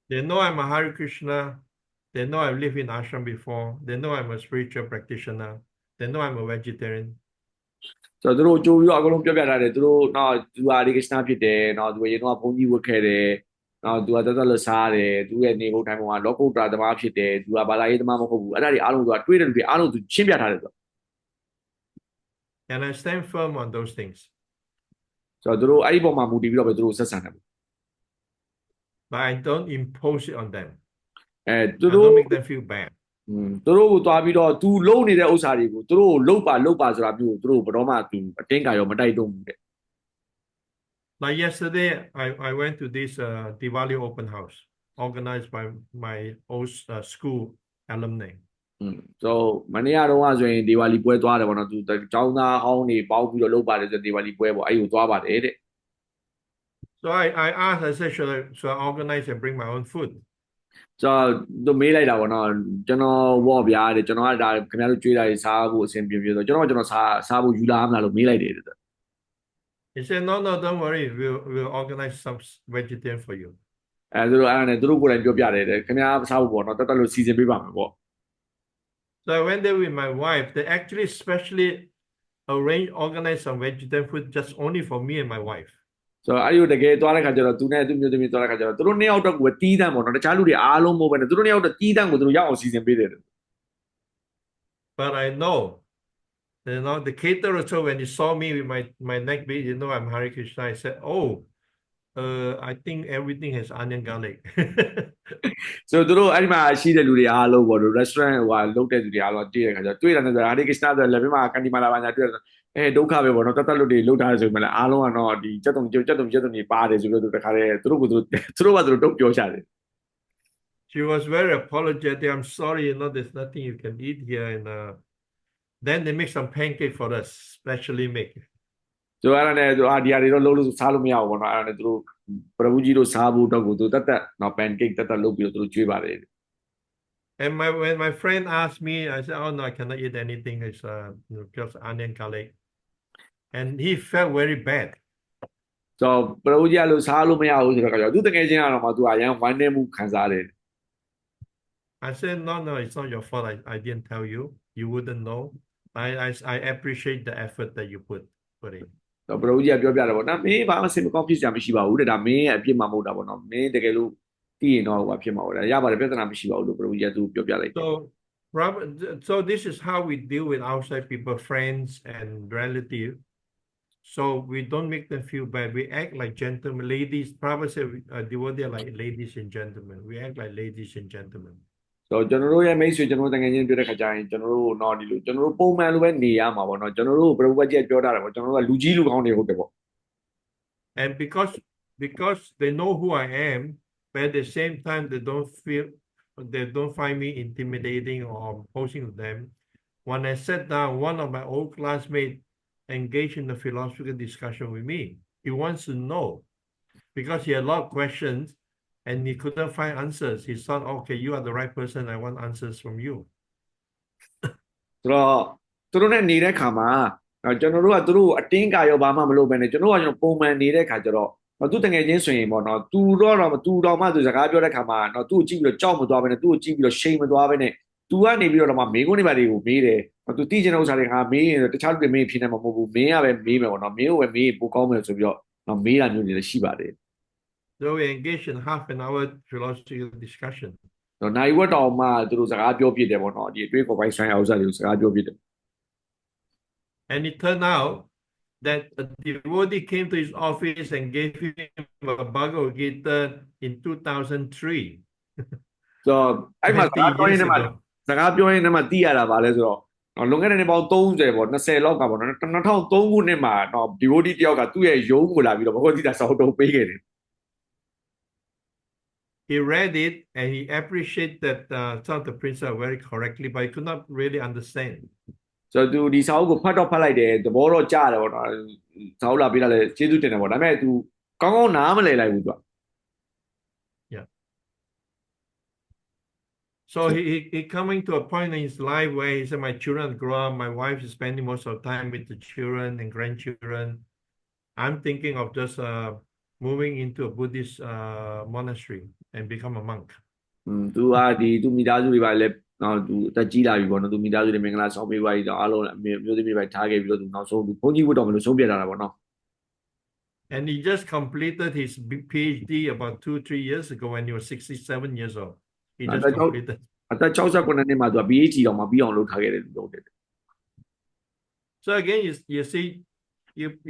They know I'm a Hare Krishna. They know I've lived in ashram before. They know I'm a spiritual practitioner. They know I'm a vegetarian. ဆိုတော့သူတို့ကြိုပြီးတော့အကုန်လုံးပြောပြထားတယ်သူတို့တော့သူဟာဒီကစ္စနာဖြစ်တယ်နော်သူရေတော့ဘုန်းကြီးဝတ်ခဲ့တယ်နော်သူကတသက်လစားတယ်သူရဲ့နေဖို့တိုင်းပုံကလောကုတ္တရာသမားဖြစ်တယ်သူကဘာသာရေးသမားမဟုတ်ဘူးအဲ့ဒါတွေအားလုံးသူကတွေးတဲ့လူတွေအားလုံးသူရှင်းပြထားတယ်သူ And I stand firm on those things. ဆိုတော့သူတို့အဲ့ဒီပုံမှာမူတည်ပြီးတော့ပဲသူတို့ဆက်ဆံတယ် But I don't impose it on them. သူ I တို့ don't make them feel bad. သူတို့ကိုသွားပြီးတော့သူလုံနေတဲ့ဥစ္စာတွေကိုသူတို့လှုပ်ပါဆိုတာမျိုးသူတို့ဘယ်တော့မှသူအတင်းကရောမတိုက်တော့ဘူးတဲ့ Like yesterday, I went to this Diwali open house organized by my old school alumni. so မနေ့ကတော့ဆိုရင်ဒီဝါလီပွဲသွားတယ်ပေါ့နော်သူကျောင်းသားဟောင်းတွေပေါင်းပြီးတော့လုပ်ပါတယ်ဆိုဒီဝါလီပွဲပေါ့အဲ့ကိုသွားပါတယ်တဲ့ So I asked, I said, should I organize and bring my own food? ဆိုတော့သူမေးလိုက်တာပေါ့နော်ကျွန်တော်ဝေါ့ဗျာတဲ့ကျွန်တော်ကဒါခင်ဗျားတို့ကြွေးတာတွေစားဖို့အဆင်ပြေပြေဆိုကျွန်တော်စားဖို့ယူလာမလားလို့မေးလိုက်တယ်တဲ့ He said, no, no, don't worry. We'll organize some vegetarian for you. သူတို့အဲ့ဒါနဲ့သူတို့ကိုယ်တိုင်ပြောပြတယ်တဲ့ခင်ဗျားစားဖို့ပေါ့နော်တက်တက်လို့စီစဉ်ပေးပါမယ်ပေါ့ So I went there with my wife. They actually specially organized some vegetarian food just only for me and my wife. ဆိုတော့အဲ့ဒီတကယ်သွားတဲ့ခါကျတော့သူနဲ့သူမျိုးသမီးသွားတဲ့ခါကျတော့သူတို့နှစ်ယောက်တော့ကိုတီးတန်းပေါ့နော်တခြားလူတွေအားလုံးမဟုတ်ဘဲနဲ့သူတို့နှစ်ယောက်တော့တီးတန်းကိုသူတို့ရောက်အောင်စီစဉ်ပေးတယ် But I know, the caterer, so when he saw me with my neck bead, I'm Hare Krishna. I said, oh, I think everything has onion garlic. ဆိုတော့သူတို့အဲ့ဒီမှာရှိတဲ့လူတွေအားလုံးပေါ့နော် restaurant ဟိုဟာလုပ်တဲ့လူတွေအားလုံးတွေ့တဲ့ခါကျတော့တွေ့တာနဲ့ဆိုဟာဒီကစ္စနာဆိုလည်းပြမကန်ဒီမာလာပါညာတွေ့တော့ဒုက္ခပဲပေါ့နော်တက်တက်လို့တွေလုပ်ထားတယ်ဆိုမှလည်းအားလုံးကတော့ဒီစက်တုံကြီးပါတယ်ဆိုပြီးတော့တခါတည်းသူတို့ကသူတို့ကသူတို့တုတ်ပြောချတယ် She was very apologetic. I'm sorry, there's nothing you can eat here. And then they make some pancake for us, specially make. ဆိုတော့အဲ့ဒါနဲ့သူဒီဟာတွေတော့လုပ်လို့စားလို့မရဘူးပေါ့နော်အဲ့ဒါနဲ့သူတို့ပရဘူးကြီးတို့စားဖို့တော့ကိုသူတက်နော် pancake တက်လုပ်ပြီးတော့သူတို့ကျွေးပါတယ် And when my friend asked me, I said, oh no, I cannot eat anything. It's just onion garlic. And he felt very bad. ဆိုတော့ပရဘူးကြီးကလို့စားလို့မရဘူးဆိုတော့ကြောင့်သူတကယ်ချင်းကတော့မှသူအရန်ဝမ်းနေမှုခံစားတယ် I said, no, it's not your fault. I didn't tell you. You wouldn't know. I appreciate the effort that you put in. တော့ပရဘူးကြီးကပြောပြတယ်ပေါ့နော်မင်းဘာမှစိတ်မကောင်းဖြစ်စရာမရှိပါဘူးတဲ့ဒါမင်းရဲ့အပြစ်မှမဟုတ်တာပေါ့နော်မင်းတကယ်လို့သိရင်တော့ဟိုဖြစ်မှာပေါ့ဒါရပါတယ်ပြဿနာမရှိပါဘူးလို့ပရဘူးကြီးကသူပြောပြလိုက်တယ် So this is how we deal with outside people, friends and relatives. So we don't make them feel bad. We act like gentlemen, ladies. Prabhupada said devotees are like ladies and gentlemen. We act like ladies and gentlemen. ဆိုတော့ကျွန်တော်တို့ရဲ့မိတ်ဆွေကျွန်တော်တို့တကယ်ချင်းတွေ့တဲ့ခါကျရင်ကျွန်တော်တို့တော့ဒီလိုကျွန်တော်တို့ပုံမှန်လိုပဲနေရမှာပေါ့နော်ကျွန်တော်တို့ပရဘူးကြီးပြောထားတယ်ပေါ့ကျွန်တော်တို့ကလူကြီးလူကောင်းတွေဟုတ်တယ်ပေါ့ And because they know who I am, but at the same time they don't find me intimidating or opposing to them. When I sat down, one of my old classmates engaged in a philosophical discussion with me. He wants to know because he had a lot of questions and he couldn't find answers. He thought, okay, you are the right person. I want answers from you. ဆိုတော့သူတို့နဲ့နေတဲ့ခါမှာကျွန်တော်တို့ကသူတို့အတင်းကာရောဘာမှမလုပ်ဘဲနဲ့ကျွန်တော်ကပုံမှန်နေတဲ့ခါကျတော့သူတကယ်ချင်းဆိုရင်ပေါ့နော်သူတော့မှသူစကားပြောတဲ့ခါမှာနော်သူ့ကိုကြည့်ပြီးတော့ကြောက်မသွားဘဲနဲ့သူ့ကိုကြည့်ပြီးတော့ရှိန်မသွားဘဲနဲ့သူကနေပြီးတော့မှမေးခွန်းတွေပါတွေကိုမေးတယ်သူသိချင်တဲ့ဥစ္စာတွေကမေးရင်တခြားလူတွေမေးဖြေနေမှာမဟုတ်ဘူးမင်းကပဲမေးမယ်ပေါ့နော်မင်းကိုပဲမေးပိုကောင်းမယ်ဆိုပြီးတော့နော်မေးတာမျိုးတွေလည်းရှိပါတယ် So we engaged in half an hour philosophical discussion. နော်နိုင်ဝတ်တော်မှသူတို့စကားပြောပြတယ်ပေါ့နော်ဒီအတွေ့အကြုံပိုင်းဆိုင်ရာဥစ္စာတွေကိုစကားပြောပြတယ် And it turned out that a devotee came to his office and gave him a Bhagavad Gita in 2003. ဆိုတော့အဲ့မှာစကားပြောရင်းနဲ့မှသိရတာပါလဲဆိုတော့လွန်ခဲ့တဲ့နှစ်ပေါင်း30ပေါ့20လောက်ကပေါ့နော်2003ခုနှစ်မှာတော့ devotee တယောက်ကသူ့ရဲ့ရုံးကိုလာပြီးတော့ဘဂဝတ်ဂီတာစာအုပ်တုံးပေးခဲ့တယ် He read it and he appreciated that some of the principles very correctly, but he could not really understand. ဆိုတော့သူဒီစာအုပ်ကိုဖတ်တော့ဖတ်လိုက်တယ်သဘောတော့ကြားတယ်ပေါ့နော်စာအုပ်လာပြီးတော့လည်းကျေးဇူးတင်တယ်ပေါ့ဒါပေမဲ့သူကောင်းကောင်းနားမလည်လိုက်ဘူးသူက So he coming to a point in his life where he said, my children grow up, my wife is spending most of the time with the children and grandchildren. I'm thinking of just moving into a Buddhist monastery and become a monk. သူကသူမိသားစုတွေပါလေနော်သူအသက်ကြီးလာပြီပေါ့နော်သူမိသားစုတွေမင်္ဂလာဆောင်ပေးပါတော့အားလုံးမျိုးသမီးပဲထားခဲ့ပြီးတော့သူနောက်ဆုံးသူဘုန်းကြီးဝတ်တော်မလို့ဆုံးပြတာပေါ့နော် And he just completed his PhD about 2-3 years ago when he was 67 years old. He just completed. အသက်69နှစ်မှာသူက PhD တော့မပြီးအောင်လုပ်ထားခဲ့တယ်လို့ပြောတယ် So again, you see,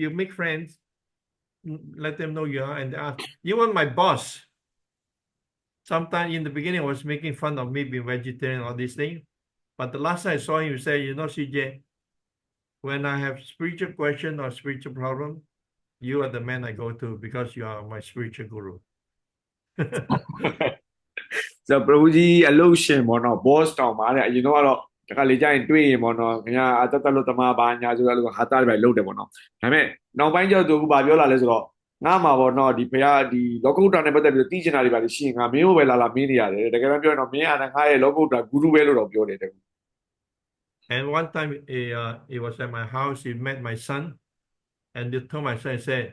you make friends, let them know you are, and they ask, you want my boss? Sometime in the beginning, I was making fun of me being vegetarian, all these things. But the last time I saw him, he said, CJ, when I have spiritual question or spiritual problem, you are the man I go to because you are my spiritual guru. So Prabhuji allocation mono boss town mare you know what တခါလေကြာရင်တွေ့ရင်ပေါ့နော်ခင်ဗျာအတတလို့တမဘာညာဆိုတော့ဟာတာပဲလုပ်တယ်ပေါ့နော်ဒါပေမဲ့နောက်ပိုင်းကျတော့သူကဘာပြောလာလဲဆိုတော့ငါမှာပေါ့နော်ဒီဖရာဒီလောကုတ္တရာနဲ့ပတ်သက်ပြီးသိချင်တာတွေပါရှိရင်ငါမင်းကိုပဲလာလာမင်းနေရတယ်တကယ်တော့ပြောရင်တော့မင်းအားငါရဲ့လောကုတ္တရာဂုရုပဲလို့တော့ပြောတယ်တဲ့ And one time he was at my house, he met my son, and he told my son, he said,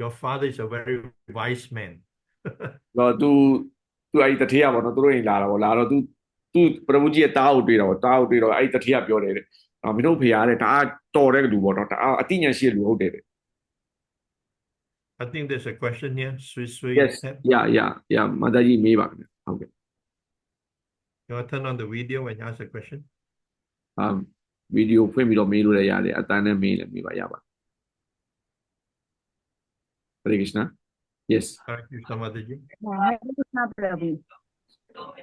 your father is a very wise man. တော့သူအဲ့တထေးရပေါ့နော်သူတို့အိမ်လာတာပေါ့လာတော့သူပရမကြီးရဲ့တားကိုတွေ့တာပေါ့တားကိုတွေ့တော့အဲ့တထေးကပြောတယ်တဲ့မင်းတို့ဖေရတဲ့ဒါတော်တဲ့လူပေါ့နော်ဒါအတိညာရှိတဲ့လူဟုတ်တယ်တဲ့ I think there's a question here. Sweet. Yes yeah မသားကြီးမေးပါခင်ဗျဟုတ်ကဲ့ You want to turn on the video when you ask a question? ဗီဒီယိုဖွင့်ပြီးတော့မေးလို့လည်းရတယ်အတန်းနဲ့မေးလည်းမေးပါရပါ Hare Krishna Yes Hare Krishna Mataji. Hare Krishna Prabhu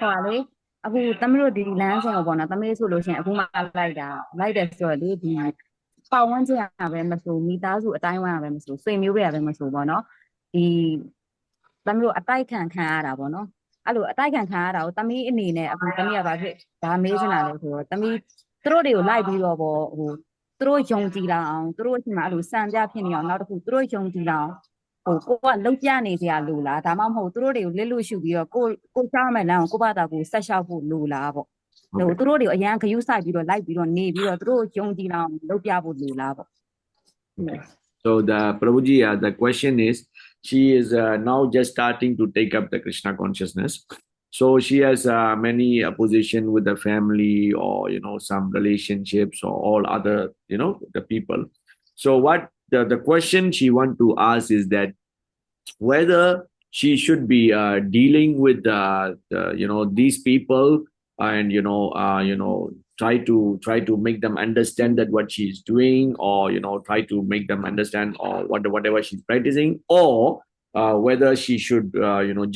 ဟောလေအခုသမီးတို့ဒီလမ်းစဉ်ကိုပေါ့နော်သမီးဆိုလို့ရှိရင်အခုမှလိုက်တယ်ဆိုတော့လေဒီပတ်ဝန်းကျင်ကပဲမဆိုမိသားစုအတိုင်းဝိုင်းကပဲမဆိုဆွေမျိုးတွေကပဲမဆိုပေါ့နော်ဒီသမီးတို့အတိုက်ခံရတာပေါ့နော်အဲ့လိုအတိုက်ခံရတာကိုသမီးအနေနဲ့အခုသမီးကဘာဖြစ်ဒါမေးချင်တာလဲဆိုတော့သမီးသူတို့တွေကိုလိုက်ပြီးတော့ပေါ့ဟိုသူတို့ယုံကြည်လာအောင်သူတို့အချိန်မှာအဲ့လိုစံပြဖြစ်နေအောင်နောက်တစ်ခုသူတို့ယုံကြည်လာအောင်ဟိုကိုကလောက်ပြနေစရာလိုလားဒါမှမဟုတ်သူတို့တွေကိုလစ်လို့ရှုပြီးတော့ကိုချောင်းမဲ့လမ်းကိုဘာသာကိုဆက်လျှောက်ဖို့လိုလားပေါ့ဟိုသူတို့တွေကိုအရန်ဂယုစိုက်ပြီးတော့လိုက်ပြီးတော့နေပြီးတော့သူတို့ယုံကြည်လာအောင်လုပ်ပြဖို့လိုလားပေါ့ So the Prabhuji the question is she is now just starting to take up the Krishna consciousness so she has many position with the family or some relationships or all other the people so what the question she want to ask is that whether she should be dealing with these people and try to make them understand that what she's doing or try to make them understand or whatever she's practicing or whether she should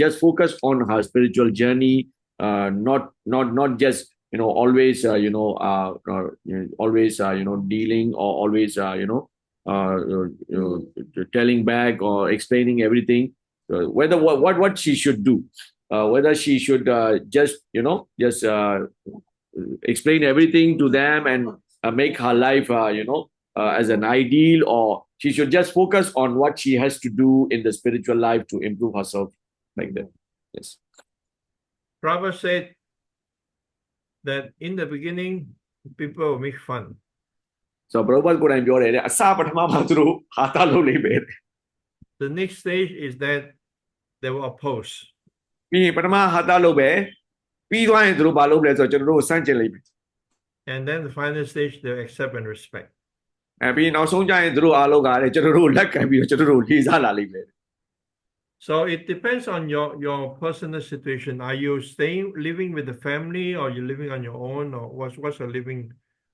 just focus on her spiritual journey not just always always dealing or always telling back or explaining everything whether what she should do whether she should just explain everything to them and make her life as an ideal or she should just focus on what she has to do in the spiritual life to improve herself like that yes Prabhupada said that in the beginning people will make fun so Prabhupada ကိုယ်တိုင်ပြောတယ်တဲ့အစပထမမှာသူတို့ဟာတာလုပ်လိမ့်မယ် The next stage is that they will oppose ပြီးပထမဟာတာလုပ်ပဲပြီးသွားရင်သူတို့ဘာလုပ်လဲဆိုတော့ကျွန်တော်တို့စမ်းကျင်လိမ့်မယ် and then the final stage they accept and respect ပြီးနောက်ဆုံးကျရင်သူတို့အားလုံးကလည်းကျွန်တော်တို့လက်ခံပြီးတော့ကျွန်တော်တို့လေးစားလာလိမ့်မယ် So it depends on your personal situation. Are you living with the family or you living on your own or what's your living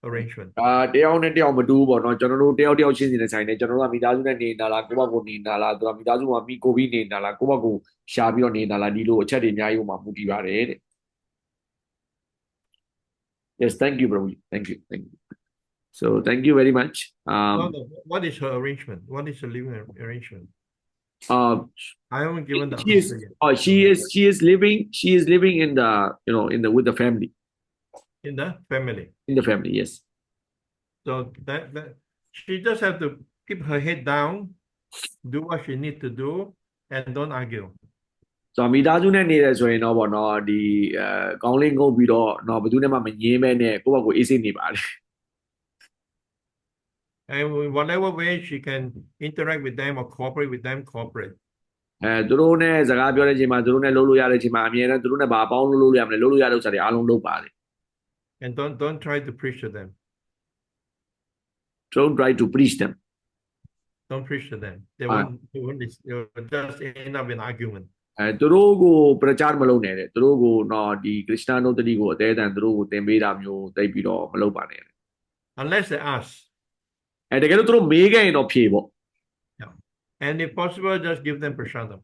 arrangement? တယောက်နဲ့တယောက်မတူဘူးပေါ့နော်ကျွန်တော်တို့တယောက်ချင်းစီနဲ့ဆိုင်နေကျွန်တော်တို့ကမိသားစုနဲ့နေတာလားကိုယ့်ဘက်ကိုနေတာလားသူကမိသားစုမှာမိကိုပြီးနေတာလားကိုယ့်ဘက်ကိုရှာပြီးတော့နေတာလားဒီလိုအချက်တွေအများကြီးဟိုမှာမူတည်ပါတယ်တဲ့ Yes thank you Prabhu thank you so thank you very much what is her arrangement what is her living arrangement I haven't given the answer yet. She is living in the with the family in the family yes so that she just have to keep her head down do what she need to do and don't argue so မိသားစုနဲ့နေတယ်ဆိုရင်တော့ဗောနော်ဒီကောင်းလေးငုံပြီးတော့နော်ဘယ်သူနဲ့မှမငင်းမဲနဲ့ကိုယ့်ဘက်ကိုအေးစိတ်နေပါတယ် and in whatever way she can interact with them or cooperate with them cooperate သူတို့နဲ့စကားပြောတဲ့အချိန်မှာသူတို့နဲ့လုပ်လို့ရတဲ့အချိန်မှာအမြဲတမ်းသူတို့နဲ့ဘာပေါင်းလို့ရမလဲလုပ်လို့ရတဲ့ဥစ္စာတွေအားလုံးလုပ်ပါတယ် and don't try to preach to them don't try to preach them don't preach to them they won't just end up in argument သူတို့ကိုပြချားမလုပ်နဲ့တဲ့သူတို့ကိုတော့ဒီခရစ်ယာန်တို့တတိကိုအသေးအံသူတို့ကိုသင်ပေးတာမျိုးသိပြီးတော့မလုပ်ပါနဲ့ unless they ask တကယ်လို့သူတို့မေးခဲ့ရင်တော့ဖြေပေါ့ and if possible just give them prasadam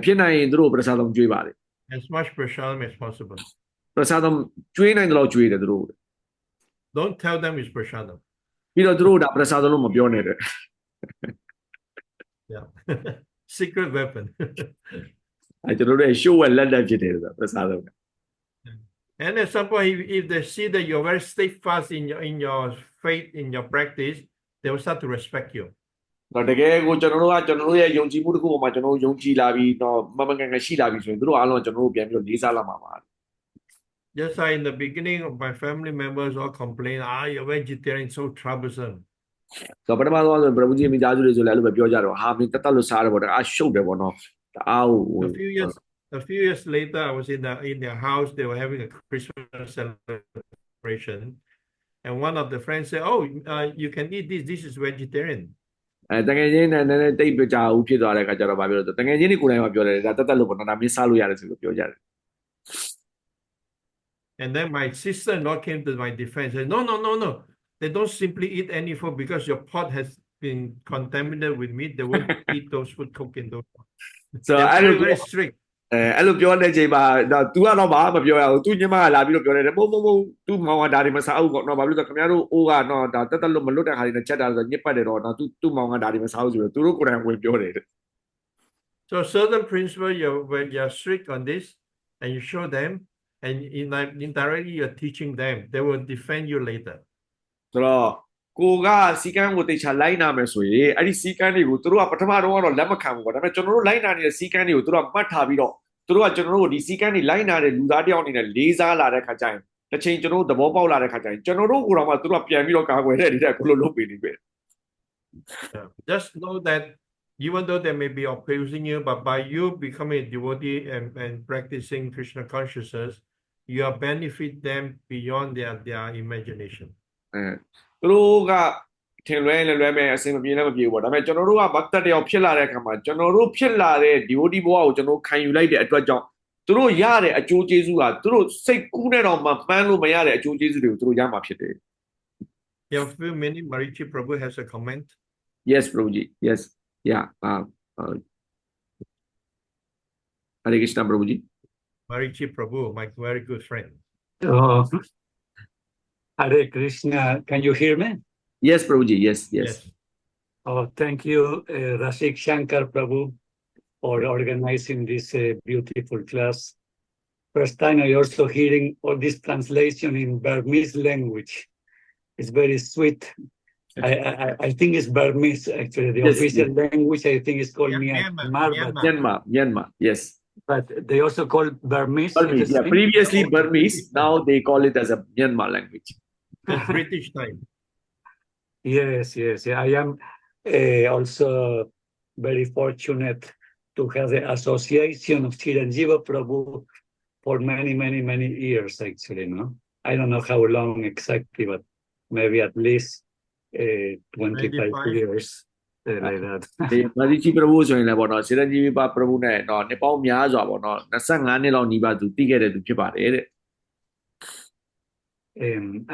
ဖြစ်နိုင်ရင်သူတို့ prasadam ကျွေးပါတယ် as much prasadam as possible prasadam ကျွေးနိုင်တယ်လို့ကျွေးတယ်သူတို့ don't tell them it's prasadam ပြီးတော့သူတို့ဒါ prasadam လို့မပြောနဲ့တဲ့ yeah secret weapon ကျွန်တော်တို့ရဲ့ show ဝက်လက်လက်ဖြစ်တယ်ဆိုတာပစာတော့ And at some point, if they see that you're very steadfast in your faith, in your practice, they will start to respect you. တော့တကယ်ကိုကျွန်တော်တို့ရဲ့ယုံကြည်မှုတစ်ခုပေါ်မှာကျွန်တော်တို့ယုံကြည်လာပြီးတော့မမကန်ကန်ရှိလာပြီဆိုရင်တို့အားလုံးကျွန်တော်တို့ပြန်ပြီးတော့လေးစားလာမှာပါ Just like in the beginning of my family members all complain, you're vegetarian, so troublesome. ဆိုတော့ပထမဆုံးဆိုဘုရားကြီးမိသားစုတွေဆိုလည်းအဲ့လိုပဲပြောကြတော့ဟာမင်းတက်လို့စားတယ်ပေါ့တအားရှုပ်တယ်ပေါ့နော်တအားကို A few years later, I was in their house. They were having a Christmas celebration, and one of the friends said, "Oh, you can eat this. This is vegetarian." တကယ်ချင်းနဲ့နည်းနည်းတိတ်ပြကြဦးဖြစ်သွားတဲ့အခါကျတော့ဗာပြောတော့တကယ်ချင်းတွေကိုယ်တိုင်ကပြောတယ်ဒါတက်လို့ပေါ့နော်ဒါမင်းစားလို့ရတယ်ဆိုလို့ပြောကြတယ် And then my sister-in-law came to my defense and said, "No. They don't simply eat any food because your pot has been contaminated with meat. They won't eat those food cooked in those pots." So They're very strict. အဲ့လိုပြောတဲ့အချိန်မှာတော့ तू ကတော့ဘာမှမပြောရဘူး तू ညမကလာပြီးတော့ပြောတယ်မဟုတ် तू မောင်ကဒါတွေမစားဘူးပေါ့နော်ဘာဖြစ်လို့လဲခင်ဗျားတို့အိုးကတော့ဒါတက်လို့မလွတ်တဲ့ဟာတွေနဲ့ချက်တာဆိုညစ်ပတ်တယ်တော့နော် तू မောင်ကဒါတွေမစားဘူးဆိုတော့သူတို့ကိုယ်တိုင်ဝင်ပြောတယ် So certain principles, when you're strict on this and you show them, and indirectly you're teaching them, they will defend you later. ဆိုတော့ကိုကစီကန်းကိုတိတ်ချလိုက်နာမယ်ဆိုရင်အဲ့ဒီစီကန်းတွေကိုသူတို့ကပထမတော့ကတော့လက်မခံဘူးပေါ့ဒါပေမဲ့ကျွန်တော်တို့လိုက်နာနေတဲ့စီကန်းတွေကိုသူတို့ကမှတ်ထားပြီးတော့သူတို့ကကျွန်တော်တို့ဒီစီကန်းတွေလိုက်နာတဲ့လူသားတယောက်အနေနဲ့လေးစားလာတဲ့ခါကျရင်တစ်ချိန်ကျွန်တော်တို့သဘောပေါက်လာတဲ့ခါကျရင်ကျွန်တော်တို့ကိုယ်တော်မှသူတို့ကပြန်ပြီးတော့ကာကွယ်တဲ့အနေနဲ့ကိုလိုလုပ်ပေးနေပြီ Just know that even though they may be opposing you, but by you becoming a devotee and practicing Krishna consciousness, you are benefit them beyond their imagination. သူတို့ကထင်လွဲမဲ့အစင်မပြေလည်းမပြေဘူးပေါ့ဒါပေမဲ့ကျွန်တော်တို့ကဘတ်တတယောက်ဖြစ်လာတဲ့အခါမှာကျွန်တော်တို့ဖြစ်လာတဲ့ devotee ဘဝကိုကျွန်တော်ခံယူလိုက်တဲ့အတွက်ကြောင့်သူတို့ရတဲ့အကျိုးကျေးဇူးကသူတို့စိတ်ကူးနဲ့တော့မှမှန်းလို့မရတဲ့အကျိုးကျေးဇူးတွေကိုသူတို့ရမှာဖြစ်တယ် You have a few minutes. Marichi Prabhu has a comment. Yes Prabhuji yes yeah Hare Krishna Prabhuji Marichi Prabhu, my very good friend. Oh, Hare Krishna. Can you hear me? Yes Prabhuji yes Oh, thank you, Rasik Shankar Prabhu, for organizing this beautiful class. First time I also hearing all this translation in Burmese language. It's very sweet. I think it's Burmese actually. The Yes, official yes. language I think is called Myanmar. Myanmar yes but they also call Burmese. Burmese yeah previously Burmese now they call it as a Myanmar language It's British time. Yes. I am also very fortunate to have the association of Ciranjiva Prabhu for many years, actually, no? I don't know how long exactly, but maybe at least 25 years, like that. ဒီမာဒီချီပရဘူဆိုရင်လည်းပေါ့နော်စေရကြီးပါပရဘူနဲ့တော့နှစ်ပေါင်းများစွာပေါ့နော်25နှစ်လောက်နီးပါးသူတည်ခဲ့တဲ့သူဖြစ်ပါတယ်တဲ့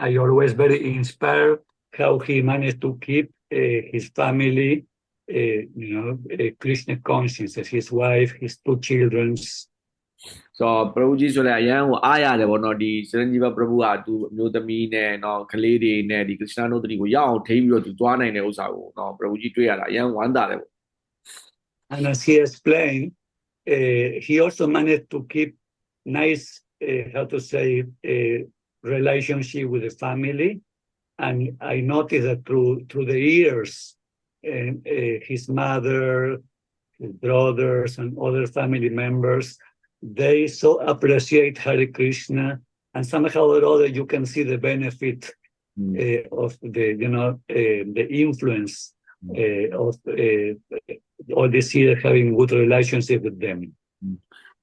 I always very inspired how he managed to keep his family, Krishna consciousness, his wife, his 2 children. So ပရဘူကြီးဆိုလည်းအရန်ကိုအားရတယ်ပေါ့နော်ဒီစေရကြီးပါပရဘူကသူအမျိုးသမီးနဲ့နော်ကလေးတွေနဲ့ဒီကစ္စနာနုဒတိကိုရအောင်ထိပြီးတော့သူသွားနိုင်တဲ့ဥစ္စာကိုနော်ပရဘူကြီးတွေ့ရတာအရန်ဝမ်းသာတယ်ပေါ့ And as he explained, he also managed to keep nice, how to say, relationship with the family. And I noticed that through the years, his mother, his brothers, and other family members, they so appreciate Hare Krishna, and somehow or other you can see the benefit of the influence of all these years having good relationship with them.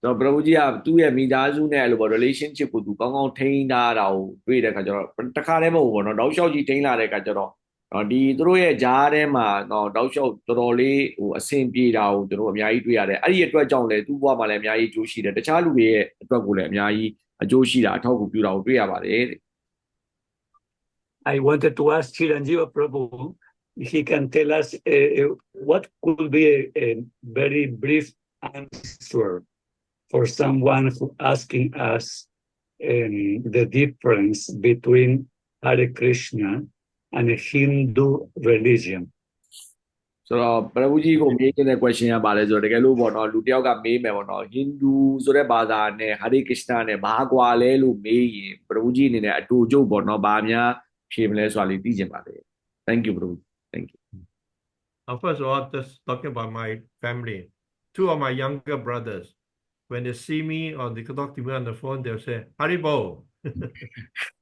ဆိုတော့ပရဘူကြီးကသူ့ရဲ့မိသားစုနဲ့အဲ့လိုပေါ့ relationship ကိုသူကောင်းကောင်းထိန်းထားတာကိုတွေ့တဲ့အခါကျတော့တခါတည်းမဟုတ်ဘူးပေါ့နော်တောက်လျှောက်ကြီးထိန်းလာတဲ့အခါကျတော့ဒီသူတို့ရဲ့ဂျားထဲမှာတော့တောက်လျှောက်တော်တော်လေးဟိုအဆင်ပြေတာကိုကျွန်တော်အများကြီးတွေ့ရတယ်အဲ့ဒီအတွက်ကြောင့်လည်းသူ့ဘဝမှာလည်းအများကြီးအကျိုးရှိတယ်တခြားလူတွေရဲ့အတွက်ကိုလည်းအများကြီးအကျိုးရှိတာအထောက်အကူပြုတာကိုတွေ့ရပါတယ်တဲ့ I wanted to ask Chiranjiva Prabhu if he can tell us what could be a very brief answer for someone who asking us the difference between Hare Krishna and a Hindu religion. ဆိုတော့ပရဝူကြီးကိုမေးတဲ့ question ကပါလဲဆိုတော့တကယ်လို့ပေါ့နော်လူတယောက်ကမေးမယ်ပေါ့နော် Hindu ဆိုတဲ့ဘာသာနဲ့ Hare Krishna နဲ့ဘာကွာလဲလို့မေးရင်ပရဝူကြီးအနေနဲ့အတူကျုပ်ပေါ့နော်ဘာများဖြေမလဲဆိုတာလေးသိချင်ပါတယ် Thank you ပရဝူ Thank you First of all, just talking about my family. Two of my younger brothers, when they see me or they talk to me on the phone, they'll say, Haribo.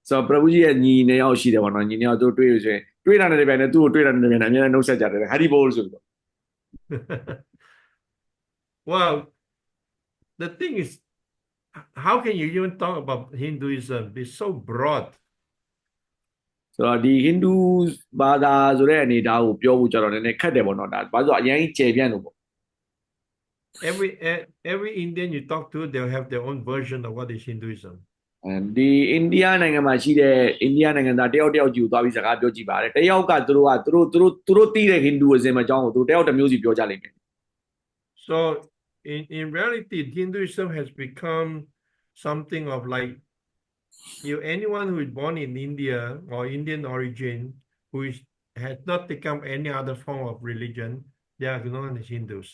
ဆိုတော့ပရဝူကြီးရဲ့ညီနှစ်ယောက်ရှိတယ်ပေါ့နော်ညီနှစ်ယောက်တို့တွေ့ရဆိုရင်တွေ့တာနဲ့ပဲနဲ့သူ့ကိုတွေ့တာနဲ့ပဲနဲ့အများနဲ့နှုတ်ဆက်ကြတယ် Haribo ဆိုပြီးတော့ Well, the thing is, how can you even talk about Hinduism? It's so broad. ဆိုတော့ဒီ Hindu ဘာသာဆိုတဲ့အနေအထားကိုပြောဖို့ကြတော့နည်းနည်းခက်တယ်ပေါ့နော်ဒါဘာလို့ဆိုတော့အရင်ကျေပြန့်လို့ပေါ့ Every Indian you talk to, they'll have their own version of what is Hinduism. ဒီအိန္ဒိယနိုင်ငံမှာရှိတဲ့အိန္ဒိယနိုင်ငံသားတယောက်တယောက်ကြီးကိုသွားပြီးစကားပြောကြည့်ပါတယ်တယောက်ကသူတို့သိတဲ့ Hinduism အကြောင်းကိုသူတယောက်တစ်မျိုးစီပြောကြလိမ့်မယ် So in reality, Hinduism has become something of like anyone who is born in India or Indian origin who has not become any other form of religion, they are known as Hindus.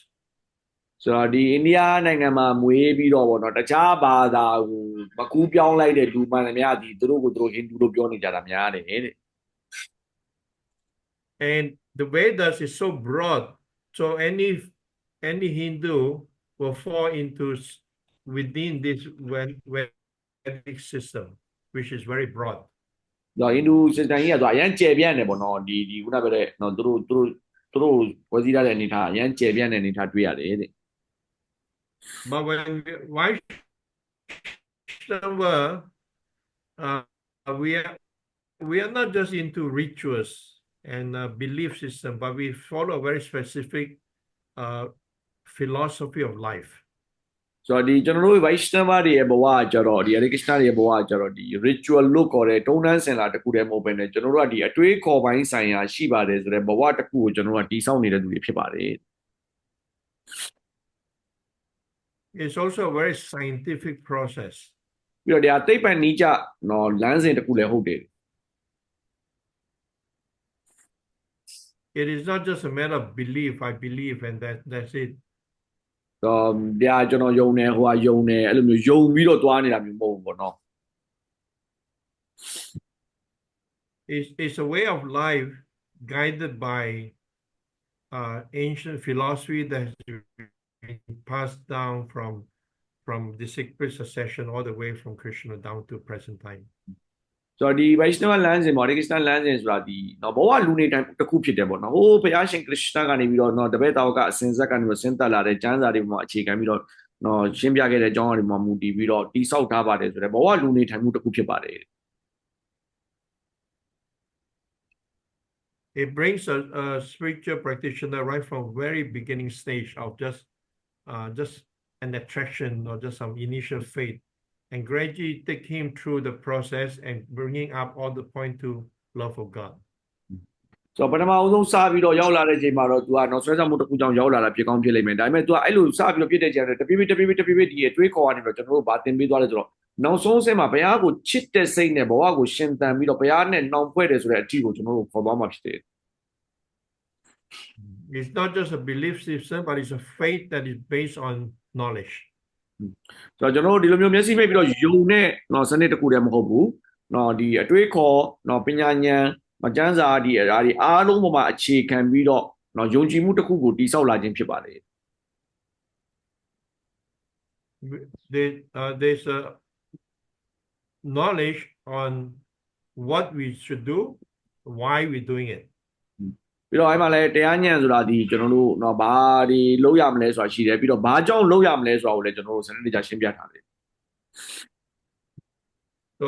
ဆိုတော့ဒီအိန္ဒိယနိုင်ငံမှာမွေးပြီးတော့ပေါ့နော်တခြားဘာသာကိုမကူးပြောင်းလိုက်တဲ့လူမှန်သမျှဒီသူတို့ကိုသူတို့ Hindu လို့ပြောနေကြတာများတယ်တဲ့ And the Vedas is so broad, so any Hindu will fall into within this Vedic system, which is very broad. တော့ Hindu system ကြီးကတော့အရင်ကျေပြန့်တယ်ပေါ့နော်ဒီခုနပြောတဲ့နော်သူတို့ဝစီရတဲ့အနေထားအရင်ကျေပြန့်တဲ့အနေထားတွေ့ရတယ်တဲ့ But when Vaishnava, we are not just into rituals and belief system, but we follow a very specific philosophy of life. ဆိုတော့ဒီကျွန်တော်တို့ Vaishnava တွေရဲ့ဘဝကကြတော့ဒီ Hare Krishna တွေရဲ့ဘဝကကြတော့ဒီ ritual လို့ခေါ်တဲ့တုံးတန်းစင်လာတစ်ခုတည်းမဟုတ်ဘဲနဲ့ကျွန်တော်တို့ကဒီအတွေးခေါ်ပိုင်းဆိုင်ရာရှိပါတယ်ဆိုတဲ့ဘဝတစ်ခုကိုကျွန်တော်တို့ကတည်ဆောက်နေတဲ့သူတွေဖြစ်ပါတယ် It's also a very scientific process. ပြီးတော့ဒီအသိပ္ပံနည်းကျနော်လမ်းစဉ်တစ်ခုလည်းဟုတ်တယ် It is not just a matter of belief. I believe, and that's it. တော့ဒီအကျွန်တော်ယုံတယ်ဟိုကယုံတယ်အဲ့လိုမျိုးယုံပြီးတော့သွားနေတာမျိုးမဟုတ်ဘူးပေါ့နော် It's a way of life guided by ancient philosophy that has been passed down from the sacred succession all the way from Krishna down to present time. ဆိုတော့ဒီ Vaishnava လမ်းစဉ်ပေါ့ Hare Krishna လမ်းစဉ်ဆိုတာဒီနော်ဘဝလူနေတိုင်းတစ်ခုဖြစ်တယ်ပေါ့နော်ဟိုဘုရားရှင် Krishna ကနေပြီးတော့နော်တပည့်တော်ကအစဉ်ဆက်ကနေပြီးဆင်းသက်လာတဲ့ကျမ်းစာတွေမှာအခြေခံပြီးတော့နော်ရှင်းပြခဲ့တဲ့အကြောင်းအရာတွေမှာမူတည်ပြီးတော့တိဆောက်ထားပါတယ်ဆိုတော့ဘဝလူနေထိုင်မှုတစ်ခုဖြစ်ပါတယ် It brings a spiritual practitioner right from very beginning stage of just an attraction or just some initial faith, and gradually take him through the process and bringing up all the point to love of God. ဆိုတော့ပထမအဆုံးစပြီးတော့ရောက်လာတဲ့ချိန်မှာတော့ तू ကနော်ဆွဲဆောင်မှုတစ်ခုကြောင့်ရောက်လာတာဖြစ်ကောင်းဖြစ်လိမ့်မယ်ဒါပေမဲ့ तू ကအဲ့လိုစပြီးတော့ဖြစ်တဲ့ချိန်နဲ့တပြည့်ပြည့်ဒီအတွေးခေါ်ကနေပြီးတော့ကျွန်တော်တို့ဗာတင်ပေးသွားလဲဆိုတော့နောက်ဆုံးအဆင့်မှာဘုရားကိုချစ်တဲ့စိတ်နဲ့ဘဝကိုရှင်သန်ပြီးတော့ဘုရားနဲ့နှောင်ဖွဲ့တယ်ဆိုတဲ့အထီကိုကျွန်တော်တို့ခေါ်သွားမှာဖြစ်တယ် It's not just a belief system, but it's a faith that is based on knowledge. ဆိုတော့ကျွန်တော်တို့ဒီလိုမျိုးမျက်စိမိတ်ပြီးတော့ယုံနဲ့နော်စနစ်တစ်ခုတည်းမဟုတ်ဘူးနော်ဒီအတွေးခေါ်နော်ပညာဉာဏ်မကျမ်းစာဒီအရာဒီအားလုံးပေါ်မှာအခြေခံပြီးတော့နော်ယုံကြည်မှုတစ်ခုကိုတည်ဆောက်လာခြင်းဖြစ်ပါတယ် There's a knowledge on what we should do, why we're doing it. ပြီးတော့အဲ့မှာလဲတရားဉာဏ်ဆိုတာဒီကျွန်တော်တို့နော်ဘာဒီလုပ်ရမလဲဆိုတာရှိတယ်ပြီးတော့ဘာကြောင့်လုပ်ရမလဲဆိုတာကိုလည်းကျွန်တော်တို့စနစ်တကျရှင်းပြထားတယ် So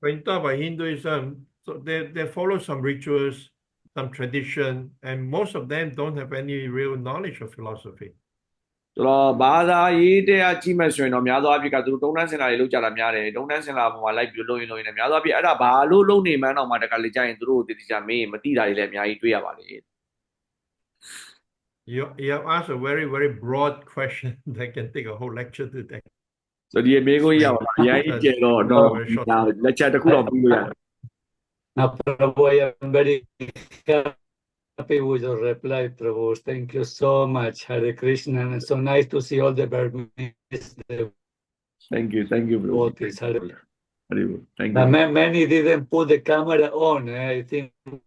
when you talk about Hinduism, so they follow some rituals, some tradition, and most of them don't have any real knowledge of philosophy. ဆိုတော့ဘာသာရေးတရားကြီးမဲ့ဆိုရင်တော့များသောအားဖြင့်ကသူတို့တုံးတန်းစင်လာတွေလောက်ကြတာများတယ်တုံးတန်းစင်လာပေါ်မှာလိုက်ပြီးလို့ရင်များသောအားဖြင့်အဲ့ဒါဘာလို့လုံနေမှန်းတော့မှတကလေးကြရင်သူတို့တည်တည်ချမင်းမသိတာတွေလည်းအများကြီးတွေ့ရပါလေ You have asked a very, very broad question that can take a whole lecture to take. ဆိုဒီမေကိုရောက်အရင်ကျတော့လက်ချက်တစ်ခုတော့ပြီးလို့ရတယ် Now, Prabhu, I am very happy with your reply, Prabhu. Thank you so much, Hare Krishna. And so nice to see all the Burmese Thank you, Prabhuji. devotees. Hare Haribol. Thank But you. many didn't put the camera on. I think it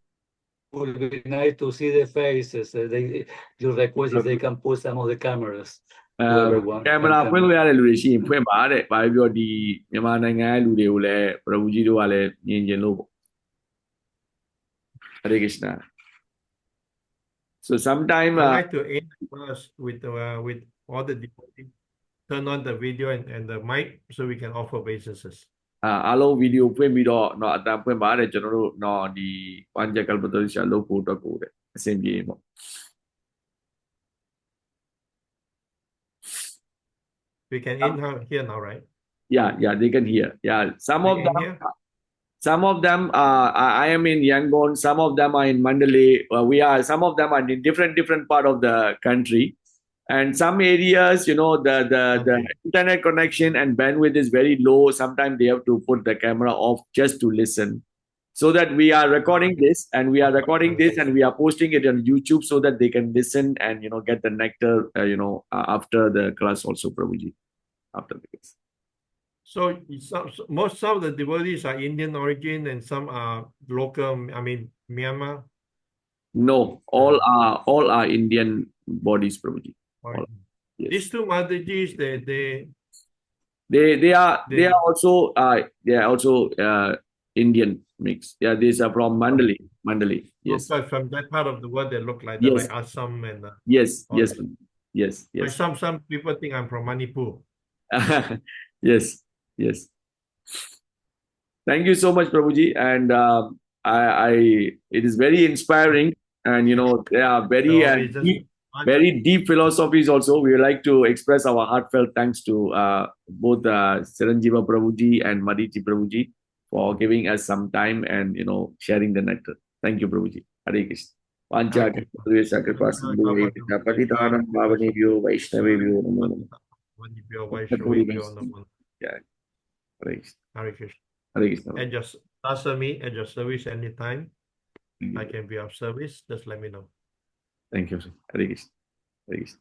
would be nice to see the faces. You request if they can put some of the cameras. Whoever want can ကင်မရာဖွင့် come. လို့ရတဲ့လူတွေရှိရင်ဖွင့်ပါတဲ့။ဘာပြောဒီမြန်မာနိုင်ငံရဲ့လူတွေကိုလည်း Prabhuji တို့ကလည်းမြင်ကျင်လို့ပေါ့။ Hare Krishna. So sometime I like to end first with all the devotees. Turn on the video and the mic so we can offer obeisances. အားလုံးဗီဒီယိုဖွင့်ပြီးတော့เนาะအတန်ဖွင့်ပါတဲ့ကျွန်တော်တို့เนาะဒီပัญจကလပတ္တိရှာလုပ်ဖို့အတွက်ကိုတဲ့အစဉ်ပြေပေါ့ We can end here now, right? Yeah, they can hear. Yeah, some They of can them hear? Some of them I am in Yangon, some of them are in Mandalay. Some of them are in different part of the country. And some areas, you know, the Okay. internet connection and bandwidth is very low. Sometimes they have to put the camera off just to listen. So that we are recording this and we are posting it on YouTube so that they can listen and, you know, get the nectar, after the class also, Prabhuji. After the class. So most of the devotees are Indian origin and some are local, I mean Myanmar. No, all are Indian bodies, Prabhuji. Or- Yes. These two Mataji's, They are also Indian mix. Yeah, these are from Mandalay. Yes. look from that part of the world, they look like Yes. like Assam and Yes. all Yes. that. Yes. Like Yes. some people think I'm from Manipur. Yes. Yes. Thank you so much, Prabhuji. And it is very inspiring. And you know, there are So it's just very deep philosophies also. We would like to express our heartfelt thanks to both Ciranjiva Prabhuji and Madhichi Prabhuji for giving us some time and, you know, sharing the nectar. Thank you, Prabhuji. Hare Krishna. Vancha Thank you. Kripa Kripa Sindhu Patitanam Pavanebhyo Vaishnavebhyo Namo Namo. Manipur, Vaishnavibhyo Namo. Yeah. Hare Krishna. Hare Krishna. Hare Krishna. And just answer me at your service anytime. I can be of service. Just let me know. Thank you, sir. Hare Krishna. Hare Krishna.